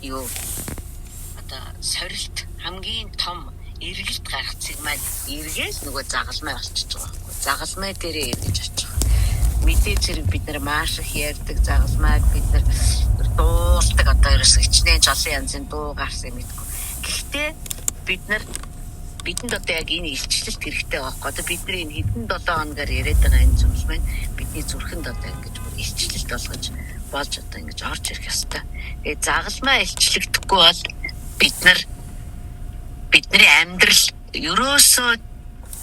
юу одоо сорилт хамгийн том эргэлт гаргацыг маань эргээл нөгөө загалмай болчихж байгаа байхгүй. Загалмай дээрээ эргэж очих. Мэдээж зэрэг бид нар маш их ярьдаг загалмайг бид нар дуулдаг одоо ерөөс хичнээн жолын янзын дуу гарсан мэдгүй. Гэхдээ бидэнд одоо яг энэ илчлэлт хэрэгтэй байхгүй. Одоо бидний энэ хэдэн 7 хоногор яриад байгаа энэ зүйл маань бидний зүрхэнд одоо ингэж илчлэлт болгож болж одоо ингэж орж ирэх ёстой. Тэгээ загалмай илчлэгдэхгүй бол бидний амьдрал ерөөсөө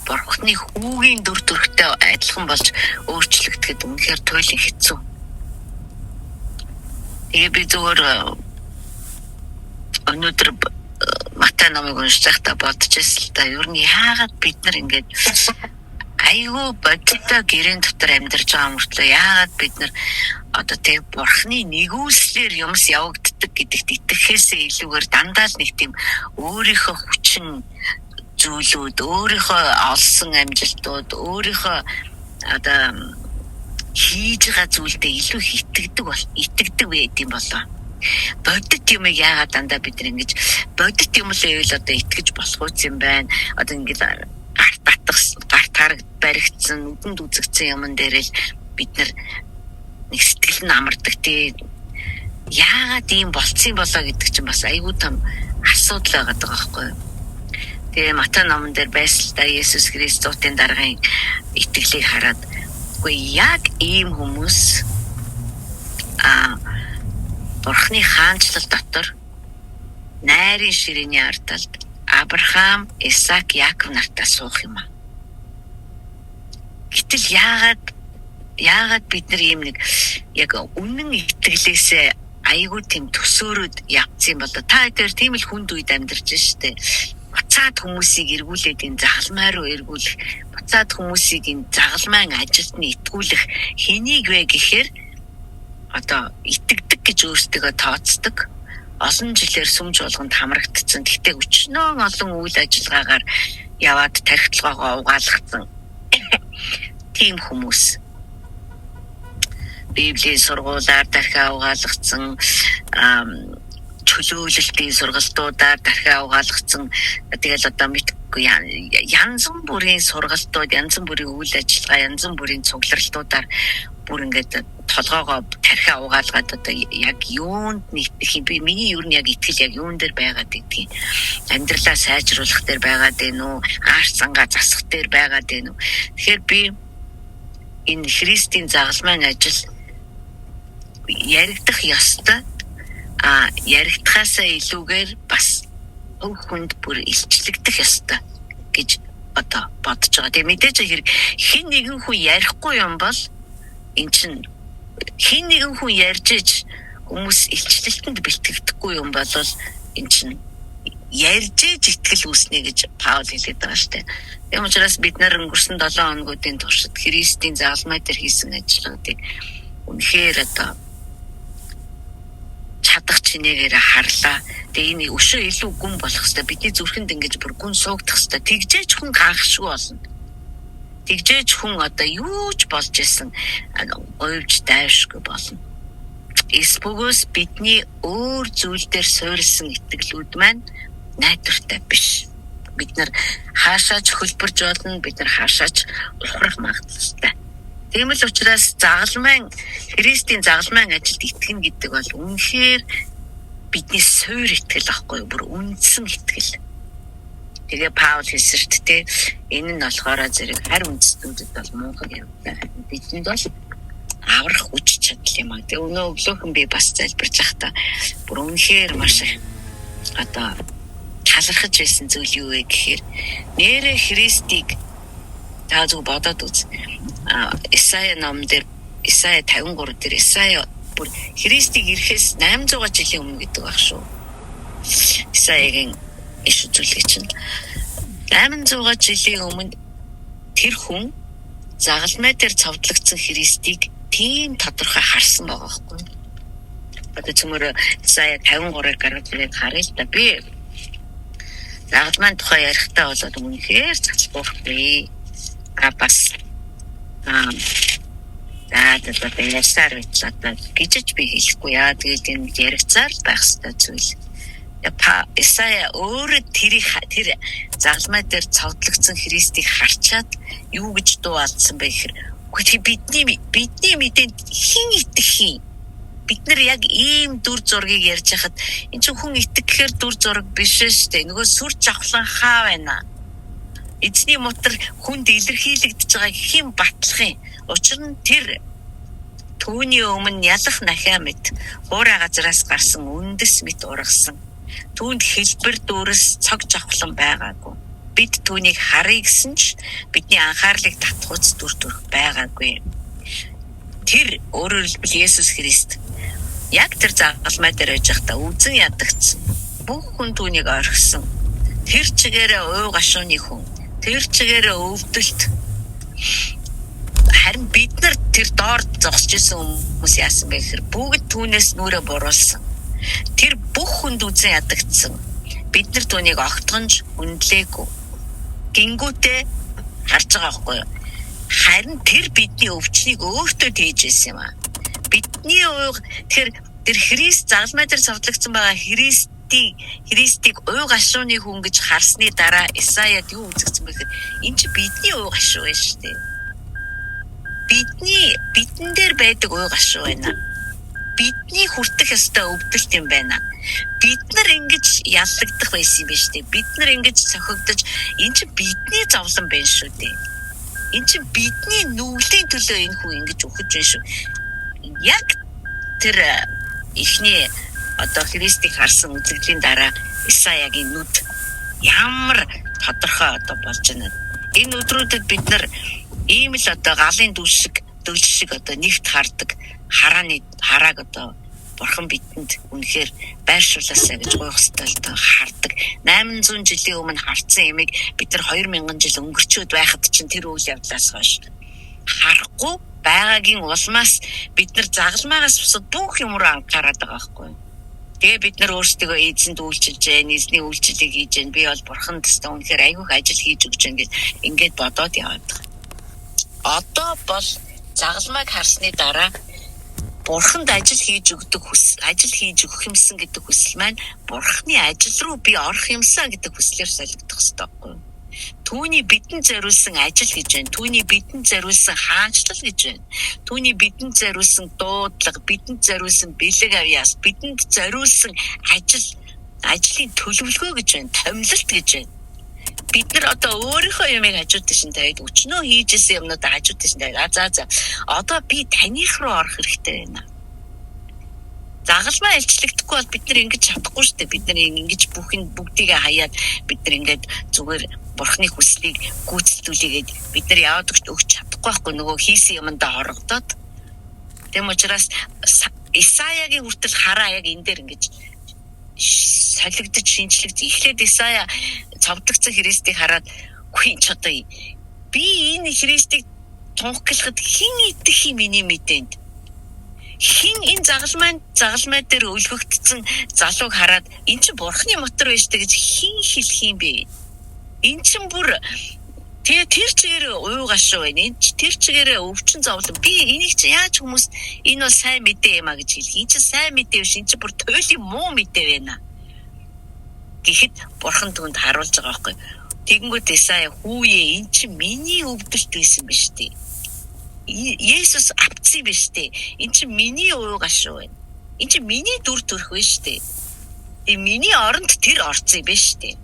Бурхны хүүгийн дүр төрхтэй адилхан болж өөрчлөгдөхэд үнэхээр туйлын хэцүү. Тэгээ би зөвхөн өнөөдөр Матай номыг уншиж байхдаа бодож байсан л да. Ер нь яагаад бид нар ингэж айгүй бодтой гэрэн дотор амьдарч байгаа мөртлөө яагаад бид нар одоо тэг Бурхны нэгүслэр юмс явагддаг гэдэгт итгэхээсээ илүүгээр дандаа л нэг тийм өөрийнхөө хүчин зүйлүүд, өөрийнхөө олсон амжилтууд, өөрийнхөө одоо хийж байгаа зүйлдээ илүү итгэдэг байд юм болоо. Бодит юм яагаад дандаа бид нар ингэж бодит юм л ивэл одоо итгэж болох үс юм байна. Одоо ингэж гарт харагд баригдсан, үдэнд үзэгдсэн юмн дээр л бид нар нэг сэтгэл нь амардаг тий. Яагаад ийм болцсон болоо гэдэг чинь бас айгүй том асуудал байгаа байхгүй юу? Тэгээ Матай номон дээр байсан л да Есүс Христосийн даргын итгэлийг хараад үгүй яг ийм хүмүүс Бурхны хаанчлал дотор найрын ширээний ардалд Авраам, Исаак, Яаков нартай суух юм аа. Гэтэл яагаад бид нар ийм нэг яг үнэн итгэлээсээ айгүй тийм төсөөрөд явцсан бол та дээр тийм л хүнд үед амьдарч штэ. Буцаад хүмүүсийг эргүүлээд энэ загалмай руу эргүүлэх, буцаад хүмүүсийг энэ загалмайн ажилд нь итгүүлэх хэнийг вэ гэхээр одоо итгэдэг гэж өөрсдөө тооцдог. Олон жилээр сүмж болгонд хамрагдсан. Гэхдээ өчнөө олон үйл ажиллагаагаар яваад тархитлагаа угаалгацсан. Тийм хүмүүс. Библийн сургуулаар тархиа угаалгацсан, чөлөөлөлтийн сургалтуудаар тархиа угаалгацсан. Тэгэл одоо мэдгүй янз бүрийн сургалтууд, янз бүрийн үйл ажиллагаа, янз бүрийн цугларалтуудаар бүр ингээд толгоогоо тархиа угаалгаад одоо яг юунд нэгтгэх юм би миний ер нь яг итгэл яг юун дээр байгаад гэдгийг амьдралаа сайжруулах дээр байгаад байна уу, аарч цангаа засах дээр байгаад байна уу. Тэгэхээр би энэ Христийн загалмайн ажил яригдах ёстой. Яригдахаасаа илүүгээр бас хүнд бүр илчлэгдэх ёстой гэж одоо бодож байгаа. Тэгээ мэдээж хэрэг хэн нэгэн хүн ярихгүй юм бол эн чинь хэн нэгэн хүн ярьж иж хүмүүс илчлэлтэнд бэлтгэдэггүй юм бол эн чинь ярьж иж итгэл үүснэ гэж Паул хэлээд байгаа шүү дээ. Тийм учраас бид нар өнгөрсөн 7 хоногуудын туршид Христийн загалмай дээр хийсэн ажлуудыг үнэхээр одоо чадах чинээгээр харлаа. Тэгээ энэ өшөө илүү гүн болох хэвээр бидний зүрхэнд ингэж бүр гүн суугдах хэвээр тэгжээч хүн гахшгүй болно. Тэгжээч хүн одоо юу ч болж исэн говьж дайвшгүй болно. Эсбөгөөс бидний өөр зүйл дээр суурилсан итгэлүүд маань найдвартай биш. Бид нар хаашаач хөлбөрж болно, бид нар хаашаач ухрах магадлалтай. Тийм л учраас Христийн загалмайн ажилд итгэнэ гэдэг бол үнэхээр бидний суур итгэл ахгүй бүр үндсэн итгэл. Тэгээ Паул хэлсэн шүү дээ. Энэ нь болохоор зэрэг харь үндэстнүүдэд бол мунхан явдаг. Бидэнд бол аврах үж чадал юм аа. Тэгээ өглөөхөн би бас залбирч байхдаа бүр үнэхээр маш одоо талархаж байсан зүйл юу вэ гэхээр нэрэ Христийг та зөв бодоод үз. Исая ном дээр Исая 53 дээр Исая бүр Христийг ирэхээс 800 жилийн өмнө гэдэг баг шүү. Исаягийн иш үзүүлэг чинь 800 жилийн өмнө тэр хүн загалмай дээр цовдлогдсон Христийг тийм тодорхой харсан байгаа байхгүй. Одоо цөмөр Исая 53-ыг гаргаж ирээд харъя л да. Би загалмайн тухай ярихдаа болоод үнэхээр цацбуухгүй. Бас одоо ярьсаар байтлаа гэж би хэлэхгүй яа. Тэгээд энэ яригцаар байх ёстой зүйл. Исая өөрөө тэр загалмай дээр цогцлогдсон Христийг харчаад юу гэж дуу алдсан бэ гэхээр бидний мэдээнд хин итгэх юм. Бид нар яг ийм дүр зургийг ярьж хахад энэ чинь хүн итгэхээр дүр зураг биш шүү дээ. Нөгөө сүр жавхлан хаа байна. Эзний мотор хүнд илэрхийлэгдэж байгааг хэн батлах юм? Учир нь тэр түүний өмнө ялах нахиа мэт хуурай газраас гарсан үндэс мэт ургасан. Түүнд хэлбэр дүүрс цог жавхлан байгаагүй. Бид түүнийг харъя гэсэн ч бидний анхаарлыг татхууц дүр төрх байгаагүй. Тэр өөрөөр хэлбэл Есүс Христ яг тэр загалмай дээр байж байхдаа үзэн ядагдсан. Бүх хүн түүнийг орхисон. Тэр чигээрээ уу гашууны хүн. Тэр чигээрээ өвдөлт. Харин бид нар тэр доор зогсож исэн хүмүүс яасан бэ гэхээр бүгд түүнээс нүрээ буруулсан. Тэр бүх хүнд үзэн ядагдсан. Бид нар түүнийг огтгонж үнэлээгүй. Гингүүтээ харж байгаа байхгүй юу? Харин тэр бидний өвчнийг өөртөө тээж ирсэн юм аа. Бидний тэр Христ загалмай дээр цогцлогдсон байгаа Христийг уу гашууны хүн гэж харсны дараа Исаяд юу үзэгдсэн бэ гэхээр энэ чи бидний уу гашуу байна шүү дээ. Бидэн дээр байдаг уу гашуу байна. Бидний хүртэх ёстой өвдөлт юм байна. Бид нар ингэж яллагдах байсан юм байна шүү дээ. Бид нар ингэж цохигдож энэ чи бидний зовлон байна шүү дээ. Энэ чи бидний нүглийн төлөө энэ хүн ингэж өгч байна шүү. Яг тэр ихний Христийг харсан үзэгдлийн дараа Исаягийн нүд ямар тодорхой болж байна. Энэ өдрүүдэд бид нар ийм л галын дүл шиг нэгт хардаг харааг Бурхан бидэнд үнэхээр байршуулаасаа гэж гойх ёстой хардаг. 800 жилийн өмнө харсан ямиг бид нар 2000 жил өнгөрчөөд байхад чинь тэр үйл явдлаас хойш харахгүй байгаагийн улмаас бид нар загалмайгаас бусад бүх юм руу анхаарат байгаа байхгүй. Тэгээ бид нар өөрсдөө эзэнд үйлчилж जैन, эзний үйлчлэлийг хийж जैन. Би бол Бурханд төстэй үнэхээр айгүйх ажил хийж өгч जैन гэж ингээд бодоод яваад байгаа. Одоо бол загалмайг харсны дараа Бурханд ажил хийж өгөх юмсан гэдэг хүсэл маань Бурханы ажил руу би орох юмсан гэдэг хүслээр солигдох хэрэгтэй байхгүй юу? Түүний бидэнд зориулсан ажил гэж байна. Түүний бидэнд зориулсан хаанчлал гэж байна. Түүний бидэнд зориулсан дуудлага, бидэнд зориулсан бэлэг авьяас, бидэнд зориулсан ажлын төлөвлөгөө гэж байна. Томилолт гэж байна. Бид нар одоо өөрийнхөө юмыг хажууд тийш тавиад өчнөө хийжсэн юмнуудаа хажууд тийш тавиад одоо би таних руу орох хэрэгтэй байна. Загалмай илчлэгдэхгүй бол бид нар ингэж чадахгүй шүү дээ. Бид нар ингэж бүгдийг хаяад бид нар ингээд зүгээр Бурханы хүслийг гүйцэтгүүлээд бид нар яваад өгч чадахгүй байхгүй нөгөө хийсэн юмдаа хорогдоод. Тэм учраас Исаягийн хүртэл хараа яг энэ дээр ингэж солигдож шинжлэгдэж эхлээд Исая цовдгцсан Христийг хараад үгүй ч одоо би энэ Христийг тунхаглахад хэн идэх юм миний мэдээнд хин энэ загалмай дээр өлгөгдсөн залууг хараад эн чинь Бурханы мотор байж та гэж хин хэлэх юм бэ? Эн чинь бүр тэр чигээр уугашуу байна. Тэр чигээр өвчин зовлон. Би энийг чи яаж хүмүүс энэ бол сайн мэдээ юм а гэж хэлэх. Энэ чинь сайн мэдээ биш. Энэ чинь бүр туйлын муу мэдээ байна. Гэхэд Бурхан түүнд харуулж байгаа байхгүй. Тэгэнгүүт Исая хүүе энэ чинь миний өвдөлт байсан биш үү? Есүс авцсан биш үү? Энэ чинь миний уугашуу байна. Энэ чинь миний дүр төрх биш үү? Миний оронд тэр орцсон биш үү?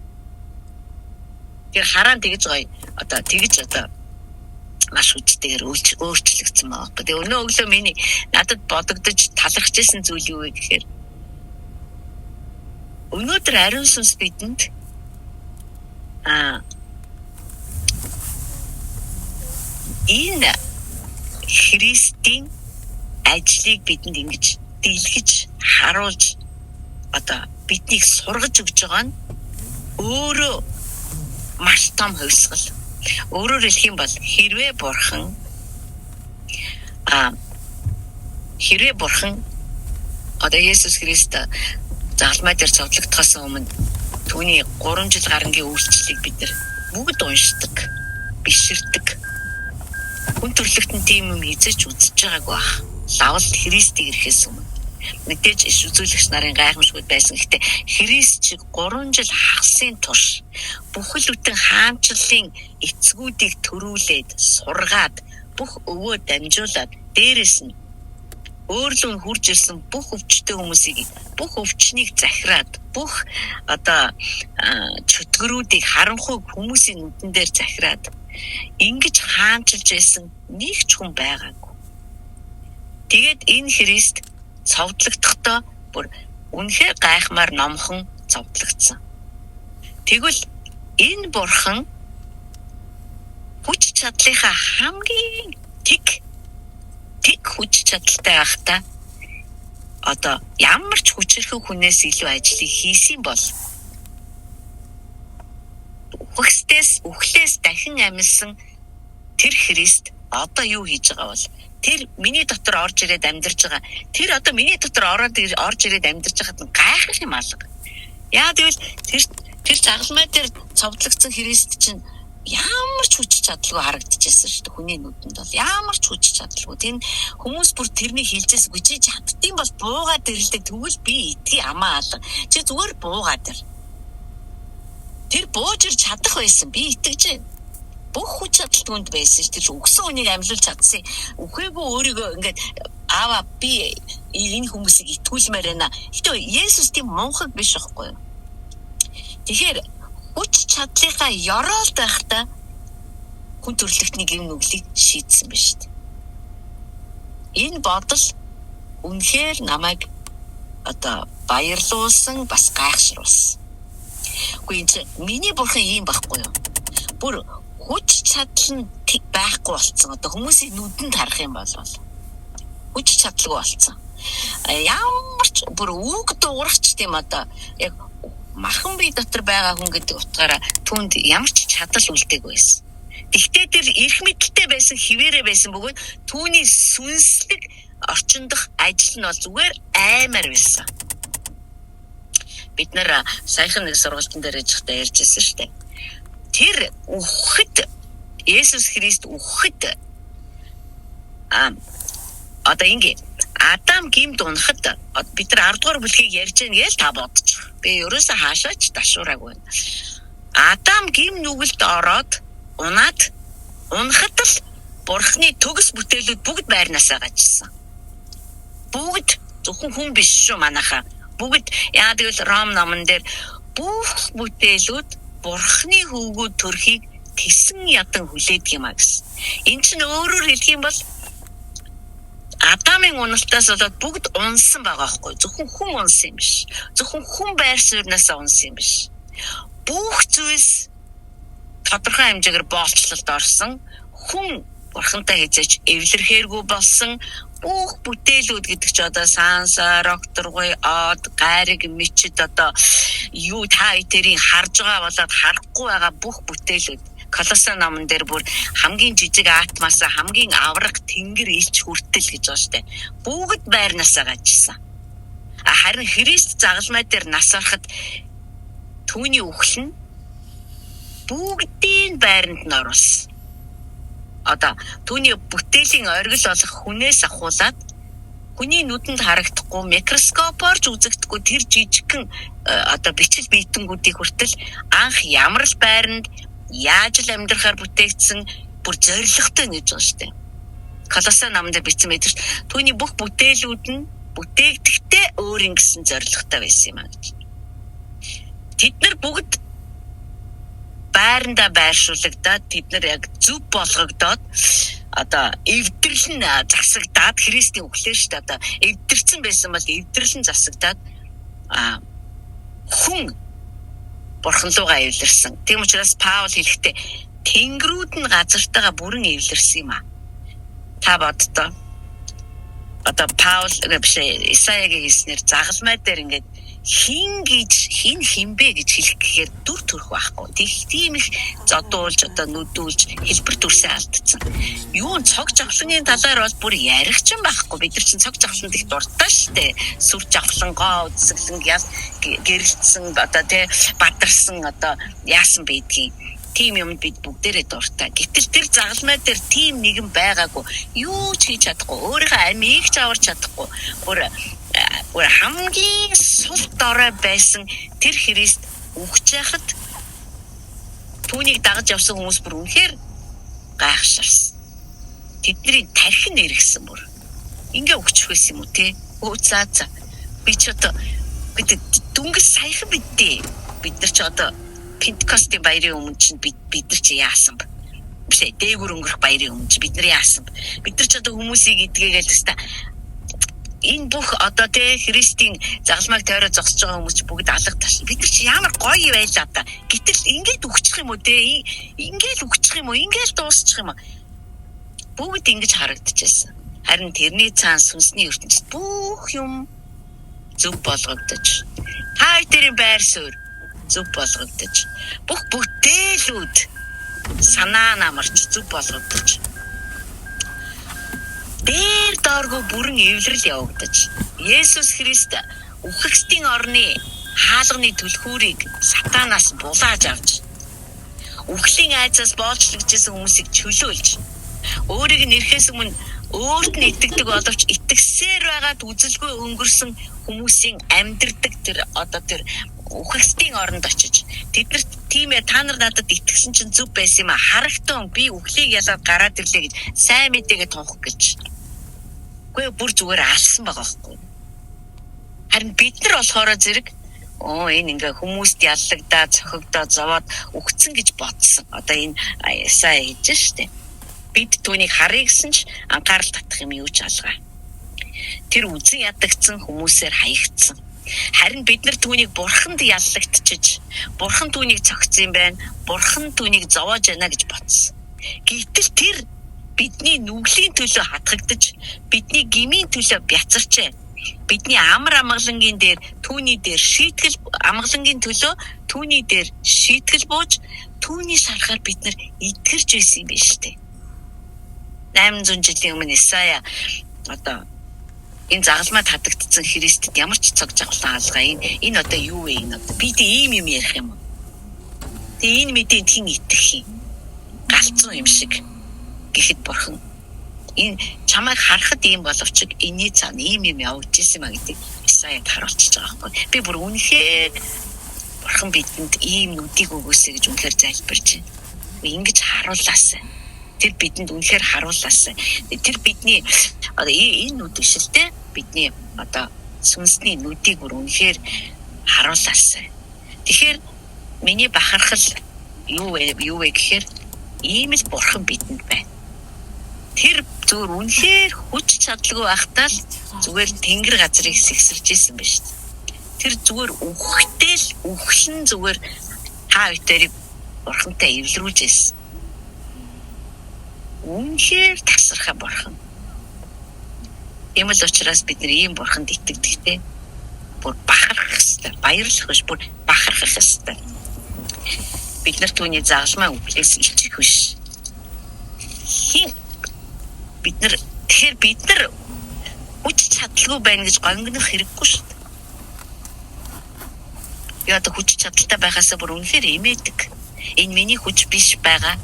Тэр хараан тэгж гоё одоо маш хүчтэйгээр өөрчлөгдсөн байгаа байхгүй. Тэгээ өнөө өглөө миний надад бодогдож талархаж исэн зүйл юу вэ гэхээр өнөөдөр ариун сүнс бидэнд энэ Христийн ажлыг бидэнд ингэж дэлгэж харуулж одоо биднийг сургаж өгж байгаа нь өөрөө маш том хувьсгал. Өөрөөр хэлэх юм бол хэрвээ бурхан одоо Есүс Христ загалмай дээр цовдлогдохоос өмнө түүний 3 жил гарангийн үйлчлэлийг бид нар бүгд уншдаг, биширдэг. хүн төрлөختөнд тийм юм хийж үзэж байгааг баг. Лавл Христийг ирэхээс өмнө мэдээж иш үзүүлэгч нарын гайхамшигуд байсан. Гэхдээ Христ чиг 3 жил хагасын турш бүхэл бүтэн хаанчлалын эцгүүдийг төрүүлээд сургаад бүх өвөө дамжуулаад дээрэс нь өөрлөө хурж ирсэн бүх өвчтөе хүмүүсийг бүх өвчнийг захираад бүх чөтгөрүүдийг харанхуй хүмүүсийн нүдэн дээр захираад ингэж хаанчилж байсан нэг ч хүн байгаагүй. Тэгээд энэ Христ цовдлогдохдоо бүр үнэхээр гайхмаар номхон цовдлогдсон. Тэгвэл энэ бурхан хүч чадлынхаа хамгийн тэг хүч чадалтай байхдаа ямар ч хүчрэх хүнээс илүү ажлыг хийсэн бол үхлээс дахин амьсан тэр Христ одоо юу хийж байгаа бол тэр миний дотор орж ирээд амьдарч байгаа. Тэр одоо миний дотор орж ирээд амьдарч байхад гайхах юм алга. Яа тэгвэл тэр загалмай дээр цовдлогдсон Христ чинь ямар ч хүч чадалгүй харагдчихсэн шүү дээ. Хүний нүдэнд бол ямар ч хүч чадалгүй. Тэн хүмүүс бүр тэрнийг хилжээс үжиж чаддсан бол буугаад ирлээ. Тэгвэл би итгэе амаа алга. Чи зүгээр буугаад ир. Тэр бууж ир чадах байсан. Би итгэж байна. Бүх хүч чадал түнд байсан ш. Тэр өгсөн үнийг амьлуулж чадсан. Үхээгүй өөрийгөө ингээд аава би энэ хүмүүсийг итгүүлмээр байна. Гэтэ Есүс тийм мунхаг биш байхгүй юу? Тэгэхээр хүч чадлынхаа ёроолт байхдаа хүн төрлөختний гин нүглийг шийдсэн биз дээ. Энэ бодол үнэхээр намайг баярлуулсан, бас гайхшруулсан. Үгүй энэ миний бурхан ийм байхгүй юу? Бүр хүч чадал нь байхгүй болцсон. Хүмүүсийн нүдэнд харах юм бол хүч чадалгүй болцсон. Ямар ч бүр үг дуурахч тийм яг махан бие дотор байгаа хүн гэдэг утгаараа түүнд ямар ч чадал үлдээг байсан. Тэгтээ тэр эрх мэдэлтэй байсан, хിവэрэ байсан бөгөөд түүний сүнслэг орчиндох ажил нь бол зүгээр аймаар байсан. Бид нэр саяхан нэг сургалтын дээр яжхтаа ярьжсэн шүү дээ. Тэр үхэхэд Есүс Христ үхэхэд ингэ Адам гимд унахад бид нар 10 дугаар бүлгийг ярьж байгаа гэж та бодчих. Би ерөөсөө хаашаач ташуураагүй. Адам гим нүгэлд ороод унахад л Бурхны төгс бүтээлүүд бүгд байрнаасаа гажсан. Бүгд зөвхөн хүн биш шүү манайхаа. Бүгд яа тэгвэл Ром номон дээр бүх бүтээлүүд Бурхны хөвгүүд төрхийг тэсэн ядан хүлээдэг юм а гэсэн. Энд чинь өөрөөр хэлэх юм бол Адамын уналтаас болоод бүгд унсан байгаа байхгүй. Зөвхөн хүн унсан юм биш. Зөвхөн хүн байр сууриас унсан юм биш. Бүх зүйлс тодорхой хэмжээгээр боолчлолд орсон. Хүн бурхантай хязгаарч эвлэрхээргүй болсон. Бүх бүтээлүүд гэдэг чи сансар, окторгой, од, гайраг, мичид юу та тэрийг харж байгаа болоод харахгүй байгаа бүх бүтээлүүд Колосе номон дээр бүр хамгийн жижиг атмаас хамгийн авраг тэнгэр илч хүртэл гэж байгаа штэ. Бүгд байрнаасаа гажсан. Харин Христ загалмай дээр нас ороход түүний үхэл нь бүгдийн байранд нь оруулсан. Түүний бүтээлийн оргил болох хүнээс ахуулаад хүний нүдэнд харагдахгүй микроскопоор ч үзэгдэхгүй тэр жижигхэн бичил биетэнгүүдийг хүртэл анх ямар л байранд яаж л амьдрахаар бүтээгдсэн бүр зоригтой гэж байна шүү дээ. Колосе номонд бичсэн байдаг шүү дээ. Түүний бүх бүтээлүүд нь бүтээгдэхдээ өөрийн гэсэн зоригтой байсан юм аа гэж. Тэд нар бүгд байрандаа байршуулагдаад тэд нар яг зүв болгогдоод эвдэрлэн засагдаад Христийн үхлээр шүү дээ. Эвдэрсэн байсан бол эвдэрлэн засагдаад хүн Бурхан руугаа эвлэрсэн. Тийм учраас Паул хэлэхдээ тэнгэрүүд нь газартайгаа бүрэн эвлэрсэн юм а. Та боддоо. Паул Исаягийн хэлснээр загалмай дээр ингээд хин хинбэ гэж хэлэх гэхээр дүр төрх байхгүй. Тийм их зодуулж нүдүүлж хэлбэр төрсөө алдсан. Юу цог жавхлангийн талаар бол бүр ярих ч юм байхгүй. Бид нар чинь цог жавхланд их дуртай штэ. Сүр жавхлангоо үзэсгэлэн гэрэлтсэн бадарсан яасан байдгийг. тийм юм бид бүгдээрээ дуртай. Гэтэл тэр загалмай дээр тийм нэгэн байгаагүй. Юу ч хийж чадахгүй. Өөрийнхөө амийг ч аварч чадахгүй. Өөр хамгийн сул дорой байсан тэр Христ үхэж яхад түүнийг дагаж явсан хүмүүс бүр үнэхээр гайхширсан. Тэдний тархин эргэсэн бүр. Ингээ өгчих байсан юм уу те? За. Би ч одоо бид дүнгийн саяхан бидээ. Бид нар ч одоо Пентекостийн баярын өмнө чинь бид нар чи яасан бэ? Биш дээгүр өнгөрөх баярын өмнө чи бид нар яасан бэ? Бид нар ч одоо хүмүүсийг эдгээгээл теста энэ бүх одоо те Христийн загалмайг тойроо зогсож байгаа хүмүүс чи бүгд алга таш. Бид нар чи ямар гоё байлаа та. Гэтэл ингээд өгчих юм уу те? Ингээд өгчих юм уу? Ингээд дуусчих юм уу? Бүгд ингэж харагдчихсан. Харин тэрний цаана сүнсний ертөнцид бүх юм зөв болгогдож, та хоёрын байр суурь зөв болгогдож, бүх бүтээлүүд санаа намарч зөв болгогдож, дээр дооргүй бүрэн эвлэрэл явагдаж, Есүс Христ үхэгсдийн орны хаалганы түлхүүрийг сатанаас булааж авч, үхлийн айцаас боолчлогдсон хүмүүсийг чөлөөлж, өөрийг нэрэхээс өмнө өөрт нь итгэдэг боловч итгэсээр байгаад үзэлгүй өнгөрсөн хүмүүсийн амьдардаг тэр үхэгсдийн оронд очиж тэднэрт тийм ээ та нар надад итгэсэн чинь зөв байсан юм а харагтун би үхлийг ялаад гараад ирлээ гэж сайн мэдээгээ тунх гэж. Үгүй бүр зүгээр алсан байгаа байхгүй. Харин бид нар болохоор зэрэг энэ ингээ хүмүүст яллагдаа цохигдоо зовоод үхсэн гэж бодсон. Одоо энэ Исая хийж штэ. Бид түүнийг харъя гэсэн ч анхаарал татах юм юу ч алгаа. Тэр үзэн ядагдсан хүмүүсээр хаягдсан. Харин бид нар түүнийг бурханд яллагдчихж, бурхан түүнийг цогцсон юм байна. Бурхан түүнийг зовоож байна гэж бодсон. Гэвтэл тэр бидний нүглийн төлөө хатгагдаж, бидний гмийн төлөө бяцарчээ. Бидний амар амгалангийн дээр түүний дээр шийтгэл амгалангийн төлөө түүний дээр шийтгэл бууж, түүний шарахаар бид нар итгэрч байсан юм биш үү? 800 жилийн өмнө Исая одоо энэ загалмайд хатагдсан Христэд ямар ч цаг жавхлан хаалгаа энэ одоо юу вэ энэ одоо бид ийм юм ярих юм уу? Тэгээ энэ мэдээнд хэн итгэх юм? Галзуу юм шиг гэхэд бурхан энэ чамайг харахад ийм боловч энэний цаана ийм юм явж ирсэн маа гэдэг Исаяд харуулчихж байгаа байхгүй. Би бүр үнэхээр бурхан бидэнд ийм нүдийг өгөөсэй гэж үнэхээр залбирч байна. Ингэж харуулаасай. Тэр бидэнд үнэхээр харуулаасай. Тэр бидний одоо энэ нүд биш л те бидний одоо сүнсний нүдийг бүр үнэхээр харуулаасай. Тэгэхээр миний бахархал юу вэ гэхээр ийм л бурхан бидэнд байна. Тэр зүгээр үнэхээр хүч чадалгүй байхдаа л зүгээр тэнгэр газрыг сэгсэрж исэн ба шүү дээ. Тэр зүгээр үхлэн зүгээр та хоёрыг бурхантай эвлэрүүлж исэн. Үнэхээр тасархай бурхан. Ийм л учраас бид нар ийм бурханд итгэдэгтэй бүр бахархах ёстой. Баярлах биш бүр бахархах ёстой. Бид нар түүний загалмай үглээс илчих биш. Тэгэхээр бид нар хүч чадалгүй байна гэж гонгнох хэрэггүй шүү дээ. Яа да хүч чадалтай байхаасаа бүр үнэхээр эмээдэг. Энэ миний хүч биш байгаа.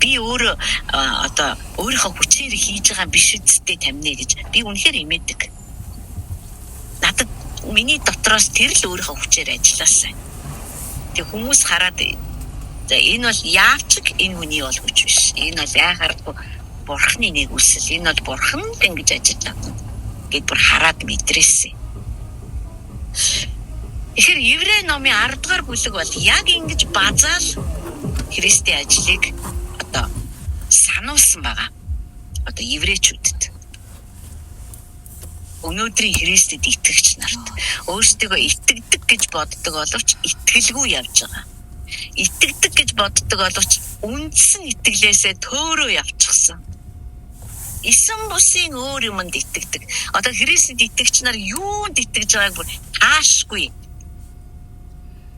Би өөрийнхөө хүчээр хийж байгаа биш үсттэй тамина гэж би үнэхээр эмээдэг. Надад миний дотроос тэр л өөрийнхөө хүчээр ажилласан. Тэг хүмүүс хараад энэ бол яавчг энэ хүний бол хүч биш. Энэ бол яхааргүй бурхны нэг үсэл. Энэ бол бурхан ингэж ажиллаж байгаа гэд бүр хараад мэдрээсэн. Тэгэхээр Еврей номын 10 дугаар бүлэг бол яг ингэж базаал Христийн ажлыг одоо сануулсан байгаа. Одоо еврейчүүдэд. Өнөөдрийн Христэд итгэгч нарт өөрсдөө итгэдэг гэж боддог боловч итгэлгүй явж байгаа. Итгэдэг гэж боддог боловч үндсэн итгэлээсээ төөрөө явчихсан. Исэн бусын өөр юмд итгэдэг. Одоо Христэд итгэгч нар юунд итгэж байгааг бүр таашгүй.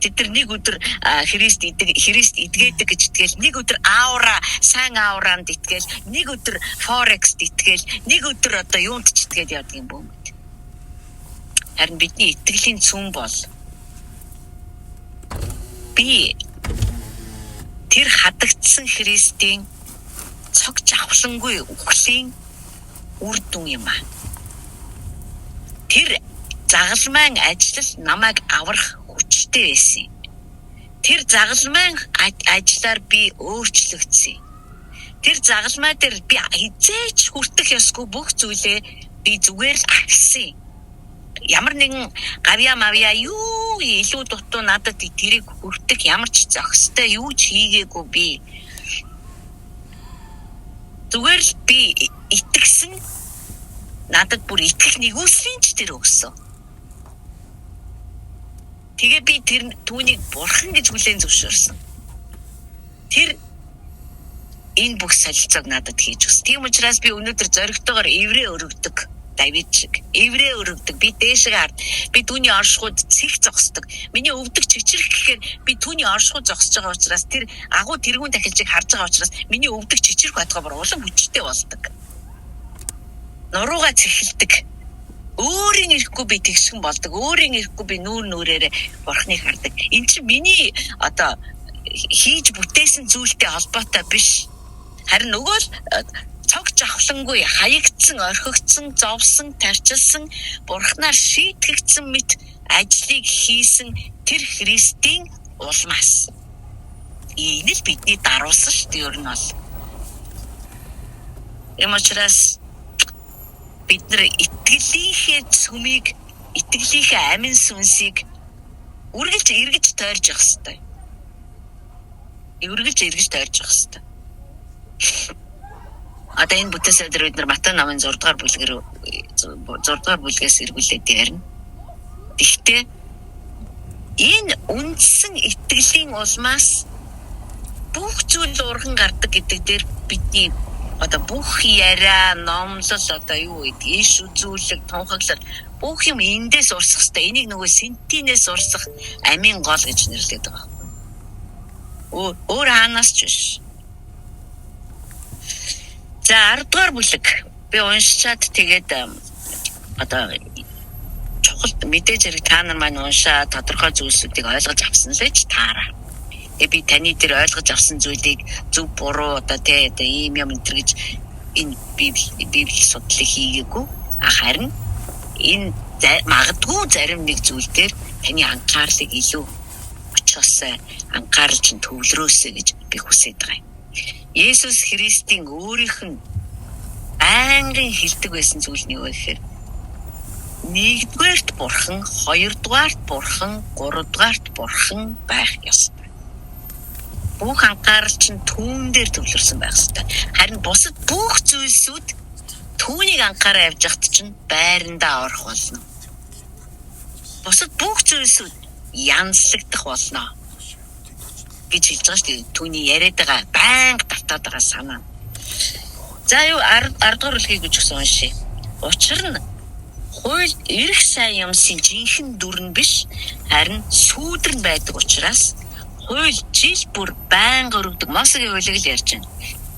Тэд нэг өдөр Христ идгээдэг гэж итгэл, нэг өдөр сайн ауранд итгэл, нэг өдөр форекст итгэл, нэг өдөр одоо юунд ч итгээд явдаг юм бөө. Харин бидний итгэлийн цүн бол би тэр хадагдсан Христийн цог жавхлангүй үхлийн үр дүн юм а. Тэр загалмайн ажил намайг аврах хүчтэй байсан. Тэр загалмайн ажиллаар би өөрчлөгдсөн. Тэр загалмай дээр би хизээч хүртэх ёсгүй бүх зүйлээ би зүгээр л агсан. Ямар нэгэн гавья мавья юу илүү дутуу надад тэрийг хүртэх ямар ч зохистой юу ч хийгээгүй би. Зүгээр л би итгэсэн. Надад бүр итгэх нэгүслийн ч тэр өгсөн. Тэгээ би тэр түүнийг бурхан гэж хүлээн зөвшөөрсөн. Тэр энэ бүх солилцоог надад хийж өгсөн. Тийм учраас би өнөөдөр зоригтойгоор эврээ өргөдөг. Давид шиг эврээ өргөдөг. Би дээшээ хард. Би түүний оршихуйд цэг зогсдог. Миний өвдөг чичрэх гэхээр би түүний оршихуйд зогсож байгаа учраас тэр агуу тэргүүн дахилжийг харж байгаа учраас миний өвдөг чичрэх байтугай бүр улам хүчтэй болдог. Нуруугаа цэхэлдэг. Өөрийн ирэхгүй би тэгшгэн болдог. Өөрийн ирэхгүй би нүүрээрээ бурхныг хардаг. Энд чинь миний одоо хийж бүтээсэн зүйлтэй холбоотой биш. Харин нөгөө л цог жавхлангүй хаягдсан, орхигдсан, зовсон, тарчилсан, бурхнаар шийтгэгдсэн мэт ажлыг хийсэн тэр Христийн улмаас. Энэ л бидний даруулсан шүү дээ ер нь бол. Ийм учраас бид нар итгэлийнхээ цөмийг, итгэлийнхээ амин сүнсийг үргэлж эргэж тойрж явах хэрэгтэй. Үргэлж эргэж тойрж явах хэрэгтэй. Одоо энэ бүтээсээр бид нар Матай номын 6 дугаар бүлгээс эргүүлээд ярина. Гэхдээ энэ үндсэн итгэлийн улмаас бүх зүйл урган гардаг гэдэг дээр бидний одоо бүх яриа, номлол одоо юу гэдэг, иш үзүүлэг, тунхаглал бүх юм эндээс урсах хэрэгтэй. Энийг нөгөө сентинээс урсах амийн гол гэж нэрлэдэг байгаа. Өөр хаанаас ч биш. За 10 дугаар бүлэг би уншичаад тэгээд одоо чухал мэдээж хэрэг та нар маань уншаад тодорхой зүйлсүүдийг ойлгож авсан л гэж таараа. Би таны тэр ойлгож авсан зүйлийг зөв буруу одоо ийм юм энэ гэж энэ библи судлыг хийгээгүй. Харин энэ магадгүй зарим нэг зүйл дээр таны анхаарлыг илүү очихосоо анхаарлж төвлөрөөсэй гэж би хүсэж байгаа юм. Есүс Христийн өөрийнх нь байнгын хэлдэг байсан зүйл нь юу вэ гэхээр нэгдүгээрт бурхан, хоёрдугаарт бурхан, гуравдугаарт бурхан байх ёстой. Бүх анхаарал чинь түүн дээр төвлөрсөн байх ёстой. Харин бусад бүх зүйлсүүд түүнийг анхаараа явж хат чинь байрандаа орох болно. Бусад бүх зүйлсүүд янзлагдах болно гэж хэлж байгаа шүү дээ. Түүний яриад байгаа байнга давтаад байгаа санаа. За юу 10 дугаар бүлгийг гэж уншия. Учир нь хууль эрх сайн юмсын жинхэнэ дүр нь биш, харин сүүдэр нь байдаг учраас хууль жил бүр байнга өргөдөг. Мосегийн хуулийг л ярьж байна.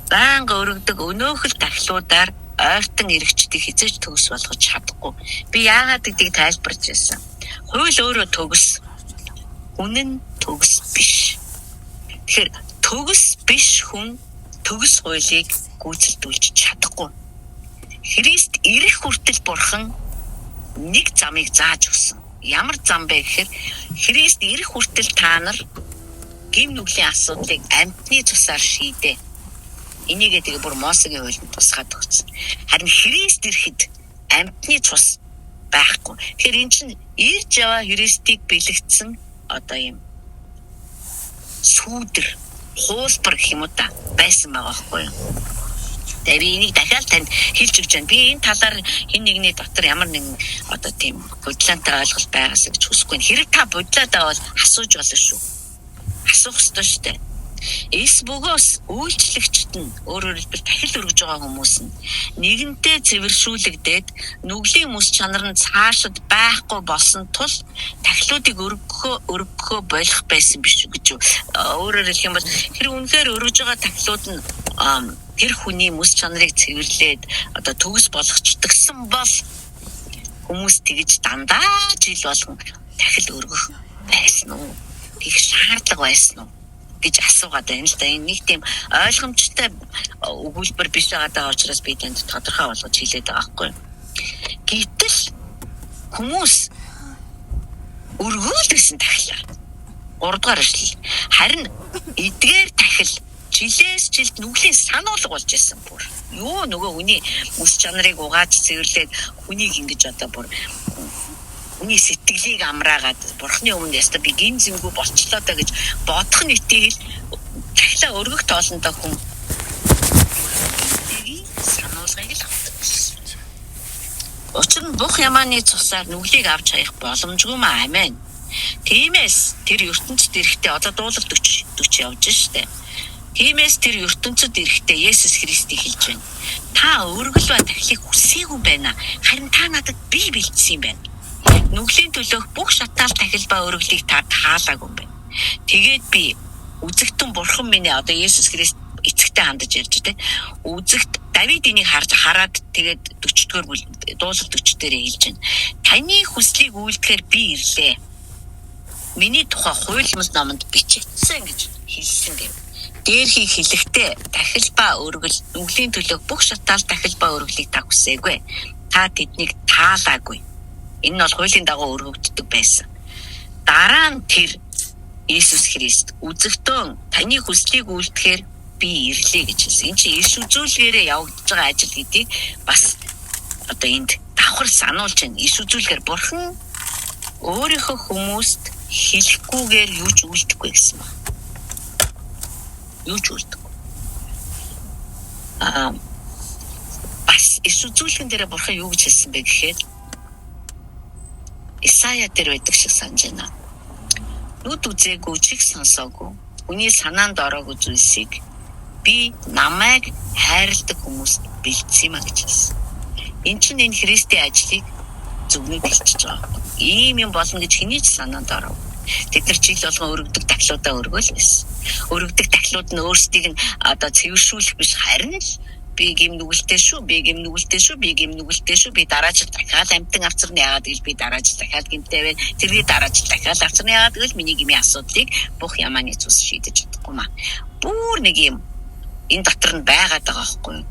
Байнга өргөдөг өнөөхөл дахлуудаар ойртон эргчдийг хизээж төгс болгож чадахгүй. Би яагаад гэдгийг тайлбарч байсан. Хууль өөрөө төгс. Үнэн төгс биш. Тэгэхээр төгс биш хүн төгс хуулийг гүйцэлдүүлж чадахгүй. Христ ирэх хүртэл бурхан нэг замыг зааж өгсөн. Ямар зам бэ гэхээр Христ ирэх хүртэл та нар гим нүглийн асуудлыг амьтны цусаар шийдээ. Энийг тэгээ бүр Мосегийн хуульд тусгаад өгсөн. Харин Христ ирэхэд амьтны цус байхгүй. Тэгэхээр эн чинь ирж яваа Христийг бэлэгдсэн одоо юм сүүдэр, хуулбар гэх юм уу та байсан байгаа байхгүй юу? Тэгээ би энийг дахиад танд хэлж өгч байна. Би энэ талаар хин нэгний дотор ямар нэгэн одоо тийм бодлоотой ойлголт байгаас гэж хүсэхгүй. Хэрэг та бодлоотой бол асууж болно шүү. Асуух ёстой шүү дээ. Эс бөгөөс үйлчлэгчд нь өөрөөр хэлбэл дахил өргөж байгаа хүмүүс нь нэгэнтээ цэвэршүүлэгдээд нүглийн мэс чанар нь цаашид байхгүй болсон тул тахилуудыг өргөхөө болох байсан биш гэж. Өөрөөр хэлэх юм бол тэр үнэхээр өргөж байгаа тахилууд нь тэр хүний мэс чанарыг цэвэрлээд одоо төгс болгочдгсэн бол хүмүүс тэгж дандаа жил болгон тахил өргөх байсан уу? Тэг шаардлага байсан уу? гэж асуугаад байна л да. Энэ нэг тийм ойлгомжтой өгүүлбэр биш байгаа учраас би танд тодорхой болгож хэлээд байгаа байхгүй. Гэтэл хүмүүс өргөөл гэсэн тахлаа. 3 дугаар эшлэл. Харин эдгээр тахил жилээс жилд нүглийн сануулга болж исэн бүр. Юу нөгөө хүний үс чанарыг угааж цэвэрлээд хүнийг ингэж одоо бүр хүний сэтгэлийг амраагаад бурхны өмнө яста би гин зэмгүй болчлоо даа гэж бодох нэтийг тахилаа өргөх тоолонтой хүн сануулгыг л авдаг. Учир нь бух ямааны цусаар нүглийг авч хаях боломжгүй маа амин. Тиймээс тэр ертөнцид ирэхдээ одоо дуулал 40 явж штэ. Тиймээс тэр ертөнцид ирэхдээ Есүс Христийг хэлж байна. Та өргөл ба тахилыг хүсээгүй байна. Харин та надад бие бэлдсэн юм байна. Нүглийн төлөөх бүх шатаал тахил ба өргөлийг та таалаагүй юм байна. Тэгээд би үзэгтэн бурхан минь одоо Есүс Христ эцэгтэй хандаж ярьж тэ. Үзэгт Давид энийг хараад тэгээд 40-р дуулал 40 дээр хэлж байна. Таны хүслийг үйлдэхээр би ирлээ. Миний тухай хуйлмас номонд бичигдсэн гэж хэлсэн гэв. Дээрхийг хэлэхдээ тахил ба өргөл нүглийн төлөөх бүх шатаал тахил ба өргөлийг та хүсээгүй. Та тэднийг таалаагүй. Энэ нь бол хуулийн дагуу өргөгддөг байсан. Дараа нь тэр Есүс Христ үзэгтэн таны хүслийг үйлдэхээр би ирлээ гэж хэлсэн. Энэ чинь иш үзүүлгээрээ явагдаж байгаа ажил гэдгийг бас одоо энд давхар сануулж байна. Иш үзүүлгээр бурхан өөрийнхөө хүмүүст хэлэхгүйгээр юу ч үйлдэхгүй гэсэн байна. Юу ч үйлдэхгүй. Бас иш үзүүлгэн дээр бурхан юу гэж хэлсэн бэ гэхээр Исая дээр байдаг шиг санаж байна. Нүд үзээгүй чих сонсоогүй хүний санаанд ороогүй зүйлсийг би намайг хайрладаг хүмүүст бэлдсэн юм а гэж хэлсэн. Энэ чинь энэ Христийн ажлыг зөвнөд хэлчихэж байгаа. Ийм юм болно гэж хэний ч санаанд оров. Тэд нар жил болгон өргөдөг тахлуудаа өргөөл байсан. Өргөдөг тахлууд нь өөрсдийг нь одоо цэвэршүүлэх биш харин л би гим нүгэлтэй шүү, би гим нүгэлтэй шүү, би гим нүгэлтэй шүү, би дараач дахиад амтан авцарны яагаад гэж би дараач дахиад гимтэй байна. Тэрний дараач дахиад авцарны яагаад гэж миний гмийн асуудлыг бүх ямааны цус шийдэж чадахгүй маа. Бүр нэг юм энэ дотор нь байгаад байгаа байхгүй юу?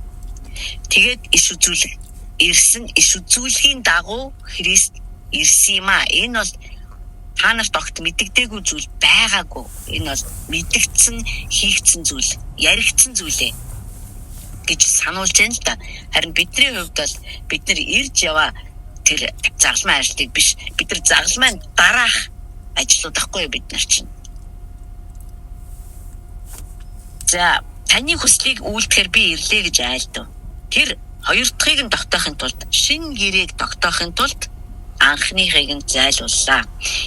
Тэгээд иш үзүүлэг ирсэн иш үзүүлгийн дагуу Христ ирсэн юм аа. Энэ бол та нарт огт мэддэггүй зүйл байгаагүй. Энэ бол мэдгдсэн, хийгдсэн зүйл, яригдсан зүйлээ гэж сануулж байна л да. Харин бидний хувьд бол бид нар ирж яваа тэр загалмай ажлыг биш, бид нар загалмайн дараах ажлууд ахгүй бид нар чинь. За таны хүслийг үйлдэхээр би ирлээ гэж айлдав. Тэр хоёр дахьыг нь тогтоохын тулд шинэ гэрээг тогтоохын тулд анхныхыг нь зайлууллаа.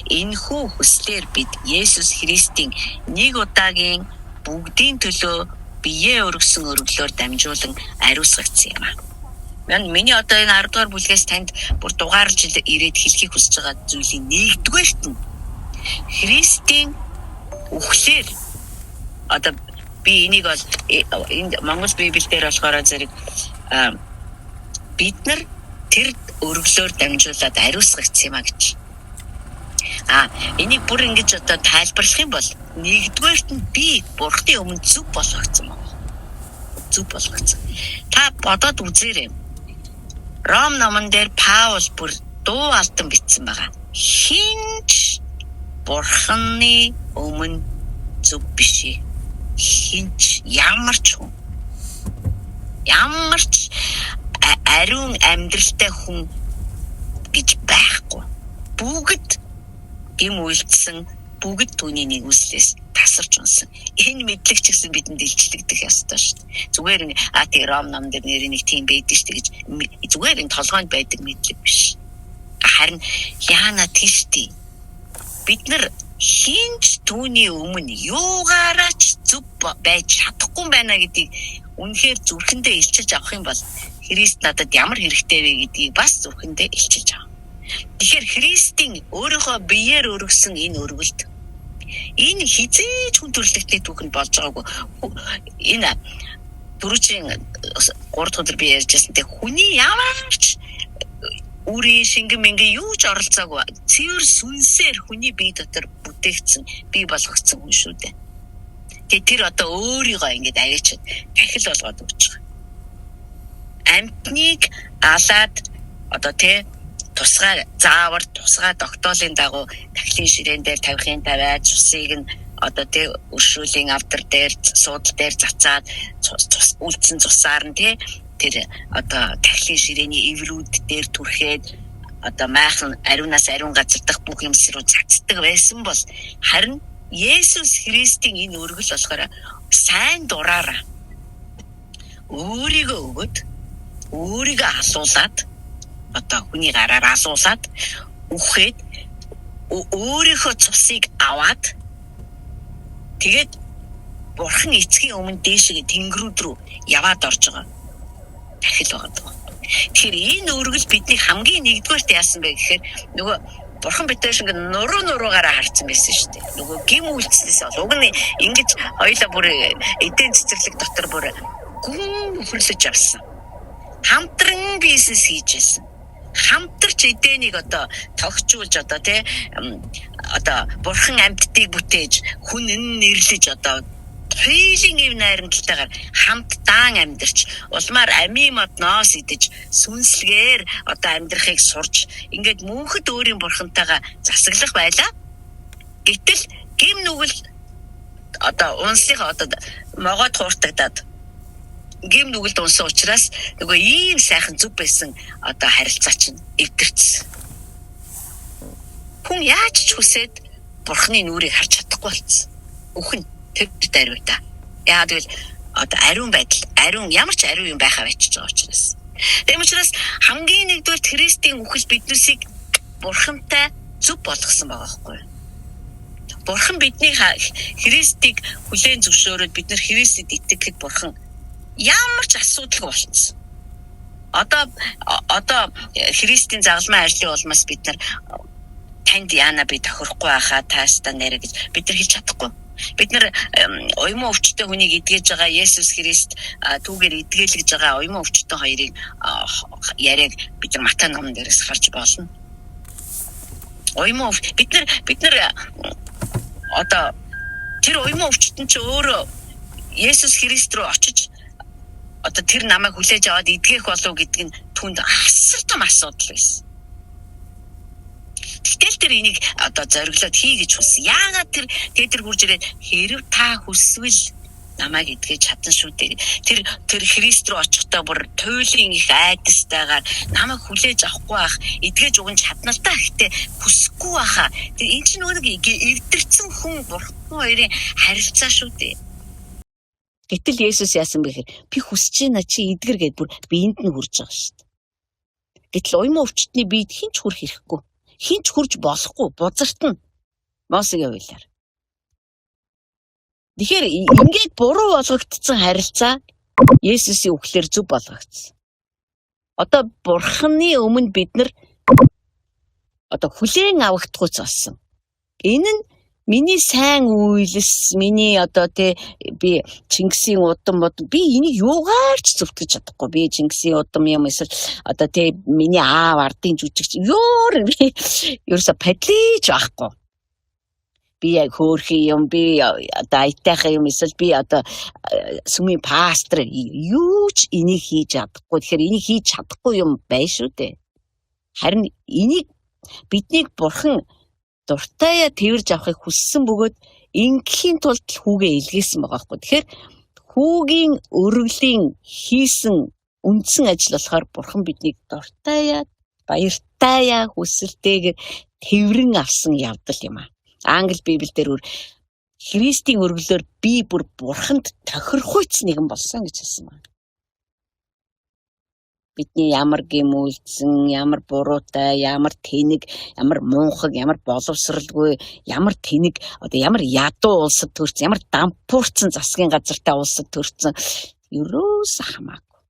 Энэхүү хүслээр бид Есүс Христийн нэг удаагийн бүгдийн төлөө биеэ өргөсөн өргөлөөр дамжуулан ариусгагдсан юм аа. Миний одоо энэ 10 дугаар бүлгээс танд бүр дугаарлж ирээд хэлхийг хүсэж байгаа зүйлийн нэгдүгээрт нь Христийн үхлээр одоо би энийг бол энд Монгол Библиэлд болохоор зэрэг бид нар тэр өргөлөөр дамжуулаад ариусгагдсан юм а гэж. Энийг бүр ингэж одоо тайлбарлах юм бол нэгдүгээрт нь би бурхны өмнө зүг болгогдсон байна. Зүг болгогдсон. Та бодоод үзээрэй. Ром номон дээр Паул бүр дуу алтан бичсэн байгаа. Хинч бурхны өмнө зүг биш ээ. Хинч ямар ч хүн. Ямар ч ариун амьдралтай хүн гэж байхгүй. Бүгд гим үйлдсэн, бүгд түүний нэгүслээс тасарч унсан. Энэ мэдлэг ч гэсэн бидэнд илчлэгдэх ёстой шүү дээ. Зүгээр нэг тий Ром ном дээр нэр нэг тийм байдаг шүү дээ гэж зүгээр энэ толгойд байдаг мэдлэг биш. Харин яана тийштэй. Бид нар хинч түүний өмнө юугаараач зүв байж чадахгүй байна гэдгийг үнэхээр зүрхэндээ илчилж авах юм бол Христ надад ямар хэрэгтэй вэ гэдгийг бас зүрхэндээ илчилж авах. Тэгэхээр Христийн өөрийнхөө биеэр өргөсөн энэ өргөлт энэ хизээч хүн төрлөختний түүхэнд болж байгаагүй. Энэ түрүүчийн 3 өдөр би ярьжсэнтэй хүний ямарч үрийн шингэн мэнгэ юу ч оролцоогүй. Цэвэр сүнсээр хүний бие дотор бүтээгдсэн, бие болгогдсон хүн шүү дээ. Тэгээ тэр одоо өөрийгөө ингэж аяачаад тахил болгоод өгч байгаа. Амьтныг алаад одоо тэ тусгай заавар тусгай тогтоолын дагуу тахилын ширээн дээр тавихын тавиад цусыг нь одоо тэ өршөөлийн авдар дээр суудал дээр цацаад үлдсэн цусаар нь тэ тэр одоо тахилын ширээний эврүүд дээр түрхээд одоо майхан ариунаас ариун газар дах бүх юмс руу цацдаг байсан бол харин Есүс Христийн энэ өргөл болохоор сайн дураараа өөрийгөө өгöd өөрийгөө асуулаад одоо хүний гараар асуулаад үхээд өөрийнхөө цусыг аваад тэгээд бурхан эцгийн өмнө дээшээ тэнгэрүүд рүү яваад орж байгаа. Тахил байгаа. Тэгэхээр энэ өргөл бидний хамгийн нэгдүгээрт яасан бэ гэхээр нөгөө бурхан бидээс ингэ нуруугаараа харсан байсан шүү дээ. Нөгөө гим үйлчлээс бол уг нь ингэж хоёлаа бүр эдийн цэцэрлэг дотор бүр гүн хөрлөж авсан. Хамтран бизнес хийжсэн. Хамтарч эдэнийг одоо тогтжуулж одоо тий одоо бурхан амьтдыг бүтээж хүн нэрлэж одоо хоёулын эв найрамдалтайгаар хамтдаан амьдарч улмаар амийн мод ноос идэж сүнслэгээр одоо амьдрахыг сурч ингээд мөнхөд өөрийн бурхантайгаа засаглах байлаа. Гэтэл гим нүгэл одоо унсныхаа одоо могоод хууртагдаад гим нүгэлд унсан учраас нөгөө ийм сайхан зүв байсан одоо харилцаа чинь эвдэрсэн. Хүн яаж ч хүсээд бурхны нүрийг харж чадахгүй болсон. Үхэн тэр даруйта. Яа тэгвэл одоо ариун байдал, ариун ямар ч ариун юм байхаа бичиж байгаа учраас. Тийм учраас хамгийн нэгдүгээр Христийн үхэл биднэрсийг бурхантай зүв болгосон байгаа байхгүй юу? Бурхан бидний Христийг хүлээн зөвшөөрөөд бид нар Христэд итгэхэд бурхан ямар ч асуудалгүй болчихсон. Одоо Христийн загалмай ажлын улмаас бид нар танд яана би тохирохгүй байхаа таастаа нэрэ гэж бид нар хэлж чадахгүй. Бид нар оюун өвчтөй хүнийг эдгэж байгаа Есүс Христ түүгээр эдгэлж байгаа оюун өвчтөй хоёрыг яриаг бид нар Матай номон дээрээс харж болно. Бид нар одоо тэр оюун өвчтөн ч өөрөө Есүс Христ рүү очиж одоо тэр намайг хүлээж аваад эдгэх болов гэдэг нь түнд асар том асуудал байсан. Гэтэл тэр энийг одоо зориглоод хий гэж хүссэн. Яагаад тэр хурж ирээд хэрв та хүсвэл намайг эдгэж чадна шүү дээ. Тэр Христ рүү очихдоо бүр туйлын их айдастайгаар намайг хүлээж авахгүй байх, эдгэж уган чадна л та гэхдээ хүсэхгүй байхаа. Тэр энэ чинь нэг эвдэрсэн хүн бурхан хоёрын харилцаа шүү дээ. Гэтэл Есүс яасан бэ гэхээр би хүсэж байна чи эдгэр гэд бүр биеинд нь хүрж байгаа шүү дээ. Гэтэл оюун өвчтний биед хинч хүрэх хэрэггүй. Хинч хурж болохгүй бузартна. Мосегийн хуулиар. Тэгэхээр ингээд буруу болгогдсон харилцаа Есүсийн үхлээр зөв болгогдсон. Одоо бурханы өмнө бид нар одоо хүлээн авахдахуйц болсон. Энэ нь миний сайн үйлс, миний одоо би Чингисийн удам би энийг юугаарч зөвтгөж чадахгүй. Би Чингисийн удам юм эсвэл одоо миний аав ардын жүжигч ерөөсө падлиж байхгүй. Би яг хөөрхий юм, би одоо аятайхан юм эсвэл би одоо сүмийн пастор юу ч энийг хийж чадахгүй. Тэгэхээр энийг хийж чадахгүй юм байна шүү дээ. Харин энийг биднийг бурхан дуртайя тэрж авахыг хүссэн бөгөөд ингийн тулд хүүгээ илгээсэн байгаа байхгүй. Тэгэхээр хүүгийн өргөлийн хийсэн үндсэн ажил болохоор бурхан биднийг дуртайя, баяртайя хүсэлтэйгээр тэрвэрэн авсан явдал юм аа. Англи Библиэлд Христийн өргөлөөр би бүр бурханд тохирохуйц нэгэн болсон гэж хэлсэн байна. Бидний ямар гэм үйлдсэн, ямар буруутай, ямар тэнэг, ямар муухаг, ямар боловсралгүй, ямар тэнэг, одоо ямар ядуу улсад төрсэн, ямар дампуурсан засгийн газартай улсад төрсэн ерөөс хамаагүй.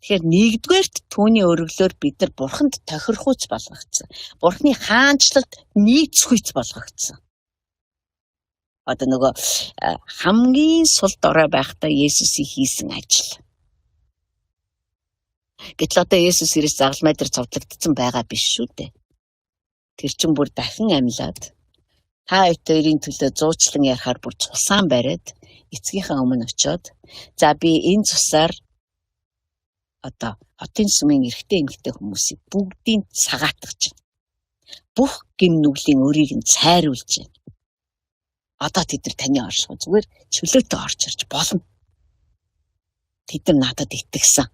Тэгэхээр нэгдүгээрт түүний өргөлөөр бид нар бурханд тохирохуйц болгогдсон. Бурханы хаанчлалд нийцхүйц болгогдсон. Одоо нөгөө хамгийн сул дорой байхдаа Есүсийн хийсэн ажил. Гэтэл одоо Есүс Христ загалмай дээр цовдлогдсон байгаа биш шүү дээ. Тэр чинь бүр дахин амьлаад Та хоёрын төлөө зуучлан ярихаар бүр цусаан бариад эцгийнхээ өмнө очиод за би энэ цусаар одоо хотын сүмийн эрэгтэй эмэгтэй хүмүүсийг бүгдийг сагаатгаж байна. Бүх гин нүглийн өрийг нь цайруулж байна. Одоо тэд нар таны оршихуй зүгээр чөлөөтэй орж ирж болно. Тэд нар надад итгэсэн.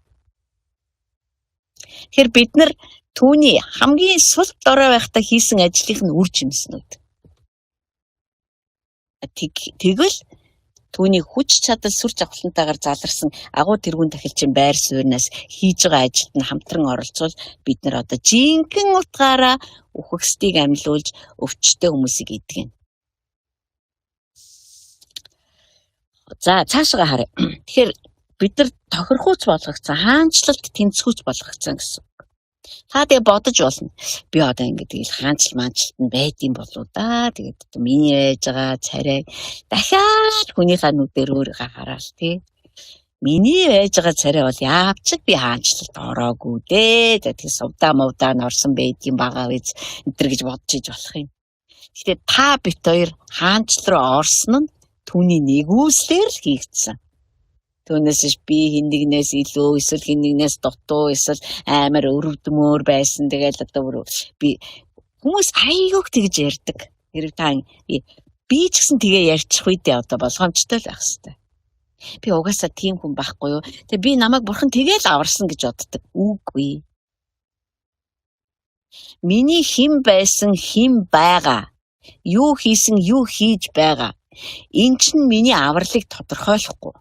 Тэгэхээр бид нар түүний хамгийн сул дорой байхдаа хийсэн ажлынх нь үр жимснүүд. Тэгвэл түүний хүч чадал сүр жавхлантайгаар заларсан агуу тэргүүн тахилчин байр сууриас хийж байгаа ажилд нь хамтран оролцвол бид нар одоо жинхэнэ утгаараа үхэгсдийг амьлуулж өвчтөе хүмүүсийг идэгнэ. За цаашгаа харъя. Тэгэхээр бид нар тохирхууц болгогдсон, хаанчлалт тэнцвүүц болгогдсон гэсэн. Та тэгээ бодож болно. Би одоо ингэ тэгэл хаанчл маанчлт нь байдсан болоо да. Тэгээд одоо миний байж байгаа царай дахиад хүнийхээ нүдээр өөрийгөө хараад тий. Миний байж байгаа царай бол яавч би хаанчлалт ороогүй дээ. Тэгээд сувдаа мовдаа норсон байдгийн байгаа биз энэ гэж бодож иж болох юм. Гэхдээ та бит хоёр хаанчл руу орсон нь түүний нэгүслэр л хийгдсэн. Түүнээс би хиндигнээс илүү эсвэл хиндигнээс дутуу эсвэл амар өрөвдмөр байсан. Тэгэл одоо би хүмүүс айгүйх тэгж ярьдаг. Хэрэг та би ч гэсэн тэгээ ярьчих үедээ одоо болгоомжтой л байх хэвээр. Би угаасаа тийм хүн байхгүй юу. Тэгээ би намайг бурхан тэгээл аварсан гэж боддог. Үгүй. Миний хэн байсан, хэн байгаа, юу хийсэн, юу хийж байгаа. Энэ чинь миний авралыг тодорхойлохгүй.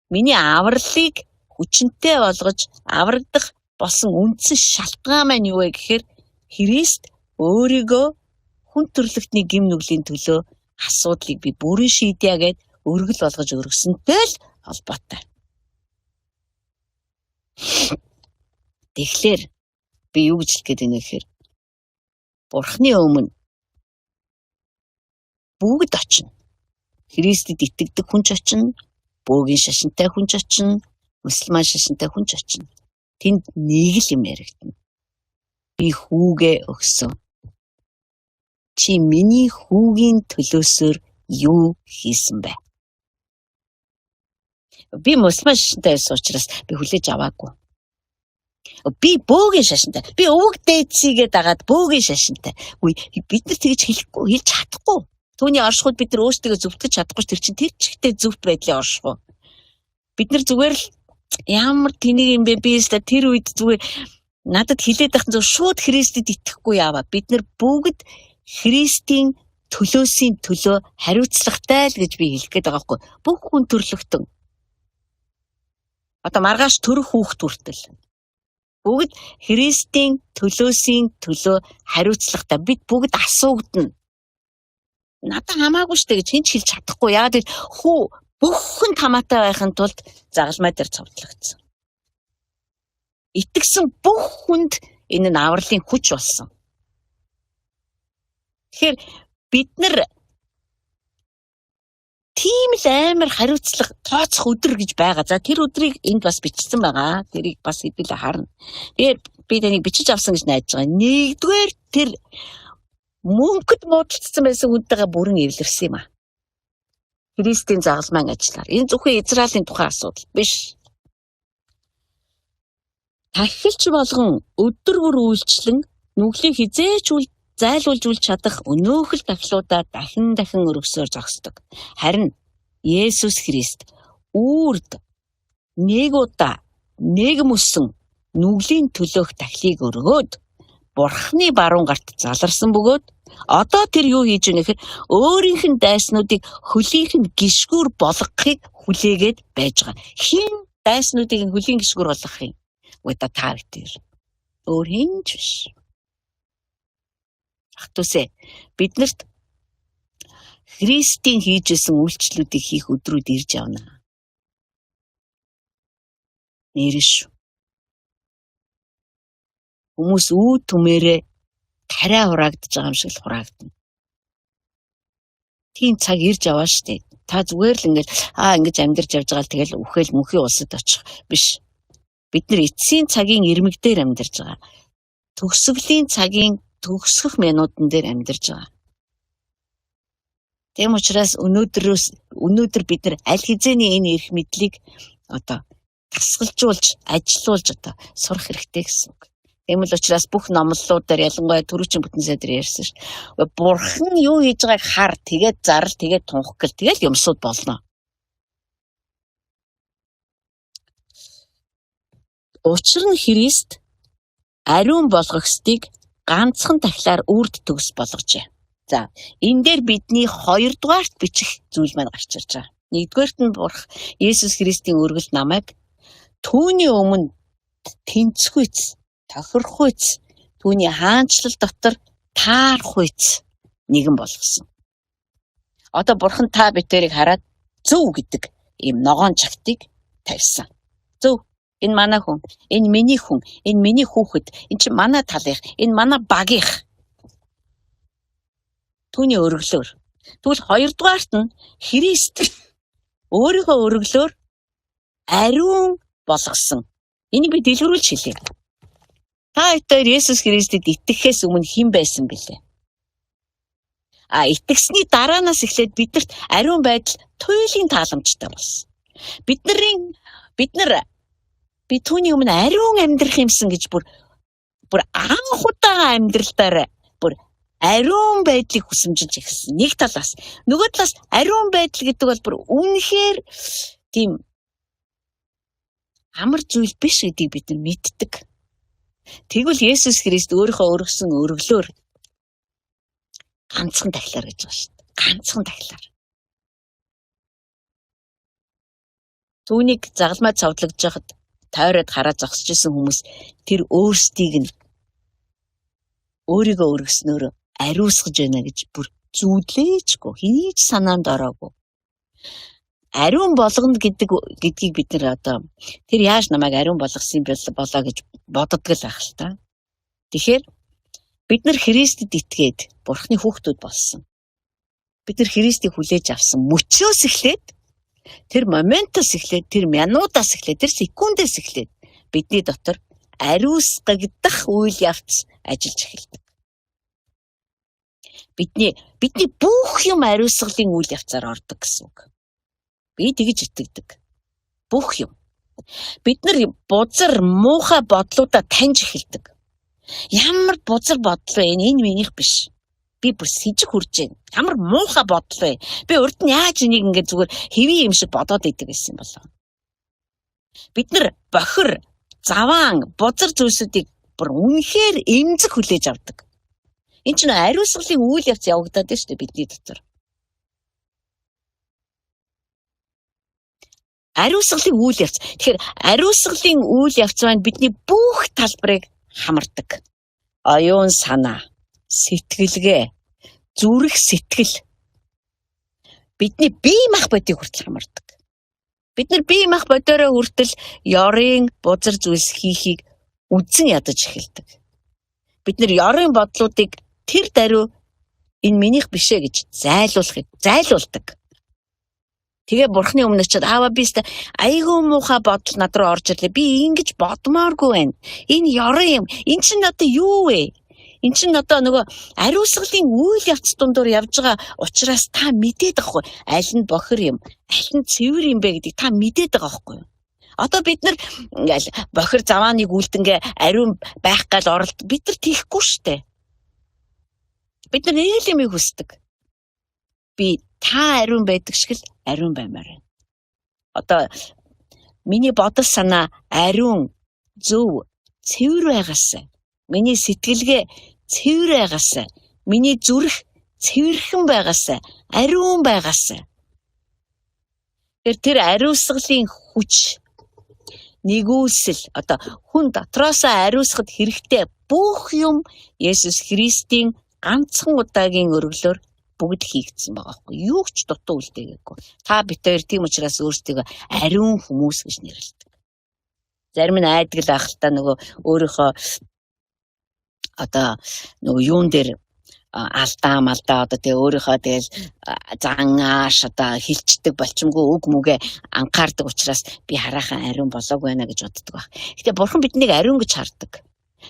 Миний авралыг хүчинтэй болгож аврагдах болсон үндсэн шалтгаан маань юу вэ гэхээр Христ өөрийгөө хүн төрлөختний гим нүглийн төлөө асуудлыг би бүрэн шийдъя гэд өргөл болгож өргөсөнтэй л холбоотой. Тэгэхээр би юу гэж хэлэх гээд байна гэхээр Бурхны өмнө бүгд очино. Христэд итгэдэг хүн ч очино. Бөөгийн шашинтай хүн ч очино, мусульман шашинтай хүн ч очино. Тэнд нэг л юм яригдана. Би хүүгээ өгсөн. Чи миний хүүгийн төлөөсөр юу хийсэн бэ? Би мусульман шашинтай байсан учраас би хүлээж аваагүй. Би бөөгийн шашинтай. Би өвөг дээдсийгээ дагаад бөөгийн шашинтай. Үгүй бид нар тэгж хэлэхгүй, хэлж чадахгүй. Түүний оршихуйд бид нар өөрсдөө зөвтгөж чадахгүй тэр чинь тэр чигтээ зөвхт байдлын оршихуй. Бид нар зүгээр л ямар тэнийг юм бэ би тэр үед зүгээр надад хилээд байх зөв шууд Христэд итгэхгүй яаваа. Бид нар бүгд Христийн төлөөсийн төлөө хариуцлагатай л гэж би хэлэх гээд байгаа байхгүй. Бүх хүн төрлөختөн. Одоо маргааш төрөх хүүхд хүртэл. Бүгд Христийн төлөөсийн төлөө хариуцлагатай. Бид бүгд асуугдана. Надад хамаагүй штэ гэж хэн ч хэлж чадахгүй. Яагаад гэвэл бүхэн хамаатай байхын тулд загалмай дээр цовдлогдсон. Итгэсэн бүх хүнд энэ нь авралын хүч болсон. Тэгэхээр бид нар тийм л амар хариуцлага тооцох өдөр гэж байгаа. За тэр өдрийг энд бас бичсэн байгаа. Тэрийг бас хэдүүлээ харна. Тэгээд би тэнийг бичиж авсан гэж найдаж байгаа. Нэгдүгээр тэр мөнгөд муудалцсан байсан хүнтэйгээ бүрэн эвлэрсэн юм а. Христийн загалмайн ажиллаар. Энэ зөвхөн Израилийн тухай асуудал биш. Тахилч болгон өдөр бүр үйлчлэн нүглийг хизээч зайлуулж үл чадах өнөөхөл тахлуудаа дахин өргөсөөр зогсдог. Харин Есүс Христ үрд нэг удаа нэг мөсөн нүглийн төлөөх тахлыг өргөөд Бурхны баруун гарт заларсан бөгөөд одоо тэр юу хийж өгнө гэхээр өөрийнх нь дайснуудыг хөлийнх нь гიშгүүр болгохыг хүлээгээд байж байгаа. Хин дайснуудыг хөлийн гიშгүүр болгох юм? Ууда та тэр өөр хинч биш. Ахтүсэ биднэрт Христийн хийжсэн үйлчлүүдийг хийх өдрүүд ирж явна. Нэрш хүмүүс үе түмээрээ тариа хураагдж байгаа юм шиг л хураагдана. Тийм цаг ирж яваа штэ. Та зүгээр л ингэж амьдарч явж байгаа л тэгэл үхэл мөнхийн улсад очих биш. Бид нар эцсийн цагийн ирмэг дээр амьдарч байгаа. Төгсгөлийн цагийн төгсгөх минутан дээр амьдарч байгаа. Тийм учраас өнөөдөр бид нар аль хэзээний энэ эрх мэдлийг одоо тасгалжуулж, ажилуулж одоо сурах хэрэгтэй гэсэн үг. Тийм л учраас бүх номлолуудаар ялангуяа түрүүчийн бүтэн сайдар ярьсан шүү дээ. Бурхан юу хийж байгааг хар, тэгээд зарлал, тэгээд тунх гэл тэгэл юмсууд болно. Учир нь Христ ариун болгохстыг ганцхан дахлаар үрд төгс болгожээ. За, энэ дээр бидний 2 дугаарт бичих зүйл маань гарч ирж байгаа. 1-дүгээрт нь Бурхан Есүс Христийн өргөл намайг түүний өмнө тэнцвхүйц, тохирохүйц, түүний хаанчлал дотор таарахүйц нэгэн болгосон. Одоо Бурхан та битэрийг хараад зөв гэдэг ийм ногоон чагтыг тавьсан. Зөв. Энэ манай хүн, энэ миний хүн, энэ миний хүүхэд, энэ чинь манай талынх, энэ манай багийнх. Түүний өргөлөөр. Тэгвэл 2 дугаарт нь Христ өөрийнхөө өргөлөөр ариун болгосон. Энийг би дэлгэрүүлж хэлье. Та хоёр Есүс Христэд итгэхээс өмнө хэн байсан бэлээ? Итгэсний дараанаас эхлээд бидэрт ариун байдал туйлын тааламжтай болсон. Би түүний өмнө ариун амьдрах юмсан гэж бүр анх удаа амьдралдаа бүр ариун байдлыг хүсэмжилж эхэлсэн. Нэг талаас. Нөгөө талаас ариун байдал гэдэг бол бүр үнэхээр тийм амар зүйл биш гэдгийг бид нар мэддэг. Тэгвэл Есүс Христ өөрийнхөө өргөсөн өргөлөөр ганцхан дахлаар гэж байна шүү дээ. Ганцхан дахлаар. Түүнийг загалмай цовдлогдож байхад тойроод хараа зогсож исэн хүмүүс тэр өөрсдийг нь өөрийгөө өргөснөөр ариусгаж байна гэж бүр зүудлээчгүй, хэний ч санаанд ороогүй. Ариун болгоно гэдгийг бид нар одоо тэр яаж намайг ариун болгосон болоо гэж боддог л байх л та. Тэгэхээр бид нар Христэд итгээд Бурхны хүүхдүүд болсон. Бид нар Христийг хүлээж авсан мөчөөс эхлээд тэр моментоос эхлээд тэр минутаас эхлээд тэр секундээс эхлээд бидний дотор ариусгагдах үйл явц ажиллаж эхэлдэг. Бидний бүх юм ариусгалын үйл явцаар ордог гэсэн үг. Би тэгж итгэдэг. Бүх юм. Бид нар бузар муухай бодлуудаа таньж эхэлдэг. Ямар бузар бодол вэ? Энэ минийх биш. Би бүр сэжиг хүрж байна. Ямар муухай бодол вэ? Би урд нь яаж энийг ингээд зүгээр хэвийн юм шиг бодоод идэг гэсэн юм болоо. Бид нар бохир, заваан, бузар зүйлсүүдийг бүр үнэхээр эмзэг хүлээж авдаг. Энэ чинь ариусгалын үйл явц явагдаад байна шүү дээ бидний дотор. Ариусгалын үйл явц. Тэгэхээр ариусгалын үйл явц маань бидний бүх талбарыг хамардаг. Оюун санаа, сэтгэлгээ, зүрх сэтгэл. Бидний бие мах бодийг хүртэл хамардаг. Бид нар бие мах бодороо хүртэл ёрын бузар зүйлс хийхийг үдсэн ядаж эхэлдэг. Бид нар ёрын бодлуудыг тэр даруй энэ минийх бишээ гэж зайлуулдаг. Тэгээ Бурхны өмнө очиод би өстө айгүй муухай бодол над руу орж ирлээ. Би ингэж бодмооргүй байна. Энэ ёрын юм. Энэ чинь одоо юу вэ? Энэ чинь одоо нөгөө ариусгалын үйл явц дундуур явж байгаа учраас та мэдээд байгаа хгүй. Аль нь бохир юм, аль нь цэвэр юм бэ гэдгийг та мэдээд байгаа хгүй. Одоо бид нар бохир завааныг үлдэнгээ ариун байх гал оролт бид нар тийхгүй штэ. Бид нар нэг л юм хүсдэг. Би та ариун байдаг шиг л ариун баймаар байна. Одоо миний бодол санаа ариун, зөв, цэвэр байгаасай. Миний сэтгэлгээ цэвэр байгаасай. Миний зүрх цэвэрхэн байгаасай. Ариун байгаасай. Тэр ариусгалын хүч нэгүүлсэл одоо хүн дотроосоо ариусгад хэрэгтэй бүх юм Есүс Христийн ганцхан удаагийн өргөлөөр бүгд хийгдсэн байгаа байхгүй. Юу ч дутуу үлдээгээгүй. Та бид хоёр тийм учраас өөрсдөө ариун хүмүүс гэж нэрлэдэг. Зарим нь айдаг л ах л та нөгөө өөрийнхөө одоо нөгөө юун дээр алдаа одоо тэгээ өөрийнхөө тэгэл зангааш одоо хилчдэг болчимгүй үг мүгэ анхаардаг учраас би хараахан ариун болоог байна гэж боддог баг. Гэтэ Бурхан биднийг ариун гэж хардаг.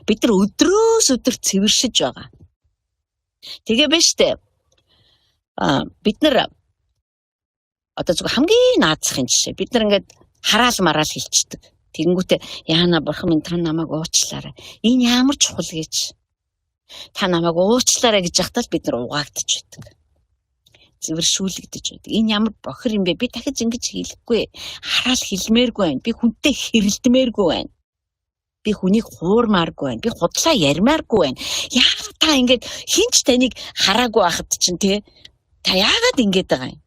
Бид нар өдрөөс өдөр цэвэршиж байгаа. Тэгээ биш үү? бид нар одоо зөвхөн хамгийн наадсахын жишээ. Бид нар ингээд хараал мараал хэлчихдэг. Тэгэнгүүтээ яана бурхан минь та намайг уучлаарай. Энэ ямар чухал гэж. Та намайг уучлаарай гэж яхтаа бид нар угаагдчих байдаг. Зэвэршүүлэгдэж байдаг. Энэ ямар бохир юм бэ? Би дахиж ингэж хэлэхгүй. Хараал хэлмээргүй байна. Би хүнтэй хэрэлдмээргүй байна. Би хүнийг хуурмааргүй байна. Би худлаа ярмааргүй байна. Яагаад та ингэж хинч таныг хараагүй байхад чинь те? Та яагаад ингэж байгаа юм?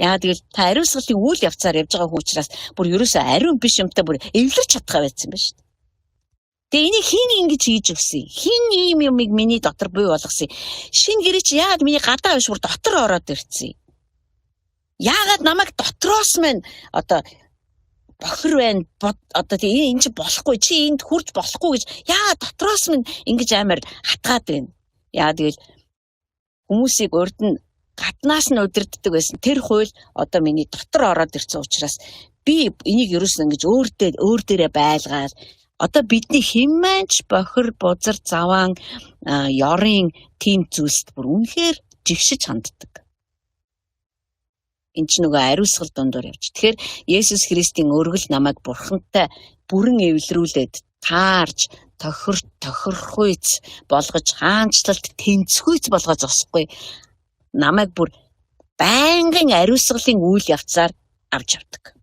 Яагаад гэвэл та ариусгалын үйл явцаар явж байгаа хүн учраас бүр ерөөсөө ариун биш юмтай бүр эвлэрч чадхаа байсан ба шүү дээ. Тэгээ энийг хин ингэж хийж өгсөн. Хин ийм юмыг миний дотор бий болгосон. Шинэ гэрээ чи яагаад миний гадаа биш бүр дотор ороод ирсэн. Яагаад намайг дотроос мань одоо бохир байна. Одоо тэгээ энэ чи болохгүй. Чи энд хурж болохгүй гэж яагаад дотроос мань ингэж амар хатгаад байна. Яагаад гэвэл хүмүүсийг урд нь гаднаас нь удирддаг байсан. Тэр хууль одоо миний дотор ороод ирсэн учраас би энийг ерөөсөө ингэж өөр дээрээ байлгаад одоо бидний хэмээнч бохир бузар заваан ёрын тийм зүйлсд бүр үнэхээр жигшиж ханддаг. Энд ч нөгөө ариусгал дундуур явж. Тэгэхээр Есүс Христийн өргөл намайг бурхантай бүрэн эвлэрүүлээд таарж тохирхуйц болгож хаанчлалд тэнцвхүйц болгож зогсохгүй. Намайг бүр байнгын ариусгалын үйл явцаар авч явдаг.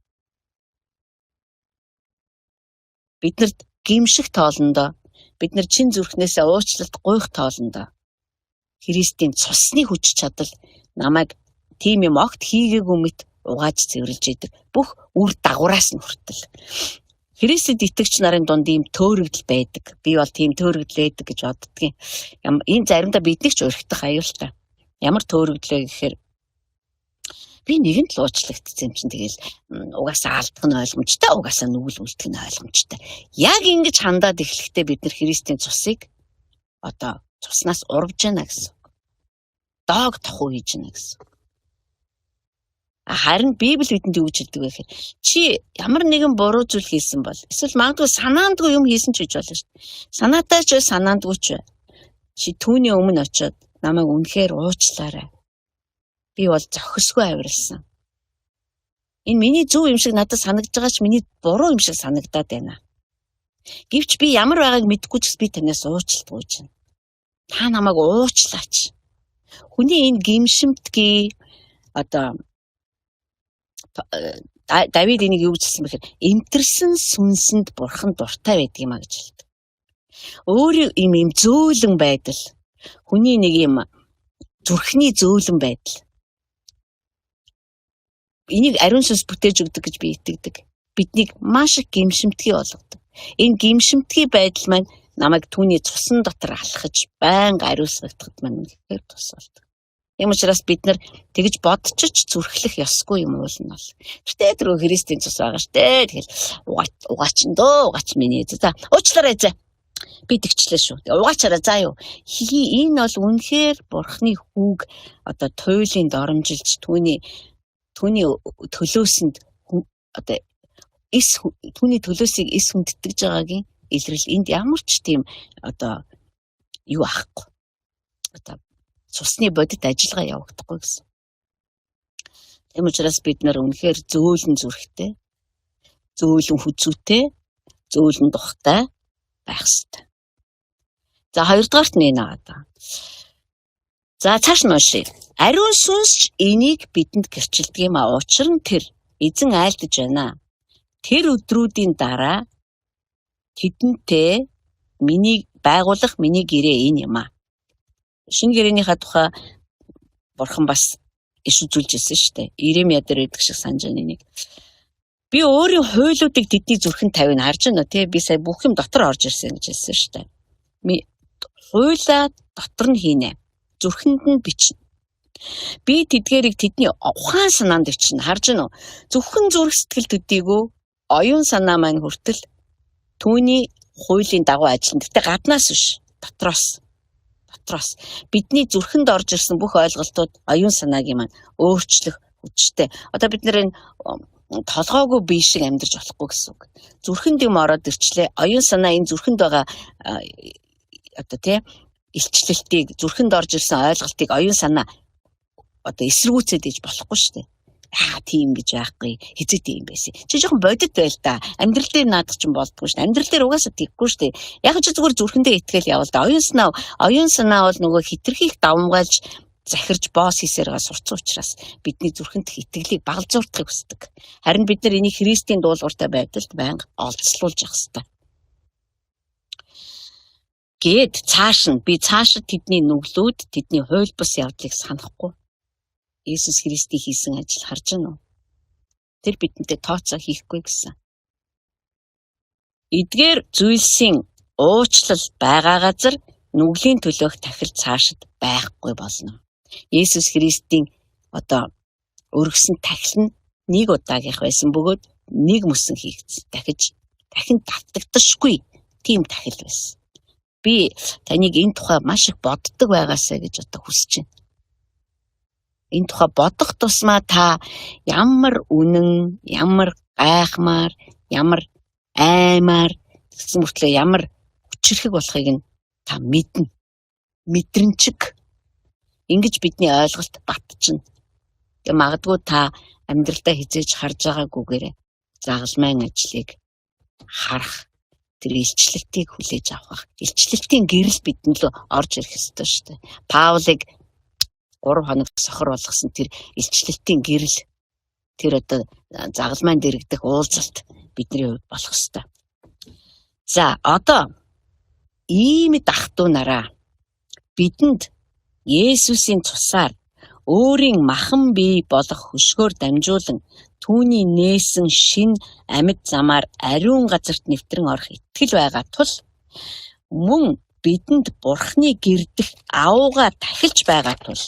Биднэрт гимших тоолондоо бид нар чин зүрхнээсээ уучлалт гуйх тоолондоо Христийн цусны хүч чадал намайг тийм юм огт хийгээгүй мэт угааж цэвэрлж идэг. Бүх үр дагавраас нь хүртэл. Христэд итгэгч нарын дунд ийм төөрөгдөл байдаг. Би бол тийм төөрөгдөл байдаг гэж боддгийн. Энэ заримдаа биднийг ч өрхтөх аюултай. Ямар төөрөгдлөө гэхээр би нэгэнт л уучлагдсан юм чинь тэгэл угаасаа алдах нь ойлгомжтой, угаасаа нүгэл үлдэх нь ойлгомжтой. Яг ингэж хандаад эхлэхдээ бид нар Христийн цусыг одоо цуснаас урвж яана гэсэн. Доог тохуу хийж яана гэсэн. Харин Библи бидэнд юу гэж хэлдэг вэ гэхээр чи ямар нэгэн буруу зүйл хийсэн бол эсвэл магадгүй санаандгүй юм хийсэн ч гэж болно шүү дээ. Санаатай ч санаандгүй ч чи түүний өмнө очиод намайг үнэхээр уучлаарай. Би бол зохисгүй авирсан. Энэ миний зөв юм шиг надад санагдж байгаа ч миний буруу юм шиг санагдаад байна. Гэвч би ямар байгааг мэдэхгүй ч би танаас уучлалт гуйж байна. Та намайг уучлаач. Хүний энэ гимшимтгий одоо Давид энийг юу гэж хэлсэн бэхээр эмтэрсэн сүнсэнд бурхан дуртай байдаг юм а гэж хэлдэг. Өөрийн юм зөөлөн байдал. Хүний нэг юм зүрхний зөөлөн байдал. Энийг ариун сүнс бүтээж өгдөг гэж би итгэдэг. Биднийг маш их гимшимтгий болгодог. Энэ гимшимтгий байдал маань намайг түүний цусан дотор алхаж байнга ариусгагдахад маань үнэхээр тус болдог. Ийм учраас бид нар тэгж бодчих зүрхлэх ёсгүй юм уул нь бол. Гэтэ тэр Христийн цус байгаа штэ. Тэгэл угаач миний. За уучлаарай зэ. Би тэгчлээ шүү. Угаачаараа заа юу. Энэ бол үнэхээр бурхны хүүг одоо туйлын доромжилж түүний төлөөсөнд одоо түүний төлөөсийг эс хүндэтгэж байгаагийн илрэл энд ямар ч тийм одоо юу ахгүй. Одоо цусны бодит ажиллагаа явагдахгүй гэсэн. Тийм учраас бид нар үнэхээр зөөлөн зүрхтэй, зөөлөн хүзүүтэй, зөөлөн духтай байх ёстой. За хоёрдугаарт нь наадаг. За цааш нь уншъя. Ариун сүнс энийг бидэнд гэрчилдэг юм а. Учир нь тэр эзэн айлдаж байна. Тэр өдрүүдийн дараа тэдэнтэй миний байгуулах миний гэрээ энэ юм а. Шинэ гэрээнийхээ тухай бурхан бас иш үзүүлж ирсэн шүү дээ. Иремья дээр байдаг шиг санаж байна энийг. Би өөрийн хуйлуудыг тэдний зүрхэнд тавина харж байна тий. Би сая бүх юм дотор орж ирсэн гэж хэлсэн шүү дээ. Хуйлаа дотор нь хийнэ. Зүрхэнд нь бичнэ. Би тэдгээрийг тэдний ухаан санаанд ичнэ. Харж байна уу? Зөвхөн зүрх сэтгэл төдийгөө оюун санаа маань хүртэл түүний хуулийн дагуу ажиллана. Гэтэ гаднаас биш, дотроос. Бидний зүрхэнд орж ирсэн бүх ойлголтууд оюун санаагийн маань өөрчлөх хүчтэй. Одоо бид нэр толгоогүй бие шиг амьдарч болохгүй гэсэн үг. Зүрхэнд юм ороод ирчлээ. Оюун санаа энэ зүрхэнд байгаа одоо тий илчлэлтийг зүрхэнд орж ирсэн ойлголтыг оюун санаа одоо эсэргүүцээд иж болохгүй шүү дээ. Тийм гэж байхгүй хэзээ тийм байсан. Чи жоохон бодит байл та. Амьдрал дээр наадах ч юм болдгоо шүү дээ. Амьдрал дээр угаасаа тэггүй шүү дээ. Яг ч зүгээр зүрхэндээ итгэл явал да. Оюун санаа бол нөгөө хитрхийх давмгайлж захирж боос хийсээрээ сурцсан учраас бидний зүрхэнд итгэлийг багалзуурдахыг хүсдэг. Харин бид нар энийг Христийн дуулууртай байдалд байнга олцлуулж явах хэрэгтэй. Гээд цаашид тэдний нүглүүд, тэдний хууль бус явдлыг санахгүй. Иесус Христийн хийсэн ажил харж байна уу? Тэр бидэнтэй тооцоо хийхгүй гэсэн. Эдгээр зүйлсийн уучлал байгаа газар нүглийн төлөөх тахил цаашид байхгүй болно. Иесус Христийн өргөсөн тахил нь нэг удаагийнх байсан бөгөөд нэг мөсөн хийгдсэн. Дахин давтагдашгүй тийм тахил байсан. Би таныг энэ тухай маш их боддог байгаасаа гэж хүсэж байна. Энэ тухай бодох тусмаа та ямар үнэн, ямар гайхмаар, ямар аймаар гэсэн мөртлөө ямар хүчрхэг болохыг нь та мэднэ. Мэдрэнчиг. Ингэж бидний ойлголт батчихна. Тэгээ магадгүй та амьдралдаа хизээж харж байгаагүйгээр загалмайн ажлыг харах, тэр илчлэлтийг хүлээж авах. Илчлэлтийн гэрэл бидэнд л орж ирэх ёстой шүү дээ. Паулыг 3 хоног сохор болгосон тэр илчлэлтийн гэрэл, тэр загалмайн дэрэгдэх уулзалт бидний хувьд болох ёстой. За одоо ийм дахтуу нараа бидэнд Есүсийн цусаар өөрийн махан бие болох хөшгөөр дамжуулан түүний нээсэн шин амьд замаар ариун газарт нэвтрэн орох итгэл байгаа тул мөн бидэнд Бурхны гэрдэх авууга тахилж байгаа тул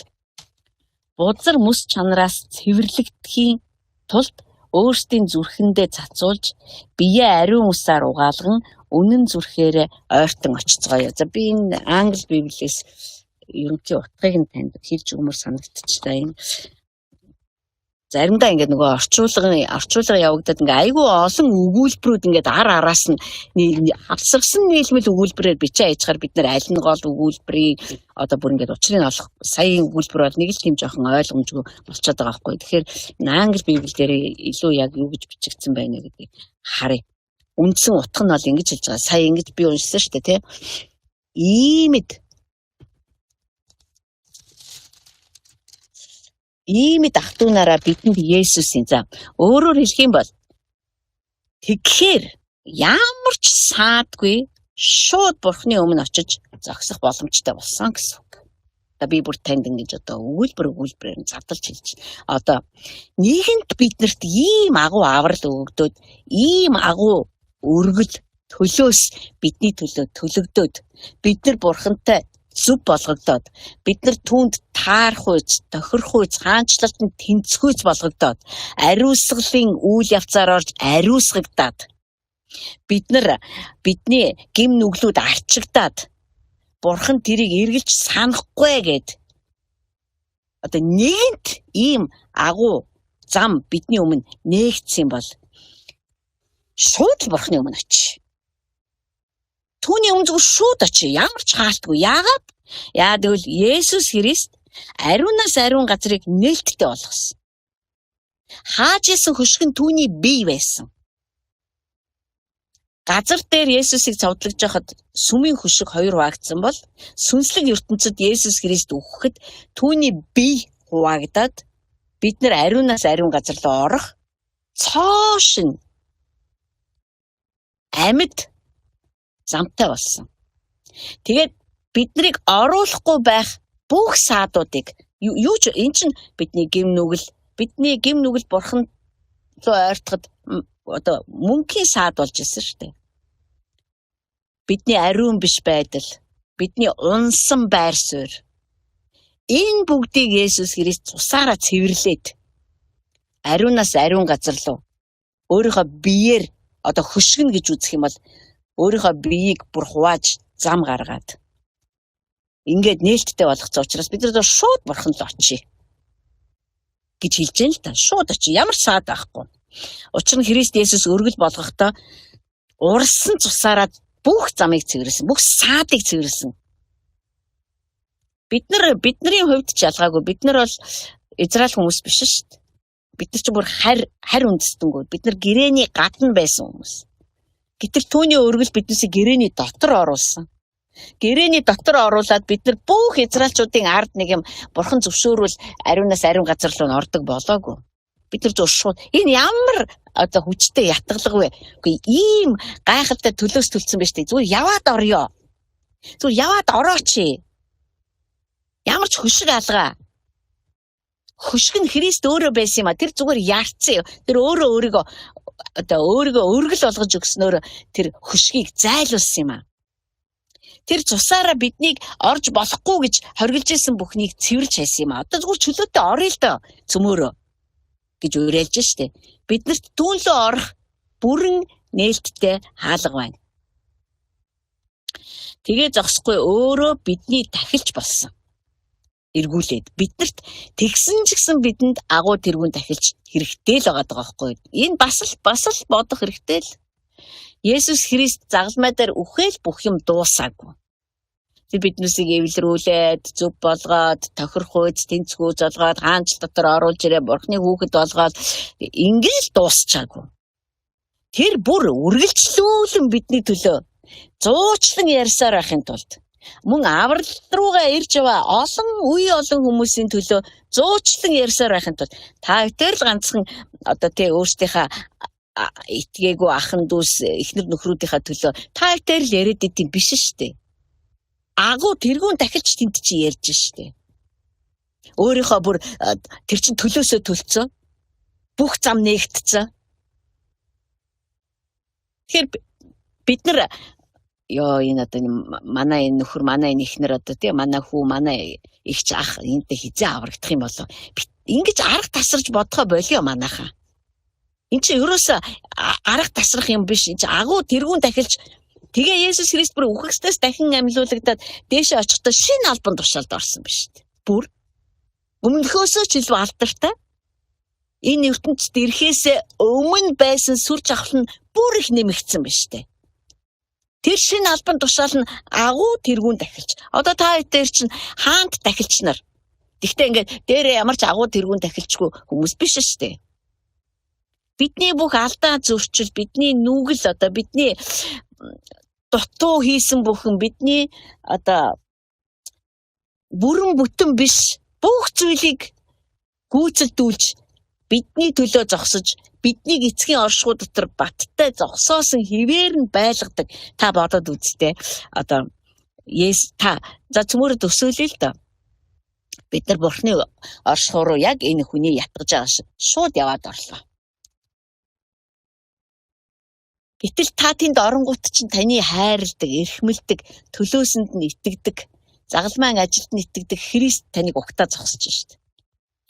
бузар мэс чанараас цэвэрлэгдэхийн тулд өөрсдийн зүрхэндээ цацуулж биеэ ариун усаар угаалган үнэн зүрхээрээ ойртон очицгоё. За би энэ англи библиэс ерөнхий утгыг нь танд хэлж өгмөр санагдчихлаа. Энэ заримдаа ингээд нөгөө орчуулга явагдаад ингээд айгүй олон өгүүлбэрүүд ингээд араас нь хавсагсан нийлмэл өгүүлбэрээр бичээ яжгаар бид нар аль нь гол өгүүлбэрийг бүр ингээд учрыг олох саяын өгүүлбэр бол нэг л тийм жоохон ойлгомжгүй болчиход байгаа байхгүй. Тэгэхээр англи библи дээр илүү яг юу гэж бичигдсэн байна гэдгийг харъя. Үндсэн утга нь бол ингэж хэлж байгаа. Сая ингэж би уншсан шүү дээ, тийм. Иймд ахтунараа бидэнд Есүсийн өөрөөр хэлэх юм бол тэгэхээр ямар ч саадгүй шууд Бурхны өмнө очиж зогсох боломжтой болсон гэсэн үг. Би бүр танд ингэж өгүүлбэрээр задлж хэлж байна. Нийгэмд биднэрт ийм агуу аврал өгөгдөөд, ийм агуу өргөл төлөөс бидний төлөө төлөгдөөд, бид нар Бурхантай зүв болгогдоод, бид нар түүнд таархуйц, тохирхуйц, хаанчлалтанд тэнцхүйц болгогдоод, ариусгалын үйл явцаар орж ариусгагдаад, бидний гим нүглүүд арчигдаад, Бурхан тэрийг эргэлж санахгүй гэд нэгэнт ийм агуу зам бидний өмнө нээгдсэн бол шууд Бурханы өмнө очиж. Түүний өмнө зүгээр шууд очив. Ямар ч хаалтгүй. Яагаад? Тэгвэл Есүс Христ ариунаас ариун газрыг нээлттэй болгосон. Хааж исэн хөшгөн түүний бие байсан. Газар дээр Есүсийг цовдлогж байхад сүмийн хөшиг 2 хуваагдсан бол сүнслэг ертөнцид Есүс Христ өгөхэд түүний бие хуваагдаад бид нар ариунаас ариун газар руу орох цоошин амьд замтай болсон. Тэгээд биднийг оруулахгүй байх бүх саадуудыг энэ чинь бидний гим нүгэл Бурхан руу ойртоход мөнхийн саад болж ирсэн шүү дээ. Бидний ариун биш байдал, бидний унсан байр суурь. Энэ бүгдийг Есүс Христ цусаараа цэвэрлээд ариунаас ариун газар руу өөрийнхөө биеэр хөшгөн гэж үзэх юм бол өөрийнхөө биеийг бүр хувааж зам гаргаад ингээд нээлттэй болгоцсон учраас бид нар шууд Бурхан руу очие гэж хэлж байна л та. Шууд очие. Ямар саад байхгүй. Учир нь Христ Есүс өргөл болгохдоо урсан цусаараа бүх замыг цэвэрлсэн, бүх саадыг цэвэрлсэн. Бидний хувьд ч ялгаагүй. Бид нар бол Израиль хүмүүс биш шүү дээ. Бид нар ч бүр харь үндэстэнгүүд. Бид нар гэрээний гадна байсан хүмүүс. Гэтэл түүний өргөл биднээсээ гэрээний дотор оруулсан. Гэрээний дотор оруулаад бид нар бүх израилчуудын ард нэг юм бурхан зөвшөөрвөл ариунаас ариун газар руу ордог болоогүй. Бид нар зөв шууд энэ ямар одоо хүчтэй ятгалга вэ? Үгүй ийм гайхалтай төлөөс төлсөн байж тээ. Зүгээр яваад орё. Зүгээр яваад орооч. Ямар ч хөшиг алгаа. Хөшиг нь Христ өөрөө байсан юм а. Тэр зүгээр яарцсан. Тэр өөрийгөө өргөл болгож өгснөөр тэр хөшгийг зайлуулсан юм а. Тэр цусаараа биднийг орж болохгүй гэж хоригдж исэн бүхнийг цэвэрж хайсан юм а. Одоо зүгээр чөлөөтэй орё л доо цөмөөрөө гэж уриалж штэ. Биднэрт түүнлөө орох бүрэн нээлттэй хаалга байна. Тэгээ зогсохгүй өөрөө бидний тахилч болсон. Эргүүлээд биднэрт тэгсэн ч гэсэн бидэнд агуу тэргүүн тахилч хэрэгтэй л байгаа байхгүй. Энэ бас л бодох хэрэгтэй л. Есүс Христ загалмай дээр үхэл бүх юм дуусаагүй. Тэр биднээсийг эвлэрүүлээд зөв болгоод тохирох үйд тэнцгүүж олгоод хаанч дотор оруулж ирээ бурхны хүүхэд болгоод ингээл дуусчаагүй. Тэр бүр үргэлжлүүлэн бидний төлөө зуучлан ярьсаар байхын тулд мөн аврал руугаа ирж яваа олон хүмүүсийн төлөө зуучлан ярьсаар байхын тулд та тэр л ганцхан одоо тий өөрсдийнхаа итгээгүй ахын дүүс эхнэр нөхрүүдийнхаа төлөө та тэр л яриад идэм биш штэ. Агуу тэргүүн дахилж тэнд чи ярьж штэ. Өөрийнхөө бүр тэр чин төлөөсөө төлцөө. Бүх зам нээгдцээ. Тэгэхээр бид нар энэ одоо манай энэ нөхөр манай энэ эхнэр одоо тий манай хүү манай ихч ах энэтэй хизээ аврагдах юм болов. Ингэж арга тасарч бодхоо болио манайхаа. Энд чи ерөөсө арга тасрах юм биш. Энд чи агуу тэргүүн дахилж тэгээ Есүс Христ бүр үхэгснээс дахин амьлуулагдаад дээшээ очихдоо шинэ албан тушаалд орсон биш үү? Бүр өмнөхөөсөө ч илүү алдартай. Энэ ертөнцид ирэхээс өмнө байсан сүр жавхал нь бүр их нэмэгдсэн биш үү? Тэр шинэ албан тушаал нь агуу тэргүүн дахилч. Одоо та хоёр чинь хаант дахилч нар. Гэхдээ ингээд дээрээ ямар ч агуу тэргүүн дахилчгүй хүмүүс биш шүү дээ. Бидний бүх алдаа зөрчил, бидний нүгэл одоо бидний дутуу хийсэн бүхэн бидний одоо бүрэн бүтэн биш бүх зүйлийг гүйцэлдүүлж бидний төлөө зогсож биднийг эцгийн оршихуй дотор баттай зогсоосон хിവэр нь байлгадаг. Та бодоод үзтээ. Одоо та за цөмөрөд өсөөлөө л доо. Бид нар бурхны оршихуй руу яг энэ хүний ятгаж байгаа шиг шууд яваад орлоо. Гэтэл та тэнд оронгууд чинь таны хайрладаг, эрхмэлдэг, төлөөсөнд нь итгэдэг, загалмайн ажилд нь итгэдэг Христ таныг угтаа зогсож шít.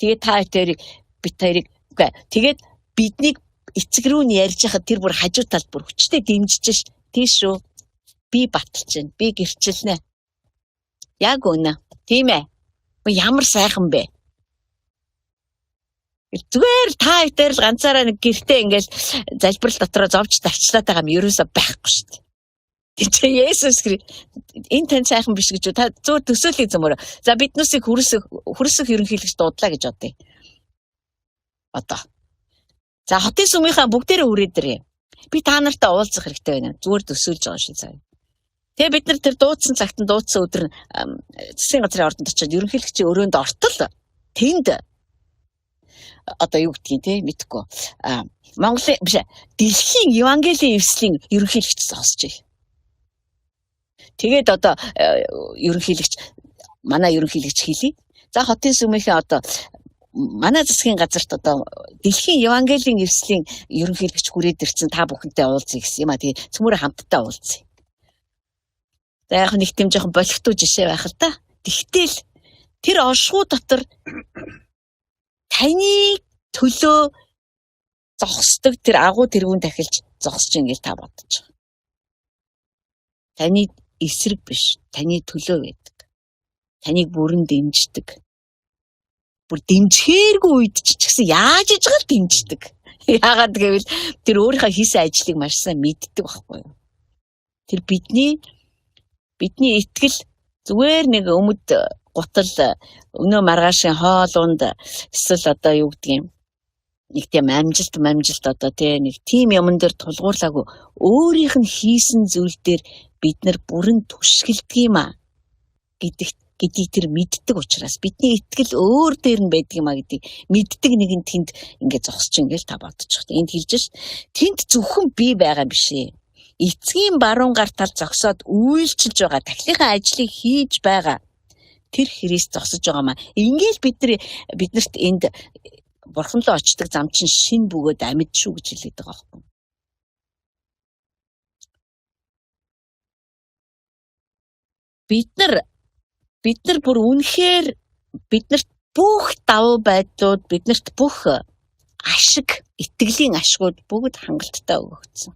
Тэгээд та хоёрыг бид хоёрыг тэгээд биднийг эцэг рүү нь ярьж хахад тэр бүр хажуу талд бүр хүчтэй дэмжиж шít. Тийш шүү. Би баталж байна. Би гэрчилнэ. Яг үнэ. Тийм ээ. Ямар сайхан бэ? Зүгээр та хоёр л ганцаараа нэг гэртээ ингээл залбирал дотроо зовж тарчлаад байгаа юм ерөөсөө байхгүй шүү дээ. Тэ Есүс Христ энэ тань сайхан биш гэж та зөв төсөөлөе зөмөр. За биднээсийг хүрсэх ерөнхийлөгч дуудлаа гэж бодъё. Одоо. За хотын сүмийнхаа бүгдээрээ үрээд ирээ. Би та нартай уулзах хэрэгтэй байна. Зүгээр төсөөлж байгаа шүү цаа. Тэгээ бид нар тэр дуудсан цагт нь дуудсан өдөр засгийн газрын ордонд очиод ерөнхийлөгчийн өрөөнд ортол тэнд одоо юу гэдгийг те мэдхгүй. Монголын биш дэлхийн евангелийн эвслийн ерөнхийлөгч зогсож байна. Тэгээд одоо манай ерөнхийлөгч хэлий. За хотын сүмийнхээ одоо манай засгийн газарт одоо дэлхийн евангелийн эвслийн ерөнхийлөгч хүрээд ирсэн та бүхэнтэй уулзъя гэсэн юм а. Тэгээ цөмөрө хамтдаа уулзъя. За яг нэг тийм жоохон болохгүй жишээ байх л та. Тэгтэл тэр оршихуй дотор таны төлөө зогсдог тэр агуу тэргүүн дахилж зогсож ин гэж та бодож байгаа. Таны эсрэг биш, таны төлөө байдаг. Таныг бүрэн дэмждэг. Бүр дэмжихээргүй үед ч гэсэн яаж иж гал дэмждэг. Яагаад гэвэл тэр өөрийнхөө хийсэн ажлыг маш сайн мэддэг байхгүй юу? Тэр бидний итгэл зүгээр нэг өмд 3 гутал өнөө маргаашийн хоолунд эсвэл одоо юу гэдгийг нэг тийм амжилт одоо тийм нэг тим юмн дээр тулгуурлаагүй өөрийнх нь хийсэн зүйл дээр бид нар бүрэн түшгэлдэг юм а гэдгийг тэр мэддэг учраас бидний итгэл өөр дээр нь байдаг юм а гэдгийг мэддэг нэг нь тэнд ингээд зогсож ингээл та бодчих. Энд хэлж ш. Тэнд зөвхөн би байгаа биш ээ. Эцгийн баруун гар тал зогсоод үйлчилж байгаа тахилынхаа ажлыг хийж байгаа тэр Христ зогсож байгаа маа. Ингээл биднэрт энд Бурхан руу очдог зам чинь шин бөгөөд амьд шүү гэж хэлээд байгаа байхгүй. Бид нар бүр үнэхээр биднэрт бүх давуу байдлууд биднэрт бүх ашиг, итгэлийн ашгууд бүгд хангалттай өгөгдсөн.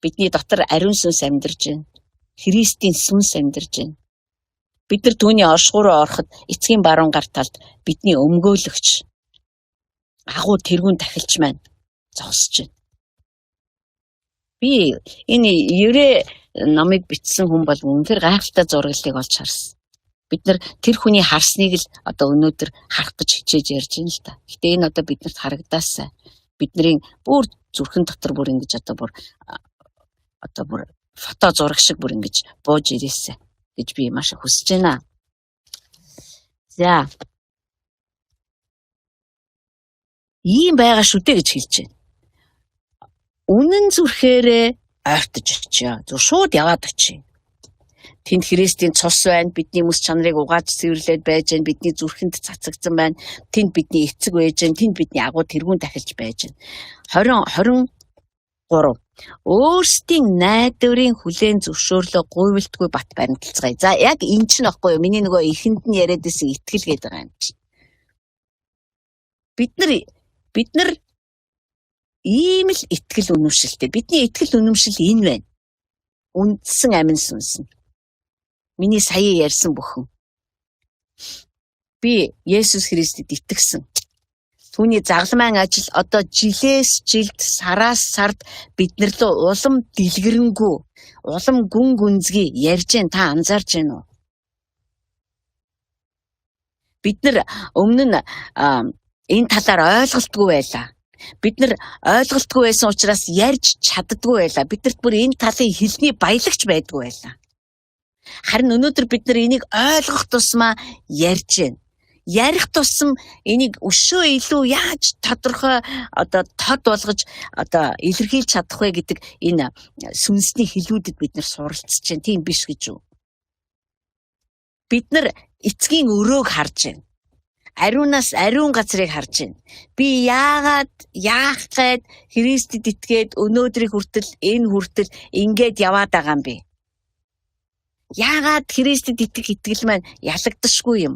Бидний дотор ариун сүнс амьдарч байна. Христийн сүнс амьдарч байна. Бид нар түүний оршихуй руу ороход эцгийн баруун гар талд бидний өмгөөлөгч агуу тэргүүн тахилч маань зогсож байна. Би энэ еврей номыг бичсэн хүн бол үнэхээр гайхалтай зураглалыг олж харсан. Бид нар тэр хүний харсныг л одоо өнөөдөр харах гэж хичээж ярьж байна л та. Гэтэ энэ одоо биднэрт харагдаасаа бидний бүр зүрхэн дотор бүр ингэж одоо бүр фото зураг шиг бүр ингэж бууж ирээсэ гэж би маш их хүсэж байна. За. Ийм байгаа шүү дээ гэж хэлж байна. Үнэн зүрхээрээ ойртож очиё. Зөв шууд яваад очиё. Тэнд Христийн цус байна. Бидний мэс чанарыг угааж цэвэрлээд байж байна. Бидний зүрхэнд цацагдсан байна. Тэнд бидний эцэг байж байна. Тэнд бидний агуу тэргүүн тахилж байж байна. 23. Өөрсдийн найдварын хүлээн зөвшөөрлөө гуйвалтгүй бат баримталцгаая. За яг энэ ч нөхгүй юу. Миний нөгөө ихэнд нь яриад байсан итгэл гээд байгаа юм чи. Бид нар ийм л итгэл үнэмшилтэй. Бидний итгэл үнэмшил энэ байна. Үндсэн амин сүнс нь. Миний сая ярьсан бүхэн. Би Есүс Христэд итгэсэн. Түүний загламын ажил одоо жилээс жилд, сараас сард биднэр лөө улам дэлгэрэнгүй, улам гүн гүнзгий ярьж гэн та анзаарч байна уу? Бид нар өмнө нь энэ талаар ойлголтгүй байлаа. Бид нар ойлголтгүй байсан учраас ярьж чаддгүй байлаа. Бидэрт бүр энэ талын хэлний баялагч байдгүй байлаа. Харин өнөөдөр бид нар энийг ойлгох тусмаа ярьж байна. Ярих тусам энийг өшөө илүү яаж тодорхой одоо тод болгож одоо илэрхийлж чадах вэ гэдэг энэ сүнсний хэлүүдэд бид нар суралцж байна. Тийм биш гэж үү? Бид нар эцгийн өрөөг харж байна. Ариунаас ариун газрыг харж байна. Би яах гээд Христэд итгээд өнөөдрийг хүртэл энэ хүртэл ингээд яваад байгаа юм бэ? Яагаад Христэд итгэл маань ялагдашгүй юм?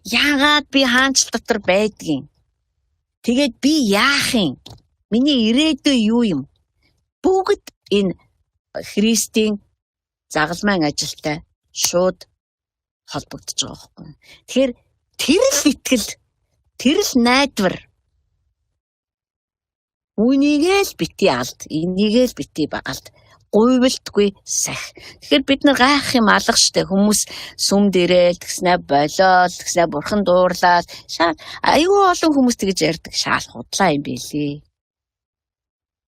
Яагаад би хаанч дотор байдгийг? Тэгээд би яах юм? Миний ирээдүй юу юм? Бүгд энэ Христийн загламын ажилтай шууд холбогдож байгаа байхгүй. Тэгэхээр тэр л итгэл, тэр л найдвар. Үнийгээ л бити алд, энийгээ л бити багалд. Гуйвалтгүй сах. Тэгэхээр бид нар гайх юм алга штэ. Хүмүүс сүм дээрэл тэгснэ болоод тэгснэ бурхан дуурлаад аюу олон хүмүүс тэгж ярьдаг. Шаал худлаа юм билээ.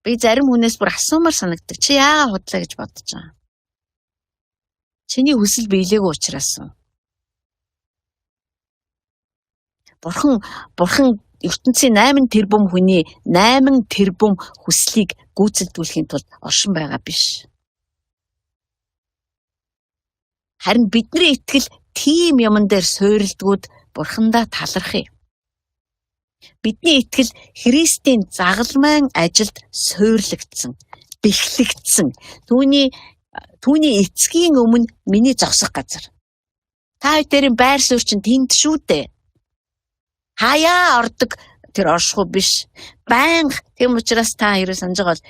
Би зарим хүнээс бүр асуумаар санагдаг. Чи яагаад худлаа гэж бодож байгаа? Чиний хүсэл биелээгүй учраас. Бурхан ертөнцийн 8 тэрбум хүний 8 тэрбум хүслийг гүйцэлдүүлэхийн тулд оршин байгаа биш. Харин бидний итгэл тийм юмн дээр суурилдгууд Бурхандаа талархъя. Бидний итгэл Христийн загламын ажилд суйрлагдсан, бэхлэгдсэн. Түүний эцгийн өмнө миний зогсох газар. Та хоёрын байр суурь чинь тэнд шүү дээ. Хаяа ордог тэр оршихуй биш. Байнга тийм учраас та хоёроо санаж байгаа бол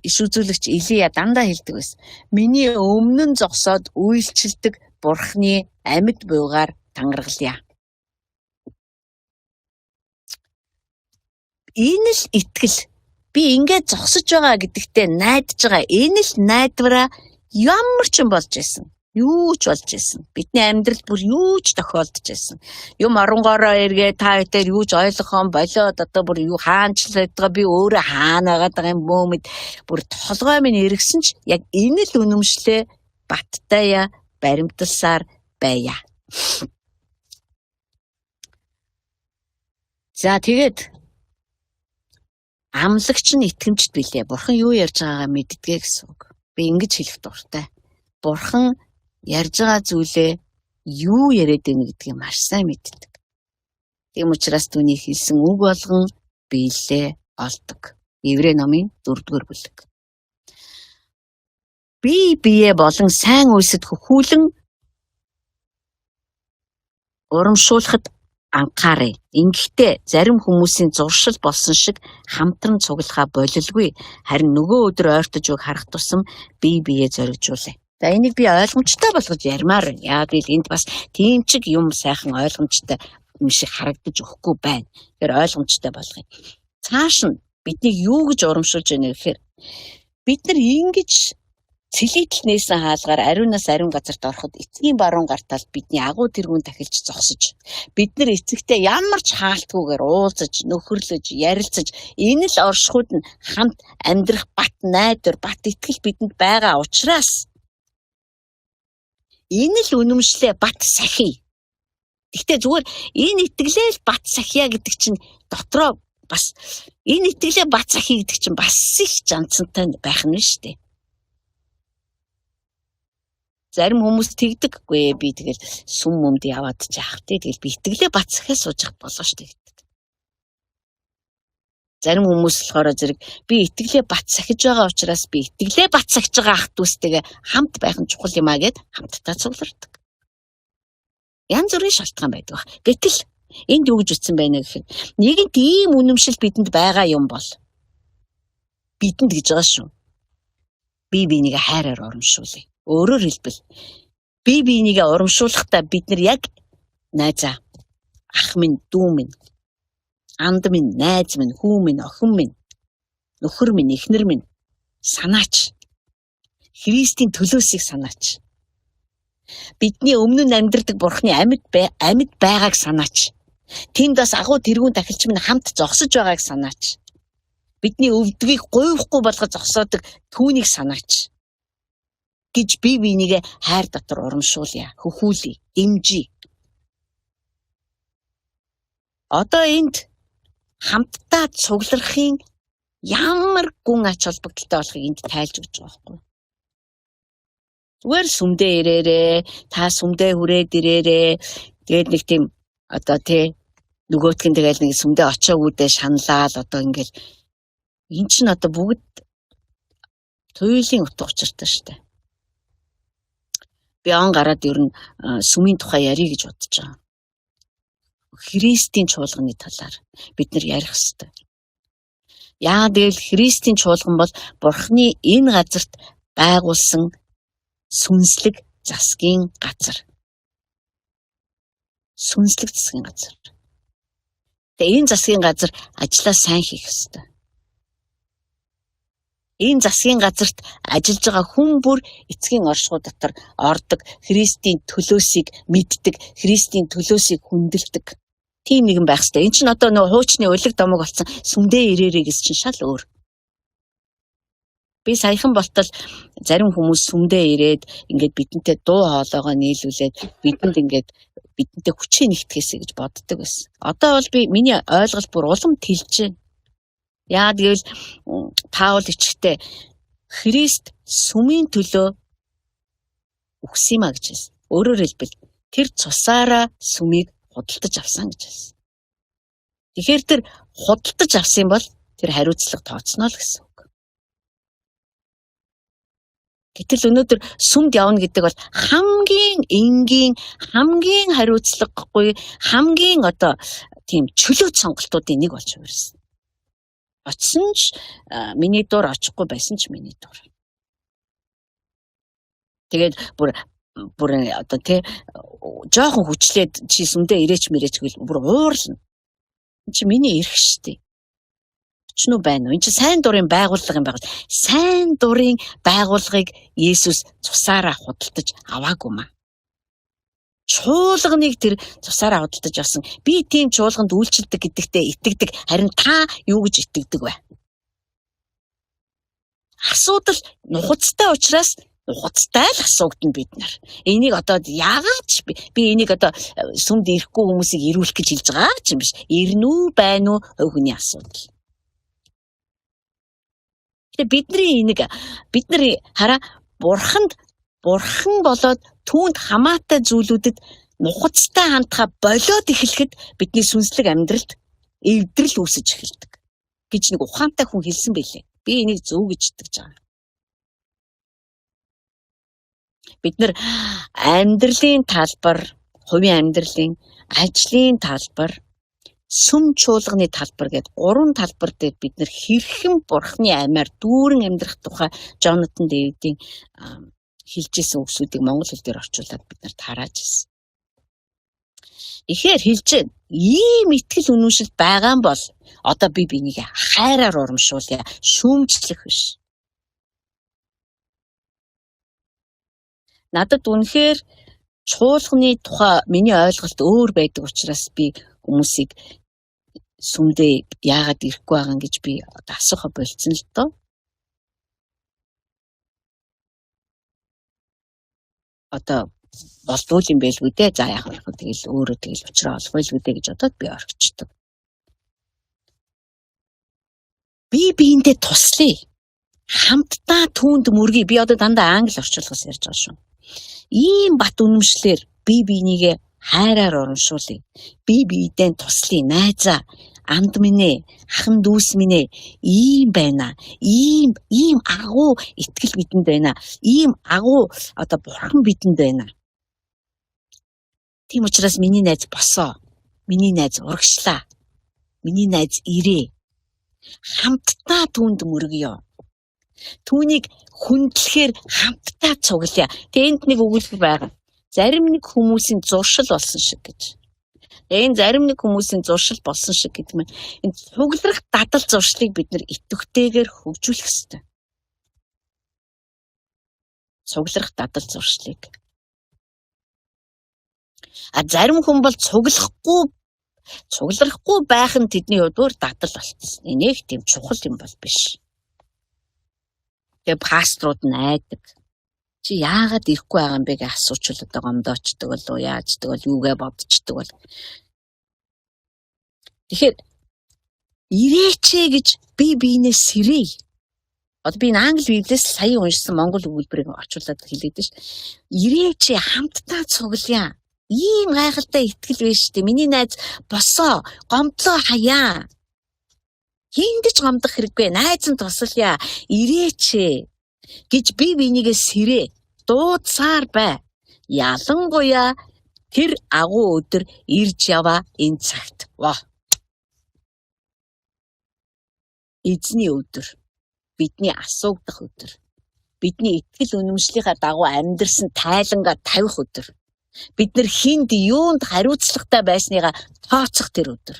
иш үзүүлэгч Илия дандаа хэлдэг байсан. Миний өмнө нь зогсоод үйлчилдэг Бурхны амьд буйгаар тангаргалъя. Энэ л итгэл. Би ингээд зогсож байгаа гэдэгтээ найдаж байгаа. Энэ л найдвараа ямар ч юм болж байсан. Юу ч болж исэн. Бидний амьдралд бүр юу ч тохиолдож исэн. Юм оронгороо эргээ та хэдээр юу ч ойлгохон болоод одоо бүр юу хаанчлаад байгаа би өөрөө хаана байгаа юм бөө мэд бүр толгой минь эргэсэн ч яг энэ л үнэмшлээ баттайя баримталсаар байя. За тэгээд амлагч нь итгэмжт билээ. Бурхан юу ярьж байгаагаа мэддэгэ гэсэн үг. Би ингэж хэлэх дуртай. Бурхан ярьж байгаа зүйлээ юу яриад байна гэдгийг маш сайн мэддэг. Тийм учраас түүний хэлсэн үг болгон биелээ олдог. Еврей номын 4-р бүлэг. Бие болон сайн үйлсэд хөхүүлэн урамшуулахад анхаарай. Ингэхдээ зарим хүмүүсийн зуршил болсон шиг хамтран цуглахаа болилгүй. Харин нөгөө өдөр ойртож үг харах тусам бие зоригжуулъя. За энийг би ойлгомжтой болгож ярмаар байна. Яа гэвэл энд бас тийм чиг юм сайхан ойлгомжтой юм шиг харагдаж өгөхгүй байна. Тэгэхээр ойлгомжтой болгоё. Цааш нь биднийг юу гэж урамшуулж байна вэ гэхээр бид нар ингэж цэлийтэл нээсэн хаалгаар ариунаас ариун газарт ороход эцгийн баруун гартал бидний агуу тэргүүн тахилж зогсож бид нар эцэгтэй ямар ч хаалтгүйгээр уулзаж нөхөрлөж ярилцаж энэ л оршихуд нь хамт амьдрах бат найдвар бат итгэл бидэнд байгаа учраас энэ л үнэмшлээ бат сахий. Гэхдээ зүгээр энэ итгэлээ бат сахиа гэдэг чинь дотроо бас энэ итгэлээ бат сахий гэдэг чинь бас их жанцантай байх нь шүү дээ. Зарим хүмүүс тэгдэггүй би тэгэл сүм мөмд яваад жаах тий тэгэл би итгэлээ бат сахиа суужих болоо шүү дээ гэдэг. Зарим хүмүүс болохоор зэрэг би итгэлээ бат сахиж байгаа учраас би итгэлээ бат сахиж байгаа ах дүүстэйгээ хамт байх нь чухал юм а гэд хамтдаа цуглардаг. Янз бүрийн шалтгаан байдаг. Гэтэл энд юу гэж үтсэн байна гэхээр нэгэнт ийм үнэмшил бидэнд байгаа юм бол бидэнд гэж байгаа шүү. Би бинийг хайраар урамшуулъя. Өөрөөр хэлбэл би бинийгээ урамшуулахдаа бид нар яг найзаа, ах минь, дүү минь, анд минь, найз минь, хүү минь, охин минь, нөхөр минь, эхнэр минь санаач. Христийн төлөөсийг санаач. Бидний өмнө нь амьдардаг Бурхны амьд байгааг санаач. Тэнд бас агуу тэргүүн тахилч минь хамт зогсож байгааг санаач. Бидний өвдгийг гуйхгүй болгож зогсоодог түүнийг санаач. Гэж би бинийгээ хайр дотор урамшуулъя, хөхүүлье, дэмжиж. Одоо энд хамтдаа цугларахын ямар гүн ач холбогдолтой болохыг энд тайлж өгч байгаа байхгүй. Зүгээр сүмдээ ирээрээ, та сүмдээ хүрээд ирээрээ. Тэгээд нэг тийм одоо тий нөгөөтгөн тэгэл нэг сүмдээ очиогүйдээ шаналал одоо ингээл эн чинь одоо бүгд туйлын утга учиртай шүү дээ. Би он гараад ер нь сүмийн тухай ярих гэж бодож байгаа. Христийн чуулганы талаар бид нар ярих ёстой. Яагаад гэвэл Христийн чуулган бол Бурхны энэ газарт байгуулсан сүнслэг засгийн газар. Сүнслэг засгийн газар. Тэгээ энэ засгийн газар ажлаа сайн хийх ёстой. Энэ засгийн газарт ажиллаж байгаа хүн бүр эцгийн оршихуй дотор ордог, Христийн төлөөсийг мэддэг, Христийн төлөөсийг хүндэлдэг. Тийм нэгэн байх ёстой. Энэ чинь одоо нөө хуучны улиг домог болсон сүмдээ ирээрээ гэсэн чинь шал өөр. Би саяхан болтол зарим хүмүүс сүмдээ ирээд ингээд бидэнтэй дуу хоолойгоо нийлүүлээд бидэнд ингээд бидэнтэй хүчээ нэгтгэхээсэ гэж боддог байсан. Одоо бол би миний ойлголт бүр улам тэлж байна. Яагаад гэвэл Паул ичгтээ Христ сүмийн төлөө өгсөн юм а гэж хэлсэн. Өөрөөр хэлбэл тэр цусаараа сүмийг худалдаж авсан гэж хэлсэн. Тэгэхээр тэр худалдаж авсан бол тэр хариуцлага тооцноо л гэсэн үг. Гэтэл өнөөдөр сүмд явна гэдэг бол хамгийн энгийн, хамгийн хариуцлагагүй, хамгийн одоо тийм чөлөөт сонголтуудын нэг болж хувирсан. Очсон ч миний дуур, очихгүй байсан ч миний дуур. Тэгээд бүр одоо тий жоохон хүчлээд чи сүмдээ ирээч мэрээч гэл бүр уурлна. Чи миний эрх штий. Өчнөө байна уу? Энд чинь сайн дурын байгууллага юм байна. Сайн дурын байгууллагыг Есүс цусаараа худалдаж аваагүй маа. Чуулганыг тэр цусаараа худалдаж авсан. Би тийм чуулганд үйлчилдэг гэдэгтээ итгэдэг. Харин та юу гэж итгэдэг вэ? Асуудал нухацтай учраас нухацтай л асуугдана бид нар. Энийг одоо яагаад би энийг одоо сүмд ирэхгүй хүмүүсийг ирүүлэх гэж хэлж байгаа ч юм биш. Ирнэ үү, байна уу хүний асуудал. Тэгээ бид нар хараа бурхан болоод түүнд хамаатай зүйлүүдэд нухацтай хандхаа болоод эхлэхэд бидний сүнслэг амьдралд эвдрэл үүсэж эхэлдэг гэж нэг ухаантай хүн хэлсэн байлээ. Би энийг зөв гэж итгэж байгаа. Бид нар амьдралын талбар, хувийн амьдралын, ажлын талбар, сүм чуулганы талбар гэдэг 3 талбар дээр бид нар хэрхэн бурхны аймаар дүүрэн амьдрах тухай Джонатан Дэвидийн хэлжсэн үгсүүдийг монгол хэл дээр орчуулад бид нар тарааж ирсэн. Ихээр хэлж байна. Ийм итгэл үнэмшил байгаа юм бол одоо би бинийг хайраар урамшуулъя, шүүмжлэх биш. Надад үнэхээр чуулганы тухай миний ойлголт өөр байдаг учраас би хүмүүсийг сүмдээ яагаад ирэхгүй байгаа гэж би одоо асууха болцсон л доо. Одоо болдвол юм байлгүй дээ. За яах вэ? Тэгэл өөрөө тэгэл уучраа олох байлгүй дээ гэж бодоод би орхичдаг. Би биендээ туслая. Хамтдаа түүнд мөргий. Би одоо дандаа англи орчуулгаас ярьж байгаа шүү. Ийм бат үнэмшлэр би бинийгээ хайраар урамшуулъя. Би биедээ туслая. Найзаа, анд минь ээ, ахан дүүс минь ээ, ийм байна. Ийм агуу итгэл бидэнд байна. Ийм агуу одоо бурхан бидэнд байна. Тийм учраас миний найз босоо. Миний найз урагшлаа. Миний найз ирээ. Хамтдаа түүнд мөргөё. Түүнийг хүндлэхээр хамтдаа цуглая. Тэнд нэг өгүүлбэр байгаа. Зарим нэг хүмүүсийн зуршил болсон шиг гэж. Энэ зарим нэг хүмүүсийн зуршил болсон шиг гэдэг нь энэ цуглах дадал зуршлыг бид нар идэвхтэйгээр хөгжүүлэх ёстой. Цуглах дадал зуршлыг. Зарим хүн бол цуглахгүй байх нь тэдний хувьд өөр дадал болчихсон. Энийг тийм чухал юм бол биш. Тэгээ пасторууд найдаг. Чи яагаад ирэхгүй байгаа юм бэ гэж асуучвал одоо гомдоочдөг болов яаждаг бол юугээ бодчихдөг бол. Тэгэхээр ирээч гэж би биенээ сэрээ. Одоо би англи библиэс сая уншсан монгол өгүүлбэрийг орчуулад хэлээд ш. Ирээч хамтдаа цуглая. Ийм гайхалтай итгэл биш үү? Миний найз босоо, гомдлоо хаяа. Хиндэж гомдох хэрэггүй. Найз нь тусалъя. Ирээч гэж би бинийгээ сэрээ. Дуудсаар бай. Ялангуяа тэр агуу өдөр ирж яваа энэ цагт. Ваа. Эзний өдөр. Бидний асуугдах өдөр. Бидний итгэл үнэмшлийнхаа дагуу амьдрсан тайлангаа тавих өдөр. Бид нар хинд юунд хариуцлагатай байсныгаа тооцох тэр өдөр.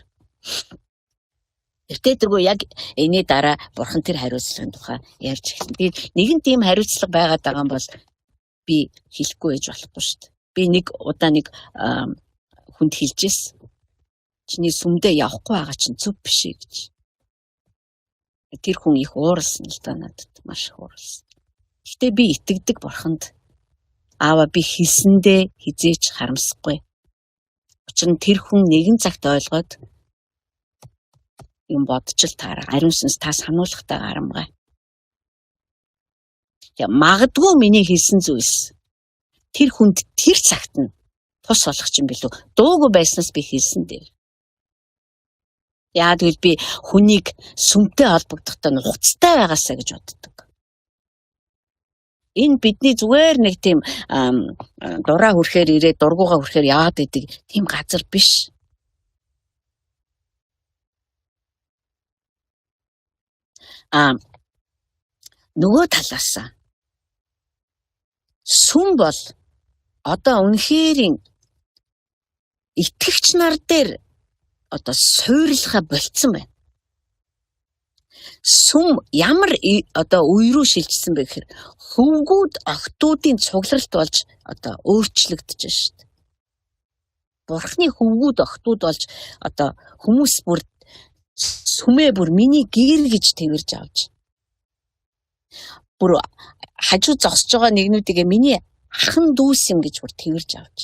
Тэртээ яг энэ дараа бурхан тэр хариуцлагын тухай ярьж эхэлнэ. Тэгээд нэгэн тийм хариуцлага байгаад байгаа юм бол би хэлэхгүй байж болохгүй шүү дээ. Би нэг удаа нэг хүнд хэлжээс. Чиний сүмдээ явахгүй байгаа чинь зөв биш ээ гэж. Тэр хүн их ууралсан л да надад маш их ууралсан. Гэтэ би итгэдэг бурханд аава би хэлсэндээ хизээч харамсахгүй. Учир нь тэр хүн нэгэн цагт ойлгоод юм бодчил таараа ариун сүнс та сануулгатай гарамгай. Магадгүй миний хэлсэн зүйлс тэр хүнд тэр цагт нь тус болох юм билүү. Дуугүй байснаас би хэлсэн дээ. Яа тэгвэл би хүнийг сүмтэй холбогдохтой нухацтай байгаасаа гэж боддог. Энэ бидний зүгээр нэг тийм дураа хүрхээр ирээд дургуугаа хүрхээр яваад идэг тийм газар биш. Нөгөө талаас сүм бол одоо үнэхэрийн итгэгч нар дээр одоо суйрлахаа болцсон байна. Сүм ямар үе рүү шилжсэн бэ гэхээр хөвгүүд охтуудын цугларалт болж өөрчлөгдөж байна шүү дээ. Бурхны хөвгүүд охтууд болж хүмүүс бүр сүмээ бүр миний гэр гэж тэрвэрж авч. Бүр хажуу зогсож байгаа нэгнүүдийг миний ахан дүүс юм гэж бүр тэрвэрж авч.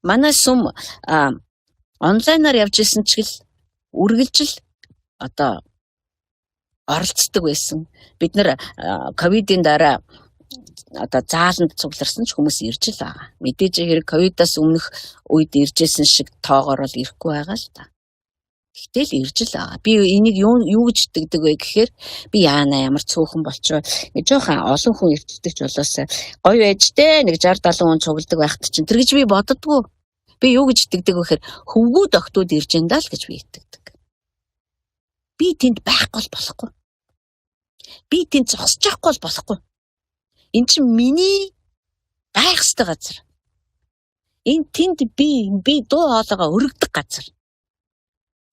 Манай сүм онлайнаар явж исэн ч гэл үргэлжил оролцдог байсан. Бид нар ковидын дараа зааланд цугларсан ч хүмүүс ирж л байгаа. Мэдээж хэрэг ковидаас өмнөх үед иржсэн шиг тоогоор бол ирэхгүй байгаа л та. Гэтэл ирж л байгаа. Би энийг юу гэж итгэдэг вэ гэхээр би яана ямар цөөхөн болчоо. Жоохон олон хүн ирчдэг ч болоос гоё байж дээ. Нэг 60-70 хүн цугладаг байхад чинь тэр гэж би боддгоо. Би юу гэж итгэдэг вэ гэхээр хөвгүүд охтууд ирж энэ л гэж би итгэдэг. Би тэнд байхгүй болохгүй. Би тэнд зогсож байхгүй болохгүй. Эн чинь миний байх ёстой газар. Тэнд би дуу хоолойгоо өргөдөг газар.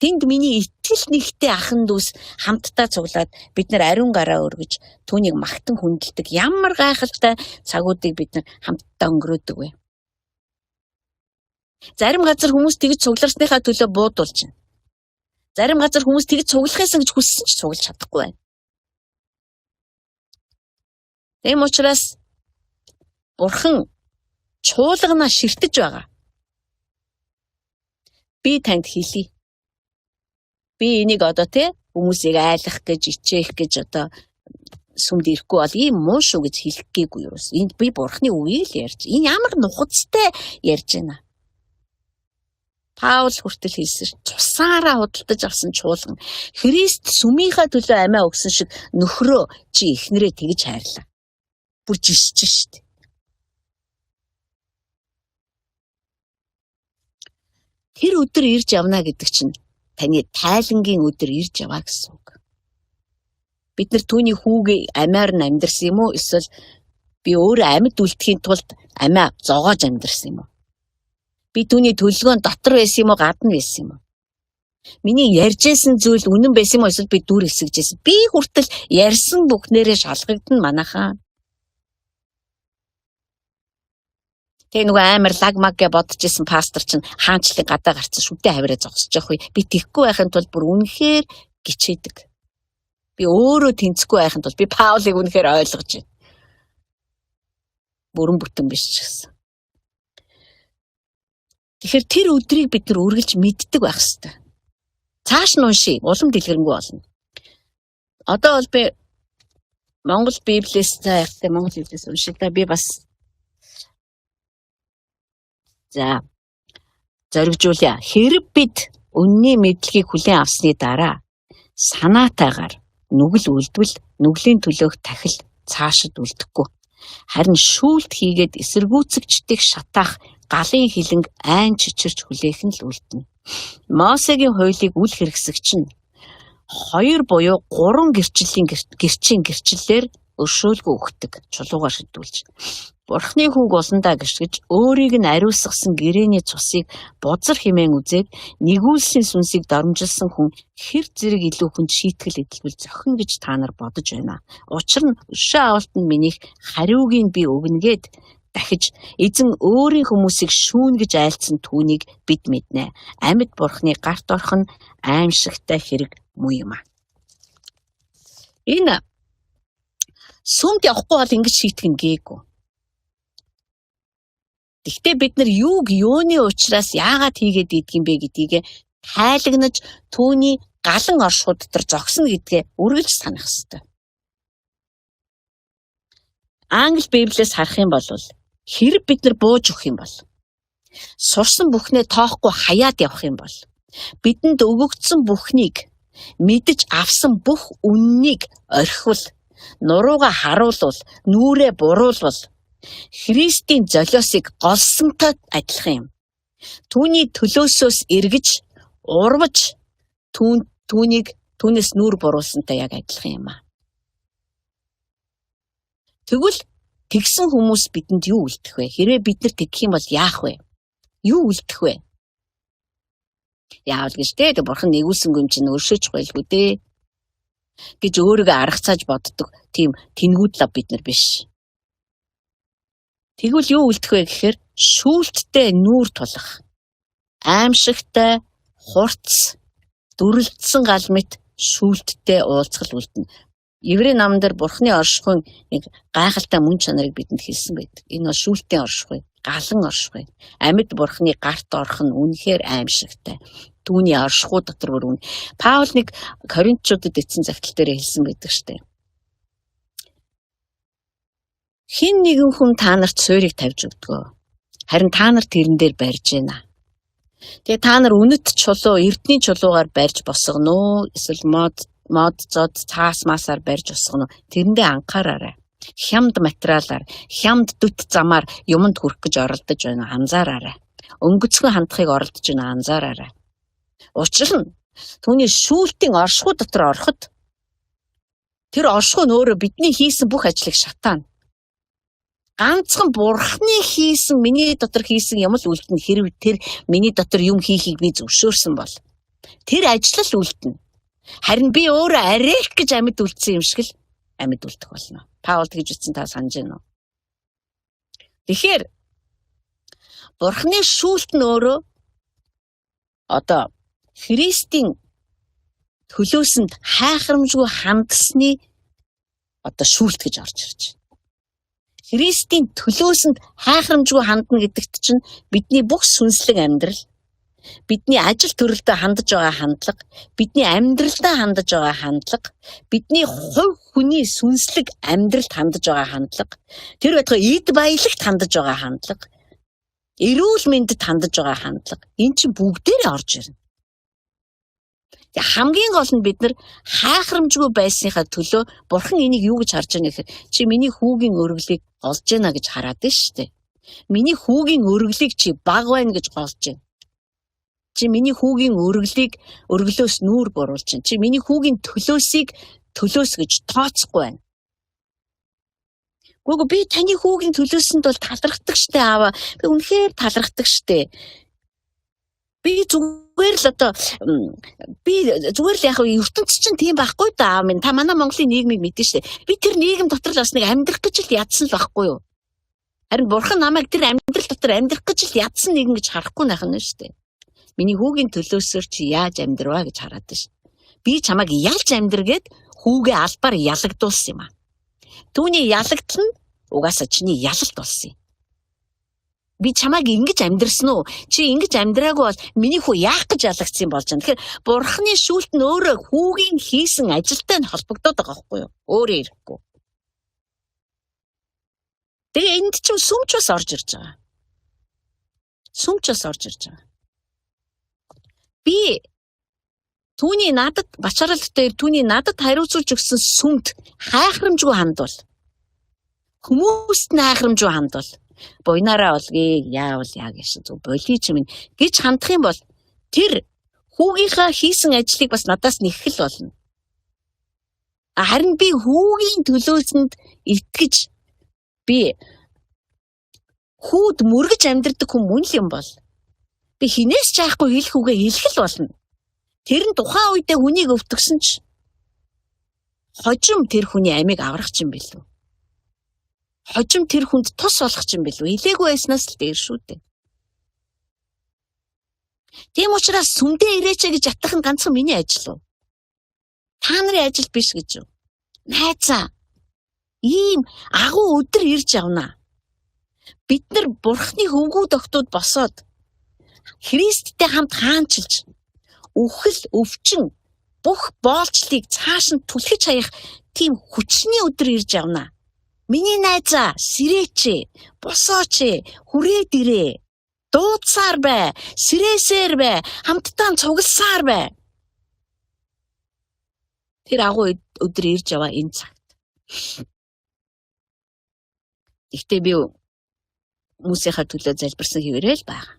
Тэнд миний итгэл нэгтэй ахан дүүс хамтдаа цуглаад бид нар ариун гараа өргөж түүнийг магтан хүндэлдэг ямар гайхалтай цагуудыг бид нар хамтдаа өнгөрөөдөг вэ. Зарим газар хүмүүс тэгж цугларсныхаа төлөө буудуулж байна. Зарим газар хүмүүс тэгж цуглахаас гэж хүссэн ч цуглаж чадахгүй байна. Тэм учраас Бурхан чуулганаа ширтэж байгаа. Би танд хэлье. Би энийг хүмүүсийг айлах гэж, ичээх гэж сүмд ирэхгүй бол ийм муу шүү гэж хэлэх гээгүй юу. Энд би Бурханы үгийг л ярьж. Энэ ямар нухацтай ярьж байна. Паул хүртэл хэлсэн цусаараа худалдаж авсан чуулган Христ сүмийнхаа төлөө амиа өгсөн шиг нөхрөө чи эхнэрээ тэгж хайрлаа. Бүр жишж штт. Тэр өдөр ирж явна гэдэг чинь таны тайлангийн өдөр ирж яваа гэсэн үг. Бид нар түүний хүүгээ амиар нь амьдрсан юм уу? Эсвэл би өөрөө амьд үлдэхийн тулд амиа зогоож амьдрсан юм уу? Би түүний төлөвлөгөөнд дотор байсан юм уу, гадна байсан юм уу? Миний ярьжсэн зүйл үнэн байсан юм уу, эсвэл би дүр хэсэгжсэн? Би хүртэл ярьсан бүхнээрээ шалгагдана манайхаа. Тэгээ нөгөө амар лагмаг гэж бодож исэн пастор чинь хаанчлын гадаа гарцсан шүдэ хавраа зогсож явах үе. Би тэгхгүй байхын тулд бүр үнэхээр гिचээдэг. Би өөрөө тэнцэхгүй байхын тулд би Паулыг үнэхээр ойлгож байна. Бүрэн бүтэн биш ч гэсэн. Тэгэхээр тэр өдрийг бид нар үргэлж мэддэг байх хэрэгтэй. Цааш нь уншия, улам дэлгэрэнгүй болно. Одоо бол би Монгол Библиэс заяатай Монгол Библиэс уншилаа. Би бас зоригжуулъя. Хэрэг бид үнний мэдлэгийг хүлээн авсны дараа санаатайгаар нүгэл үлдвэл нүглийн төлөөх тахил цаашид үлдэхгүй. Харин шүүлт хийгээд эсэргүүцэгчдийг шатаах галын хилэнг айн чичирч хүлээх нь л үлдэнэ. Мосегийн хуулийг үл хэрэгсэгч нь 2 буюу 3 гэрчийн гэрчлэлээр өршөөлгөө өгдөг. Чулуугаар шидүүлж. Бурхны хүүг болондаа гიშгэж өөрийг нь ариусгасан гэрээний цусыг бузар хэмээн үзээд нэгүүлсийн сүнсийг доромжилсан хүн хэр зэрэг илүү хүнд шийтгэл эдэлбэл зохино гэж та нар бодож байна. Учир нь өшөө авалтанд минийх хариугийг би өгнөгээд дахиж эзэн өөрийн хүмүүсийг шүүн гэж айлцсан түүнийг бид мэднэ. Амьд Бурхны гарт орох нь аимшигтай хэрэг муу юм а. Энэ сүмд явахгүй бол ингэж шийтгэн гээгүй. Гэхдээ бид нар юуны учраас яагаад хийгээд идэх юм бэ гэдгийг тайлагнаж түүний галан оршууд дотор зогсно гэдгээ үргэлж санах хэрэгтэй. Англи Библиэс харах юм бол хэрэг бид нар бууж өгөх юм бол сурсан бүхнээ тоохгүй хаяад явах юм бол бидэнд өгөгдсөн бүхнийг мэдж авсан бүх үннийг орхивол нурууга харуулвал нүрээ буруулвал Христийн золиосыг голсонтой адилхан юм. Түүний төлөөсөөс эргэж, урвж, түүнээс нүур буруулсантай яг адилхан юм а. Тэгвэл тэгсэн хүмүүс бидэнд юу үлдэх вэ? Хэрвээ бид нар тэгэх юм бол яах вэ? Юу үлдэх вэ? Яавал гэж те бурхан нэгүүлсэнгүй юм чинь өршөөж байлгүй дээ гэж өөрийгөө аргацааж боддог тийм тэнгүүд лав бид нар биш. Тэгвэл юу үлдэх вэ гэхээр шүүлттэй нүүр тулах, аимшигтай хурц, дүрлэлтсэн гал мэт шүүлттэй уулзгал үлдэнэ. Еврей намн дээр бурхны оршихуйн нэг гайхалтай мөн чанарыг бидэнд хэлсэн байдаг. Энэ бол шүүлтийн оршихуй, галан оршихуй. Амьд бурхны гарт орох нь үнэхээр аимшигтай. Түүний оршихуй дотор бүр үнэ. Паул нэг Коринтчуудад эцэн загтал дээр хэлсэн байдаг штэ. Хин нэгэн хүн та нарт суурийг тавьж өгдгөө. Харин та нар тэрэн дээр барьж байна. Тэгээ та нар үнэт чулуу, эрдний чулуугаар барьж босгоно. Эсвэл мод зод цаас масаар барьж босгоно. Тэрэндээ анхаараарай. Хямд материалаар, хямд дүт замаар юмд хүрэх гэж оролдож байна. Анзаараарай. Өнгөцгөн хандахыг оролдож байна. Анзаараарай. Учир нь түүний шүүлтийн оршихуй дотор ороход тэр оршихуй нь өөрөө бидний хийсэн бүх ажлыг шатаана. Ганцхан бурхны хийсэн, миний дотор хийсэн юм л үлдэнэ. Хэрв тэр миний дотор юм хийхийг би зөвшөөрсөн бол тэр ажил л үлдэнэ. Харин би өөрөө арайх гэж амьд үлдсэн юм шиг л амьд үлдэх болно. Паул тэгж үтсэн та санаж байна уу? Тэгэхээр бурхны шүүлт нь өөрөө одоо Христийн төлөөсөнд хайхрамжгүй хандсны одоо шүүлт гэж орж ирж байна. Христийн төлөөсөнд хайхрамжгүй хандна гэдэгт чинь бидний бүх сүнслэг амьдрал, бидний ажил төрөлдөө хандаж байгаа хандлага, бидний амьдралдаа хандаж байгаа хандлага, бидний хувь хүний сүнслэг амьдралд хандаж байгаа хандлага, тэр байтугай эд баялагт хандаж байгаа хандлага, эрүүл мэндэд хандаж байгаа хандлага, энэ чинь бүгдээрээ орж ирнэ. Хамгийн гол нь бид нар хайхрамжгүй байсныхаа төлөө бурхан энийг юу гэж харж байгаа гэхээр чи миний хүүгийн өргөлийг олж яана гэж хараад байна шүү дээ. Миний хүүгийн өргөлийг чи баг байна гэж голж байна. Чи миний хүүгийн өргөлөөс нүүр буруулж байна. Чи миний хүүгийн төлөөс гэж тооцохгүй байна. Гүг би таны хүүгийн төлөөсөнд бол талархдаг штэ аава. Би үнэхээр талархдаг штэ. Би зүгээр л яг ертөнцийн чинь тийм байхгүй да аав минь. Та манай Монголын нийгмийг мэдэн штэ. Би тэр нийгэм дотор л бас нэг амьдрах гэж л ядсан л байхгүй юу? Харин бурхан намайг тэр амьдрал дотор амьдрах гэж л ядсан нэгэн гэж харахгүй байх нь штэ. Миний хүүгийн төлөөсөөр чи яаж амьдрваа гэж хараад ш. Би чамайг ялж амьдргээд хүүгээ албаар ялагдуулсан юм а. Түүний ялагдал нь угаасаа чиний ялалт болсон юм. Би чамайг ингэж амьдрсан уу? Чи ингэж амьдраагүй бол миний хүү яах гэж ялагдсан болж байна. Тэгэхээр бурхны шүүлт нь өөрөө хүүгийн хийсэн ажилтай нь холбогдоод байгаа байхгүй юу? Өөрөө ирэхгүй. Тэгээ энд чинь сүмч бас орж ирж байгаа. Би түүний надад бачааралт дээр түүний надад хариуцуулж өгсөн сүмд хайхрамжгүй хандвал хүмүүст нь хайхрамжгүй хандвал буйнараа олгий яавал яг зөв болич минь гэж хандах юм бол тэр хүүгийнхаа хийсэн ажлыг бас надаас нэхэл болно. Харин би хүүгийн төлөөсөнд итгэж би хүүд мөргөж амьдрдаг хүн юм бол би хинээс ч айхгүй хэлэх үгээ хэлэх л болно. Тэр нь тухайн үедээ хүнийг өвтгсөн ч хожим тэр хүний амийг аврах ч юм билүү. Хожим тэр хүнд тус болох ч юм билүү. Илээгүй байснаас л дээр шүү дээ. Тийм учраас сүмдээ ирээч гэж ятгах нь ганцхан миний ажил уу? Та нарын ажил биш гэж юу? Найзаа. Ийм агуу өдөр ирж явна. Бид нар бурхны хөвгүүд өгтүүд босоод Христтэй хамт хаанчилж үхэл өвчин бүх боолчлыг цааш нь түлхэж хаях тийм хүчний өдөр ирж явна. Миний найзаа сэрээч, босооч, хүрээд ирээ. Дуудсаар бай, сэрээсээр бай, хамтдаа цугласаар бай. Тэр агуу өдөр ирж яваа энэ цагт. Гэхдээ би хүмүүсийнхаа төлөө залбирсан хэвээрээ л байгаа.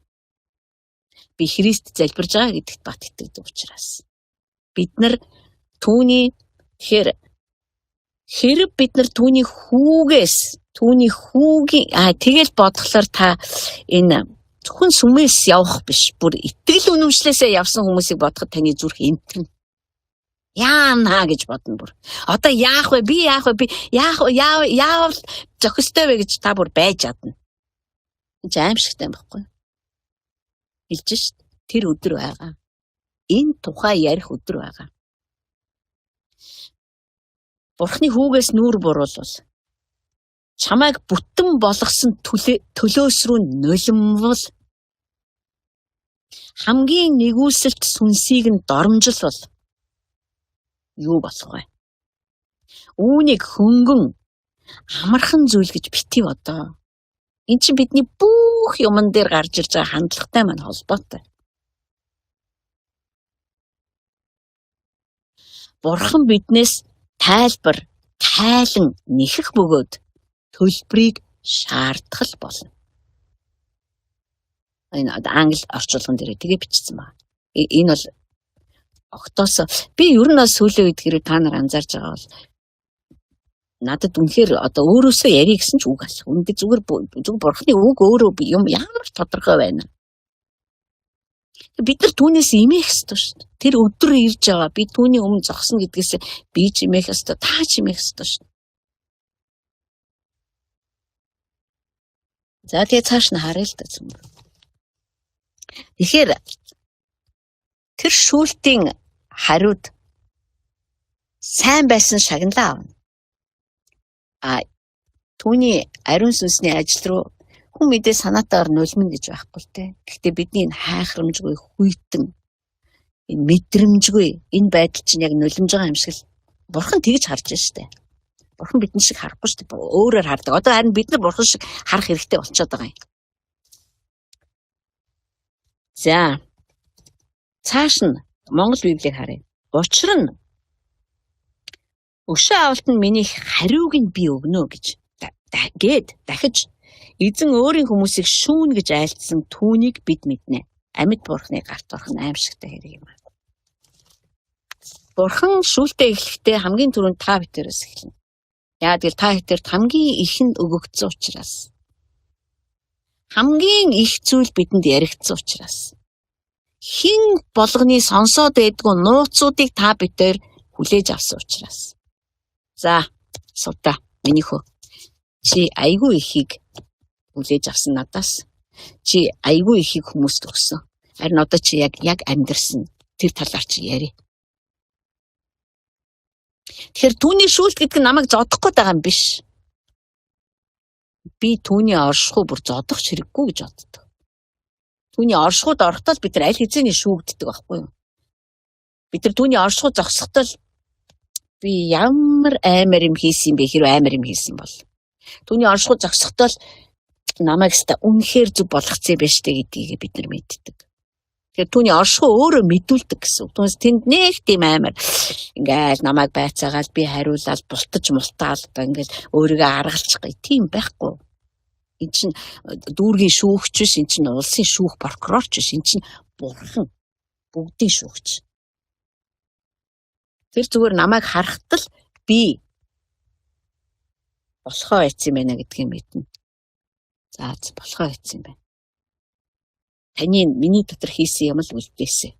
Би Христ залбирж байгаа гэдэгт бат итгэдэг учраас. Бид нар түүний хэрэг бид нар түүний хүүгийн тэгэл бодглохоор та энэ Зөвхөн сүмээс явах биш, бүр итгэл үнэмшлээсээ явсан хүмүүсийг бодоход таны зүрх энтэрнэ. Яана гэж бодно бүр. Одоо яах вэ? Би яах вэ? Би яавал зохистой вэ гэж та бүр байж чадна. Энд аимшигтай байхгүй. Хэлж шít. Тэр өдөр байгаа. Энэ тухай ярих өдөр байгаа. Бурхны хүүгээс нүүр буруулвал чамайг бүтэн болгосон төлөөс рүү нулимвал хамгийн нэгүсэлт сүнсийг нь доромжилвал юу болох вэ? Үүнийг хөнгөн амархан зүйл гэж битгий бодоо. Энд чинь бидний бүх юмн дээр гарч ирж байгаа хандлагатай маань холбоотой. Бурхан биднээс тайлбар, тайлан нэхэх бөгөөд төлбөрийг шаардах болно. Энэ англи орчуулган дээр тэгээ бичсэн байна. Энэ бол огтоос би ер нь сүүлийн үед хэрэг та нар анзаарж байгаа бол надад үнэхээр одоо өөрөөсөө ярих гэсэн ч үг алах. Үнэндээ зүгээр бурхны үг өөрөө юм ямар тодорхой байна. Бид нар түүнээс имэх ёстой шүү дээ. Тэр өдөр ирж байгаа. Би түүний өмнө зогсно гэдгээс би ч имэх ёстой, та ч имэх ёстой шүү дээ. За тэгээ цааш нь харъя л да зүм. Тэгэхээр тэр шүүлтийн хариуд сайн байсан шагналаа авна. Түүний ариун сүнсний ажил руу хүн мэдээ санаатаар нулимн гэж байхгүй л те. Гэхдээ бидний энэ хайхрамжгүй, хүйтэн, энэ мэдрэмжгүй энэ байдал чинь яг нулимж байгаа юм шиг л бурхан тэгж харж байна штэ. Бурхан бидний шиг харахгүй штэ. Өөрөөр хардаг. Одоо харин бид нар бурхан шиг харах хэрэгтэй болчиход байгаа юм. За. Цааш нь Монгол Библийг харъя. Учир нь өшөө авалт нь миний хариуг нь би өгнө гэж дахиж эзэн өөрийн хүмүүсийг шүүн гэж айлтсан түүнийг бид мэднэ. Амьд бурхны гарт орох нь аимшигтай хэрэг юм. Бурхан шүүлтээ эхлэхдээ хамгийн түрүүнд та битээрээс эхэлнэ. Яа гэвэл та битэрт хамгийн ихэнд өгөгдсөн учраас. Хамгийн их зүйл бидэнд яригдсан учраас. Хин болгоны сонсоод байдгүй нууцуудыг та битээр хүлээж авсан учраас. За, суудаа миний хөө. Чи айгүй ихийг хүлээж авсан надаас. Чи айгүй ихийг хүмүүст өгсөн. Харин одоо чи яг амьдрсан тэр талаар чи яри. Тэгэхээр түүний шүүлт гэдэг нь намайг зодох гээд байгаа юм биш. Би түүний оршихуй бүр зодох хэрэггүй гэж боддог. Түүний оршихуйд орохдоо бид нар аль хэзээний шүүгддэг байхгүй юу? Бид нар түүний оршихуй зогсохдоо би ямар аймар юм хийсэн бэ? Хэрвээ аймар юм хийсэн бол. Түүний оршихуй зогсохдоо намайг өстө үнэхээр зүг болгоцсон байж тээ гэдгийг бид нар мэддэг. Тэгэхээр түүний оршихуй өөрөө мэдүүлдэг гэсэн. Түүнээс тэнд нэг тийм аймар ингээл намайг байцаагаал би хариулаад бултаж мултаал одоо ингээл өөрийгөө аргалчих гэх тийм байхгүй. Энд чинь дүүргийн шүүгч биш, энд чинь улсын шүүх прокурорч биш, энд чинь бурхан бүгдийн шүүгч. Тэр зүгээр намайг харахтал би болохоо байцсан байна гэдгийг мэднэ. За болохоо байцсан байна. Таны миний дотор хийсэн юм л үлдээсэн.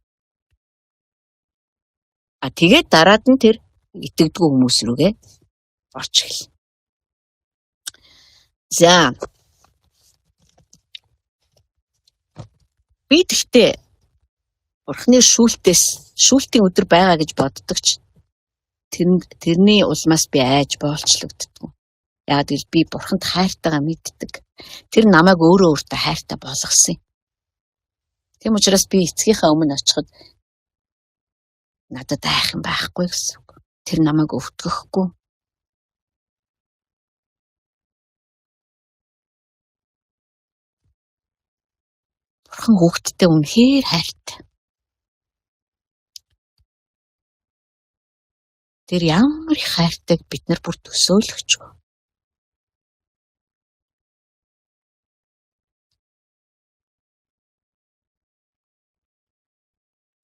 Тэгээд дараад нь тэр итгэдэггүй хүмүүс рүүгээ орч эхэлнэ. За. Би тэгтээ Бурхны шүүлтийн өдөр байгаа гэж боддогч тэрний улмаас би айж боолчлогддог. Яг л би Бурханд хайртайгаа мэддэг. Тэр намайг өөрөө өөртөө хайртай болгосон. Тийм учраас би эцгийнхээ өмнө очиход надад айх юм байхгүй гэсэн үг. Тэр намайг өвтгөхгүй. Бурхан хүүхдтэй үнэхээр хайртай. Тэр ямар их хайртайг бид нар бүр төсөөлөхгүй.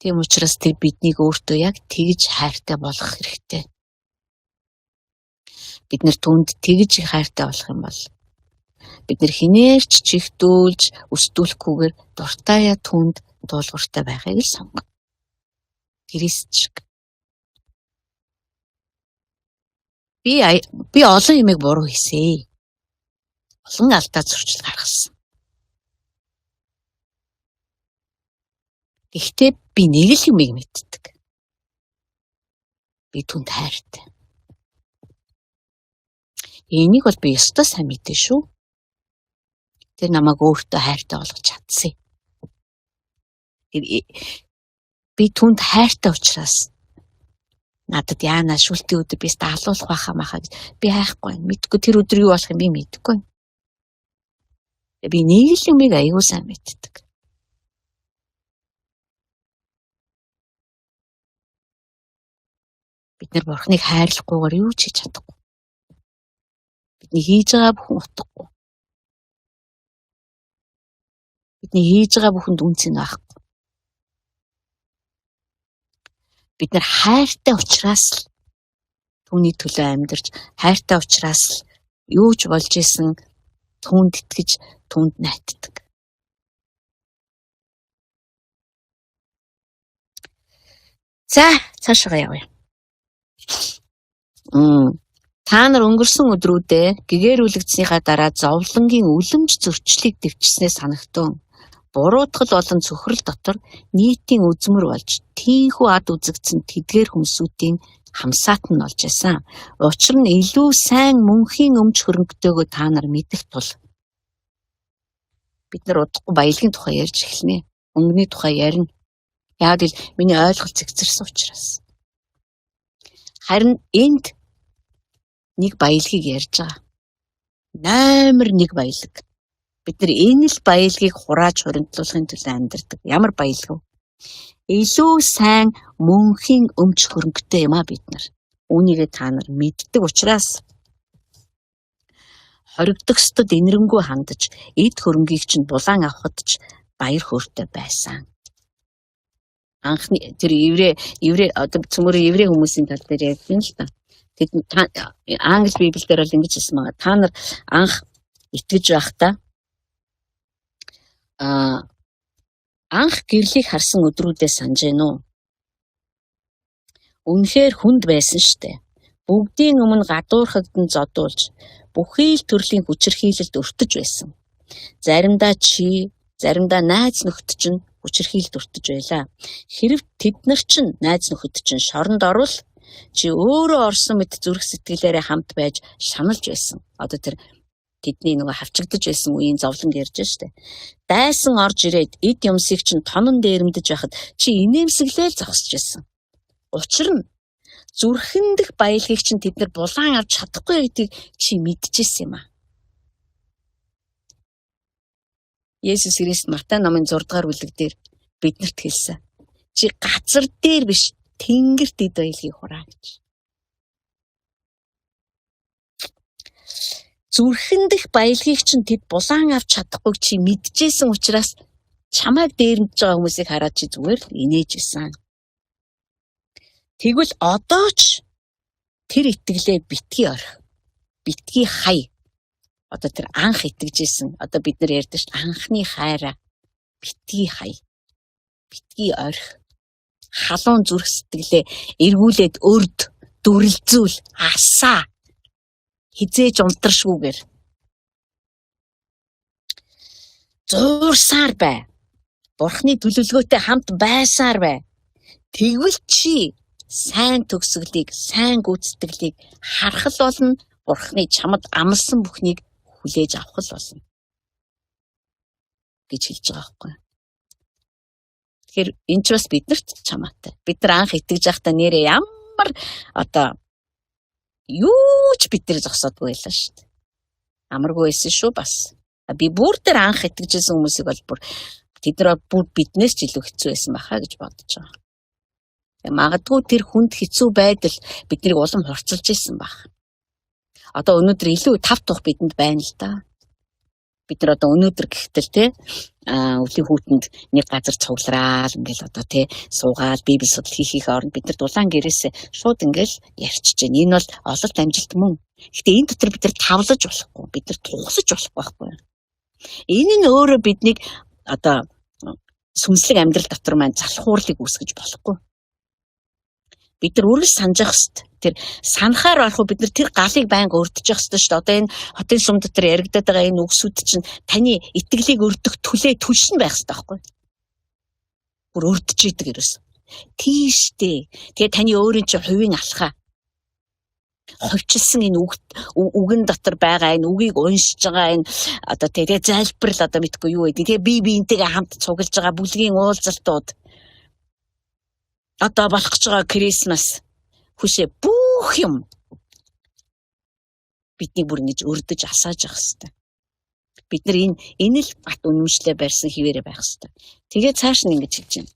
Тийм учраас тэр биднийг өөртөө яг тэгж хайртай болгох хэрэгтэй. Бид нар түүнд тэгж хайртай болох юм бол Бид нэр хинээрч чихдүүлж, өстүүлэхгүйгээр дуртаяа түнд дуулууртай байхыг л сонго. Христ. Би олон юмыг буруу хийсэн. Олон алдаа зурчил гаргасан. Гэхдээ би нэг л юмыг мэддэг. Би түнд хайртай. Энийг бол би ёстой сайн мэдэн шүү. Тэр намайг өөртөө хайртай болгож чадсан. Би түнд хайртай учраас надад яана шүлтийн өдөр би даалуулах байхаа махаа гэж би хайхгүй. Мэдгүй тэр өдөр юу болох юм би мэдгүй. Би нэг л юмыг аягүй сайн мэддэг. Бид нар бурхныг хайрлахгүйгээр юу ч хийж чадахгүй. Бидний хийж байгаа бүхэн утгагүй. Бидний хийж байгаа бүхэнд үнц нь байхгүй. Бид нар хайртай учраас л түүний төлөө амьдарч, хайртай учраас л юу ч болж исэн түүнд итгэж, түүнд найддаг. За, цаашаа явъя. Та нар өнгөрсөн өдрүүдээ гэгээрүүлэгдсэнийхаа дараа зовлонгийн үлэмж зөрчлийг дэвчснээ санагтун. Буруутгал болон цөхрөл дотор нийтийн үзмэр болж тийхүү ад үзэгдсэн тэдгээр хүмүүсүүдийн хамсаатан болж байсан. Учир нь илүү сайн мөнхийн өмч хөрөнгөтэйгөө та нар мэдэх тул бид нар удахгүй баялагын тухай ярьж эхэлнэ. Өнгөний тухай ярина. Яг л миний ойлголт зэгцэрсэн учраас. Харин энд нэг баялагийг ярьж байгаа. Номер 1 баялаг. Бид нар энэ л баялагийг хурааж хоригдлуулахын төлөө амьдардаг. Ямар баялаг вэ? Илүү сайн мөнхийн өмч хөрөнгөтэй юм а бид нар. Үүнийгээ та нар мэддэг учраас хоригдохстод инэрэнгүү хандаж, эд хөрөнгийг чинь булаан авахд ч баяр хөөртэй байсан. Анхны тэр еврей одоо цөмөр еврей хүмүүсийн тал дээр ярьсан л та. Тэд англи библиэлд бол ингэж хэлсэн байгаа. Та нар анх итгэж байхдаа анх гэрлийг харсан өдрүүдээ санаж гэнэ үү? Үнэхээр хүнд байсан штэ. Бүгдийн өмнө гадуурхагдан зодуулж, бүхий л төрлийн хүчирхийлэлд өртөж байсан. Заримдаа заримдаа найз нөхдөд чинь хүчирхийлэлд өртөж байлаа. Хэрв тэд нар чинь найз нөхөд чинь шоронд орвол чи өөрөө орсон мэт зүрх сэтгэлээрээ хамт байж шаналж байсан. Одоо тэр тэдний нөгөө хавчигдж байсан үеийн зовлон ярьж штэ. Дайсан орж ирээд эд юмсыг чинь тонон дээрэмдэж байхад чи инээмсэглээл зогсож байсан. Учир нь зүрхэн дэх баялагийг чинь тэд нар булаан авч чадахгүй гэдгийг чи мэдчихсэн юм а. Есүс Христ Матай номын 6 дугаар бүлэг дээр биднэрт хэлсэн. Чи газар дээр биш, тэнгэрт эд баялагийг хураа гэж. Зүрхэн дэх баялагийг чинь тэд булаан авч чадахгүй чи мэдчихсэн учраас чамайг дээрэмдэж байгаа хүмүүсийг хараад чи зүгээр л инээж исэн. Тэгвэл одоо ч тэр итгэлээ битгий орхи. Битгий хай. Одоо тэр анх итгэжсэн. Одоо бид нар ярьдаг ш анхны хайраа битгий хай. Битгий орхи. Халуун зүрх сэтгэлээ эргүүлээд өрд дүрлзүүл асаа. Хизээж унтаршгүйгээр. Зуурсаар бай. Бурхны төлөвлөгөөтэй хамт байсаар бай. Тэгвэл чи сайн төгсгөлийг, сайн гүйцэтгэлийг харах л болно. Бурхны чамд амласан бүхнийг хүлээж авах л болно гэж хэлж байгаа байхгүй. Тэгэхээр энэ ч бас биднэрт чамаатай. Бид нар анх итгэж байхдаа нэрээ ямар одоо юу ч бид нар зогсоодгүй байлаа шүү дээ. Амаргүй байсан шүү бас. Би бүр тэр анх итгэжсэн хүмүүсийг бол бүр тэд нар бүр биднээс ч илүү хэцүү байсан байхаа гэж бодож байгаа. Магадгүй тэр хүнд хэцүү байдал биднийг улам хурцлж ирсэн баг. Одоо өнөөдөр илүү тав тух бидэнд байна л да. Бид нар одоо өнөөдөр гэхтэл өвлийн хүүтэнд нэг газар цуглараад ингээл одоо суугаад библи судал хийхийнхээ оронд бид нар дулаан гэрээсээ шууд ингээл ярьчихж байна. Энэ бол ололт амжилт мөн. Гэхдээ энэ дотор бид нар тавлаж болохгүй, бид нар тугсаж болохгүй байхгүй. Энэ нь өөрөө биднийг одоо сүнслэг амьдрал дотор маань залхуурлыг үүсгэж болохгүй. Бид нар үргэлж санаж явах хэрэгтэй. Тэр санахаар барахгүй бид нар тэр галыг байнга өрдөж явах хэрэгтэй шүү дээ. Одоо энэ хотын сум дотор яригадаад байгаа энэ үгсүүд чинь таны итгэлийг өрдөх түлшин байх хэрэгтэй байхгүй. Бүр өрдөж идэг ерөөс. Тийштэй. Тэгээ таны өөрийн чинь хувийн алхаа. Ховчилсан энэ үгэн дотор байгаа энэ үгийг уншиж байгаа энэ одоо тэгээ залбирал одоо мэдгүй юу гэдэг. Тэгээ бие биентэйгээ хамт цуглаж байгаа бүлгийн уулзалтууд. Одоо болох гэж байгаа Крисмас хүшээ бүх юм бидний бүр ингэж өрдөж асааж явах хэрэгтэй. Бид нар энэ л бат үнэмшлээ барьсан хിവэрэ байх хэрэгтэй. Тэгээ цааш нь ингэж хэлж байна.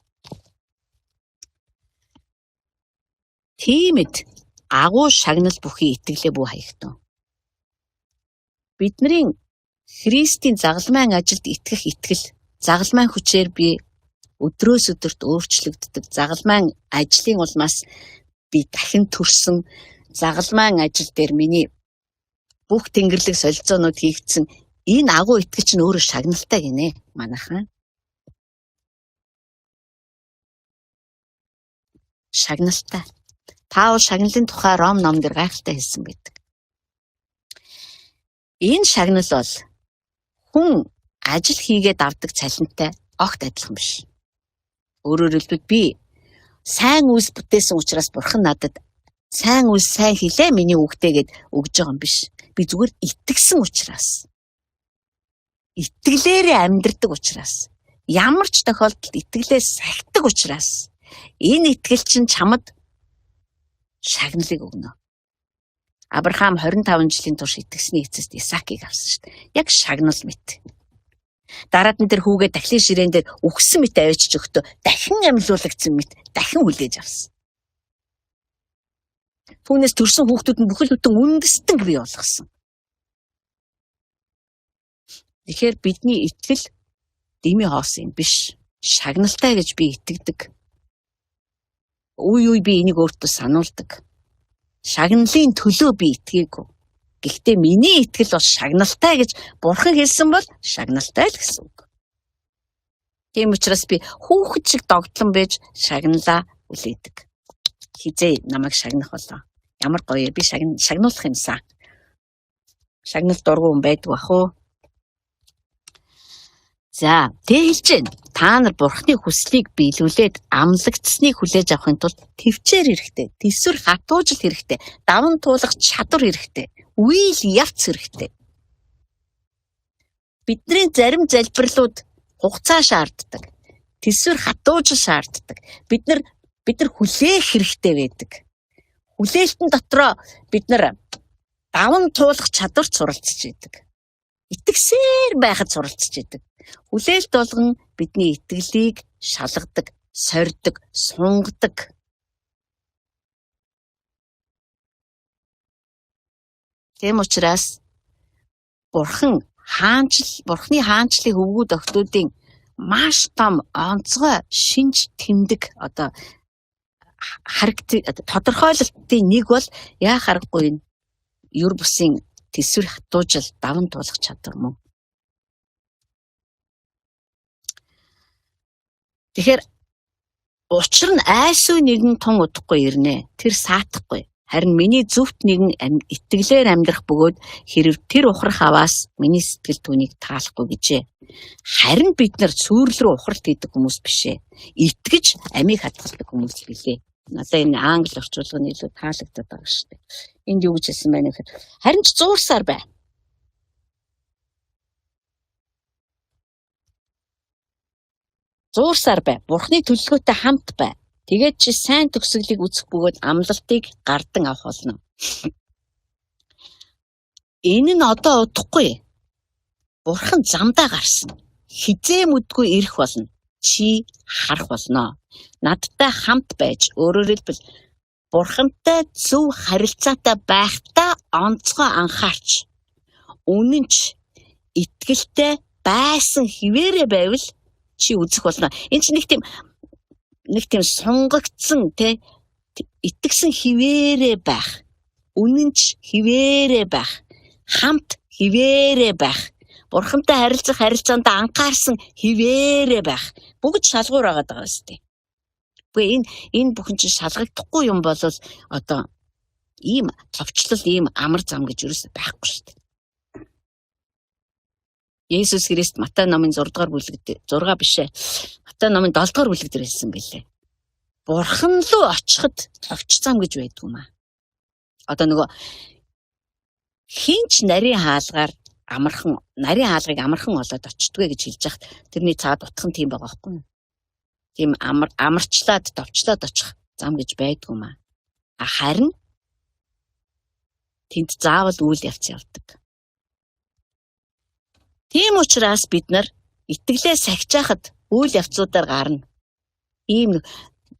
Тиймэд агуу шагнал бүхий итгэлээ бүү хаягтун. Бидний Христийн загалмайн ажилд итгэх итгэл, загалмайн хүчээр би өдрөөс өдөрт өөрчлөгддөг. Загалмайн ажлын улмаас би дахин төрсөн. Загалмайн ажил дээр миний бүх тэнгэрлэг солилцоонууд хийгдсэн. Энэ агуу итгэл чинь өөрөө шагналтай гинэ манайхан. Шагналтай. Паул шагналын тухай Ром номдэр гайхалтай хэлсэн байдаг. Энэ шагнал бол хүн ажил хийгээд авдаг цалинтай огт адилхан биш. Өөрөөр хэлбэл би сайн үйлс бүтээсэн учраас бурхан надад сайн үйлс сайн хийлээ миний үгтэйгээд өгж байгаа юм биш. Би зүгээр итгэсэн учраас. Итгэлээрээ амьдрдаг учраас. Ямар ч тохиолдолд итгэлээс сахидаг учраас. Энэ итгэл чинь чамд шагналыг өгнө. Авраам 25 жилийн турш итгэсний эцэст Исаакийг авсан шүү дээ. Яг шагнал мэт. Дараад нь тэр хүүгээ дахлын ширээн дээр үхсэн мэт авчиж өгтөө дахин амьлуулагдсан мэт дахин хүлээж авсан. Түүнээс төрсэн хүүхдүүд нь бүхэл бүтэн үндэстэн бий болгосон. Тэгэхээр бидний итгэл дими хоос юм биш. Шагналтай гэж би итгэдэг. Үе би энийг өөртөө сануулдаг. Шагналын төлөө би итгээгүй. Гэхдээ миний итгэл бол шагналтай гэж бурхан хэлсэн бол шагналтай л гэсэн үг. Тийм учраас би хүүхэд шиг догтлон байж шагналаа үлээдэг. Хизээ намайг шагнах болоо. Ямар гоё би шагнуулах юмсан. Шагнал дургуун байдаг бах уу? За, тэг хэлж гэн. Та нар бурхны хүслийг биелүүлээд амлагдсныг хүлээж авахын тулд төвчээр хэрэгтэй, тэсвэр хатуужил хэрэгтэй, даван туулах чадвар хэрэгтэй, үйл явц хэрэгтэй. Бидний зарим залбирлууд хугацаа шаарддаг, тэсвэр хатуужил шаарддаг. Бид нар хүлээх хэрэгтэй байдаг. Хүлээлтэн дотроо бид нар даван туулах чадварт суралцж байдаг. Итгэсээр байхад суралцж байдаг. Хүлээлт болгон бидний итгэлийг шалгадаг, сорьдог, сунгадаг. Тэм учраас бурхны хаанчлыг өвгүүд охтуудын маш том онцгой шинж тэмдэг одоо тодорхойлолтын нэг бол яа харахгүй энэ юр бусын тэсвэр хатуужил даван туулах чадвар мөн. Тэгэхээр учир нь айсуу нэгэн тун удахгүй ирнэ. Тэр саатахгүй. Харин миний зөвхт нэгэн итгэлээр амьдрах бөгөөд хэрв тэр ухрах аваас миний сэтгэл түүнийг таалахгүй гэжээ. Харин бид нар цөөрл рүү ухралт хийдэг хүмүүс бишээ. Итгэж амийг хатгалдаг хүмүүс билээ. Надаа энэ англи орчуулга нь илүү таалагдаад байгаа шүү дээ. Энд юу гэж хэлсэн байна гэхээр харин ч зуурсаар бай. Зуурсаар бай. Бурхны төлөвлөгөөтэй хамт бай. Тэгээд чи сайн төгсгөлийг үзэх бөгөөд амлалтыг гардан авах болно. Энэ нь одоо удахгүй. Бурхан замдаа гарсан. Хизээ мүдгүй ирэх болно. Чи харах болно. Надтай хамт байж өөрөөр хэлбэл Бурхантай зөв харилцаатай байхдаа онцгой анхаарч үнэн ч итгэлтэй байсан хിവэрэ байвал чи үзэх болно. Энэ чинь нэг тийм сунгагдсан итгэсэн хിവэрэ байх. үнэнч хിവэрэ байх, хамт хിവэрэ байх, Бурхантай харилцах харилцаанд анхаарсан хിവэрэ байх. Бүгд шалгуур байгаа даа шүү дээ. Гэхдээ энэ бүхэн чинь шалгагдахгүй юм бол одоо ийм товчлол, ийм амар зам гэж юусэн байхгүй шүү дээ. Есүс Христ Матай номын 6 дугаар бүлэг дээр 6 биш ээ. Матай номын 7 дугаар бүлэг дээр хэлсэн байлээ. Бурхан руу очиход товч зам гэж байдгүй маа. Одоо нөгөө хинч нарийн хаалгыг амархан олоод очтгүй гэж хэлж яхад тэрний цаад утхан тийм байгаа байхгүй юу? Тийм амарчлаад товчлаад очих зам гэж байдгүй маа. Харин тэнд заавал үйл явц явдаг. Тийм учраас бид нар итгэлээ сахижахад үйл явцуудаар гарна.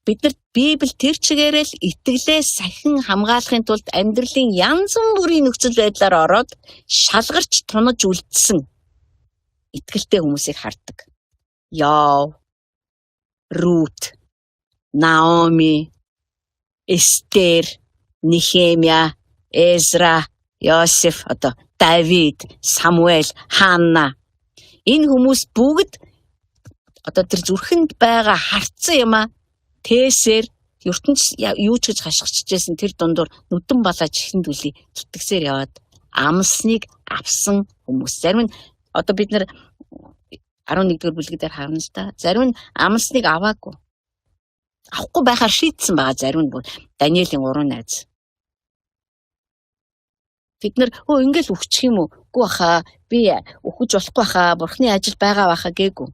Бид нар Библи тэр чигээрээ л итгэлээ сахин хамгаалахын тулд амьдралын янз бүрийн нөхцөл байдлаар ороод шалгарч тунаж үлдсэн итгэлтэй хүмүүсийг хардаг. Яов, Рут, Наоми, Эстер, Нехемия, Эзра, Йосеф, Давид, Самуэль, Ханна. Энэ хүмүүс бүгд тэр зүрхэнд байгаа харцсан юм аа. Тээсээр ертөнц юу ч гэж хашгичжсэн тэр дундуур нүдэн балаж ихэнд үлий зүтгэсээр яваад амсныг авсан хүмүүс. Зарим нь бид нар 11-р бүлгээр харна л да. Зарим нь амсныг аваагүй. Авахгүй байхаар шийдсэн байгаа. Зарим нь Даниэлийн 3 найз. Бид нар ингээл өгчих юм уу? Үгүй баха. Би өгөж болохгүй баха. Бурхны ажил байгаа баха гээгүй.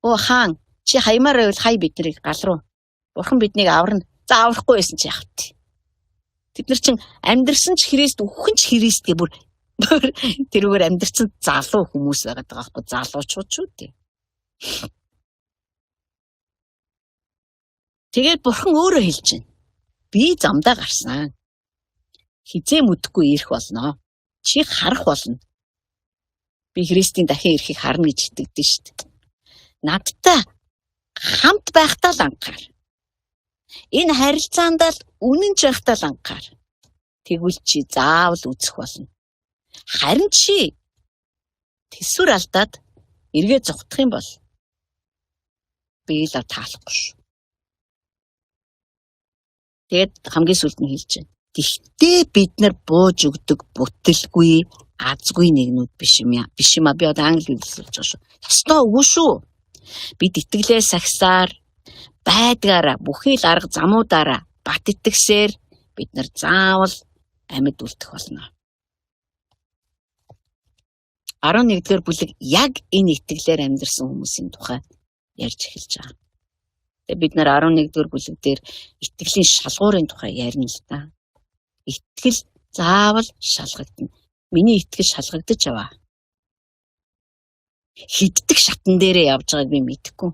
Хаан чи хаймаар байвал хай биднийг гал руу. Бурхан биднийг аварна. За аврахгүй байсан чи яах вэ? Бид нар чин амьдрсан ч Христ, өгөн ч Христ гэх бүр тэрүүгээр амьдрсан залуу хүмүүс байгаа даа байхгүй залуучууд ч үү. Тэгээд Бурхан өөрөө хэлж байна. Би замдаа гарсан. Хизээ мэдэхгүй ирэх болно. Чи харах болно. Би Христийн дахин ирэхийг харна гэж итгэдэж шүү дээ. Надтай хамт байхдаа л анхаар. Энэ харилцаанд л үнэн ч байхдаа л анхаар. Тэгвэл чи заавал үзэх болно. Харин чи тэсвэр алдаад эргээ зогтох юм бол би л таалахгүй шүү. Тэгээд хамгийн сүүлд нь хэлж байна. Гэхдээ бид нар бууж өгдөг бүтэлгүй, азгүй нэгнүүд биш юм аа. Би одоо англи хэлж байгаа шүү. Ястаа үгүй шүү. Бид итгэлээ сахисаар байдгаараа бүхий л арга замуудаараа бат итгэсээр бид нар заавал амьд үлдэх болно. 11-р бүлэг яг энэ итгэлээр амьдэрсэн хүмүүсийн тухай ярьж эхэлж байгаа. Тэгээ бид нар 11-р бүлэг дээр итгэлийн шалгуурын тухай ярина л да. Итгэл заавал шалгагдана. Миний итгэл шалгагдаж яваа. Хиддэг шатан дээрээ явж байгааг би мэдэхгүй.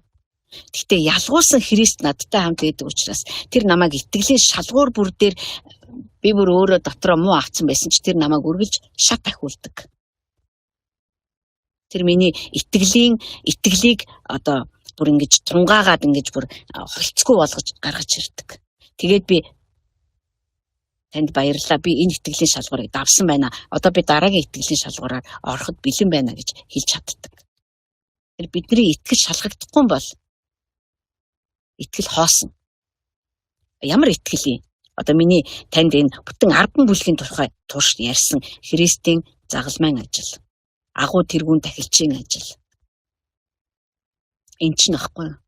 Гэхдээ ялгуулсан Христ надтай хамт байдаг учраас тэр намайг итгэлийн шалгуур бүр дээр би бүр өөрөө дотроо муу авцсан байсан ч тэр намайг үргэлж шат ахиулдаг. Тэр миний итгэлийг бүр ингэж тунгаагаад ингэж бүр холцгүй болгож гаргаж ирдэг. Тэгээд би танд баярлалаа. Би энэ итгэлийн шалгуурыг давсан байна. Одоо би дараагийн итгэлийн шалгуураар ороход бэлэн байна гэж хэлж чаддаг. Тэр бидний итгэл шалгагдахгүй бол итгэл хоосон. Ямар итгэл юм? Миний танд энэ бүтэн 10 бүлгийн тухай турш ярьсан Христийн загалмайн ажил. Агуу тэргүүн тахилчийн ажил. Энд чинь ахгүй юу?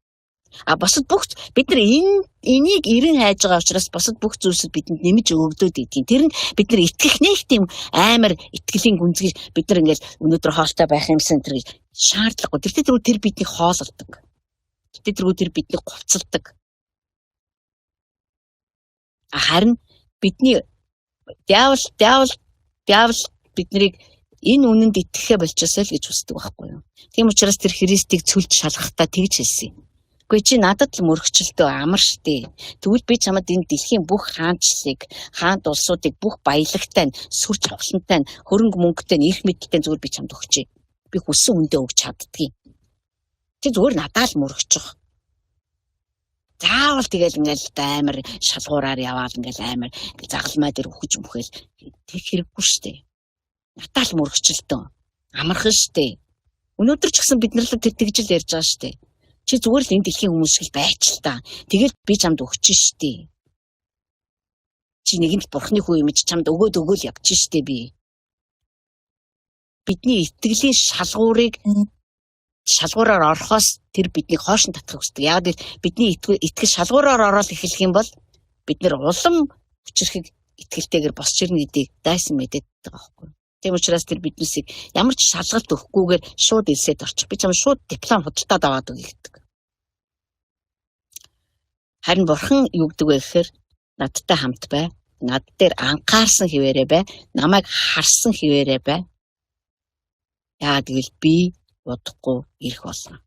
Босод бүх бид нар энийг эрен хайж байгаа учраас босод бүх зүйлсүүд бидэнд нэмж өгөгдөөд идэв. Тэр нь бид нар итгэх нэг тийм амар итгэлийн гүнзгий бид нар ингээл өнөөдөр хоолтой байх юмсан тэр гэж шаардлагагүй. Тэр биднийг хоололдог. Тэр биднийг говцолдог. Харин бидний диавол биднийг энэ үнэнд итгэхэ болчихсоо л гэж хүсдэг байхгүй юу? Тийм учраас тэр Христийг цүлж шалгахдаа тэгж хэлсэн юм. Гэхдээ чи надад л мөрөгчлөлтөө амар штэ. Тэгвэл би чамд энэ дэлхийн бүх хаанчлалыг, хаант улсуудыг бүх баялагтай, сүр жавхлантай, хөрөнгө мөнгөтэй, эрх мэдэлтэй зүгээр би чамд өгчээ. Би хүссэн үндэ өгч чаддгийг. Чи зүгээр надад л мөрөгчих. Заавал тэгэл ингээл амар шалгуураар яваал ингээл амар загалмай дээр үхэж мөхөөл тэг хэрэггүй штэ. Натаал мөрөгчлөлтөө амархан штэ. Өнөөдөр ч гэсэн бид нар л тэр тэгжил ярьж байгаа штэ. Чи зүгээр л энэ дэлхийн хүмүүс шиг л байч л та. Тэгэл би чамд өгч штэ. Чи нэгэнт бурхны хүү юм чи чамд өгөөд явж штэ би. Бидний итгэлийн шалгуураар орохоос тэр биднийг хоошин татахыг хүсдэг. Яг л бидний итгэл шалгуураар ороод эхлэх юм бол бид нэр улам хүчрэхэг итгэлтэйгээр босч ирнэ гэдгийг дайсан мэдээд байгаа байхгүй. Тийм учраас тэр биднээсийг ямар ч шалгалт өгөхгүйгээр шууд элсэд орчих. Би чам шууд диплом худалдаад аваад өгье гэдэг. Харин бурхан юу гэдэг вэ гэхээр надтай хамт бай. Над дээр анхаарсан хിവэрэ бай. Намайг харсан хിവэрэ бай. Яа тэгвэл би бодохгүй ирэх болно.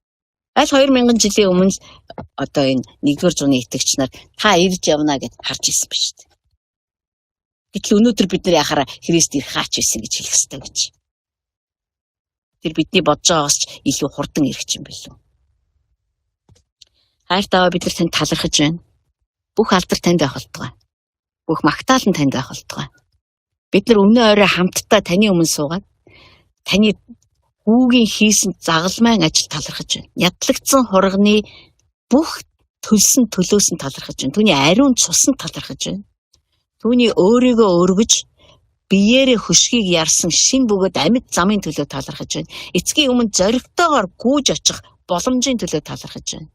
Аль 2000 жилийн өмнө одоо энэ 1-р зууны итгэгч нар та ирж явна гэд харж ирсэн ба шүү дээ. Гэтэл өнөөдөр бид нар яхаараа Христ ирэх хаач байсан гэж хэлэх ёстой гэж. Тэр бидний бодож байгаагаас ч илүү хурдан ирэх юм билүү. Хайртайгаа бид нар танд талархаж байна. Бүх алдар танд байх болтугай. Бүх магтаал нь танд байх болтугай. Бид нар өнөө орой хамтдаа таны өмнө суугаад таны хүүгийн хийсэн загалмайн ажил талархаж байна. Ядлагдсан хурганы бүх төлсөн төлөөс нь талархаж байна. Түүний ариун цусан талархаж байна. Түүний өөрийгөө өргөж биеэрээ хөшгийг ярсан шин бөгөөд амьд замын төлөө талархаж байна. Эцгийн өмнө зоригтойгоор гүйж очих боломжийн төлөө талархаж байна.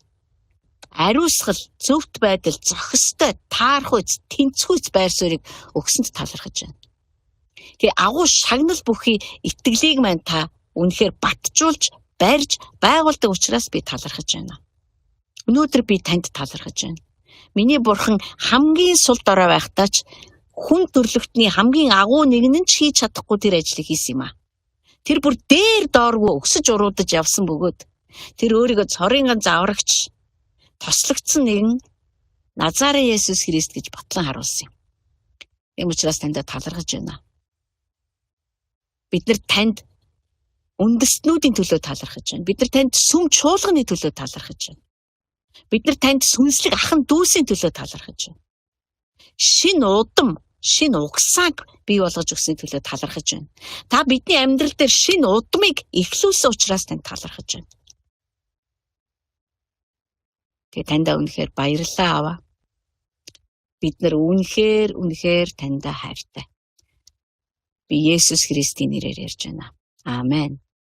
Ариусгал, зөвхт байдал, зохистой, таархуйц, тэнцвүүц байр суурийг өгсөнд талархаж байна. Тэгээ агуу шагнал бүхий итгэлийг маань та үнэхээр батжуулж, барьж, байгуулдаг учраас би талархаж байна. Өнөөдөр би танд талархаж байна. Миний бурхан хамгийн сул дорой байхдаа ч хүн төрлөختний хамгийн агуу нэг нь ч хийж чадахгүй тэр ажлыг хийсэн юм а. Тэр бүр дээр дооргүй өксөж уруудаж явсан бөгөөд тэр өөрийгөө цорын заврагч тослогдсон нэгэн Назарын Есүс Христ гэж батлан харуулсан юм. Ийм учраас танд талархаж байна. Бид нар танд үндэстнүүдийн төлөө талархаж байна. Бид нар танд сүм чуулганы төлөө талархаж байна. Бид нар танд сүнслэг ахан дүүсийн төлөө талархаж байна. Шин удам, шин угсааг бий болгож өгсөний төлөө талархаж байна. Та бидний амьдрал дээр шин удмыг эхлүүлсэн учраас танд талархаж байна. Тэгээ тандаа үнэхээр баярлалаа аваа. Бид нар үнэхээр тандаа хайртай. Би Есүс Христийн нэрээр ярьж байна. Амен.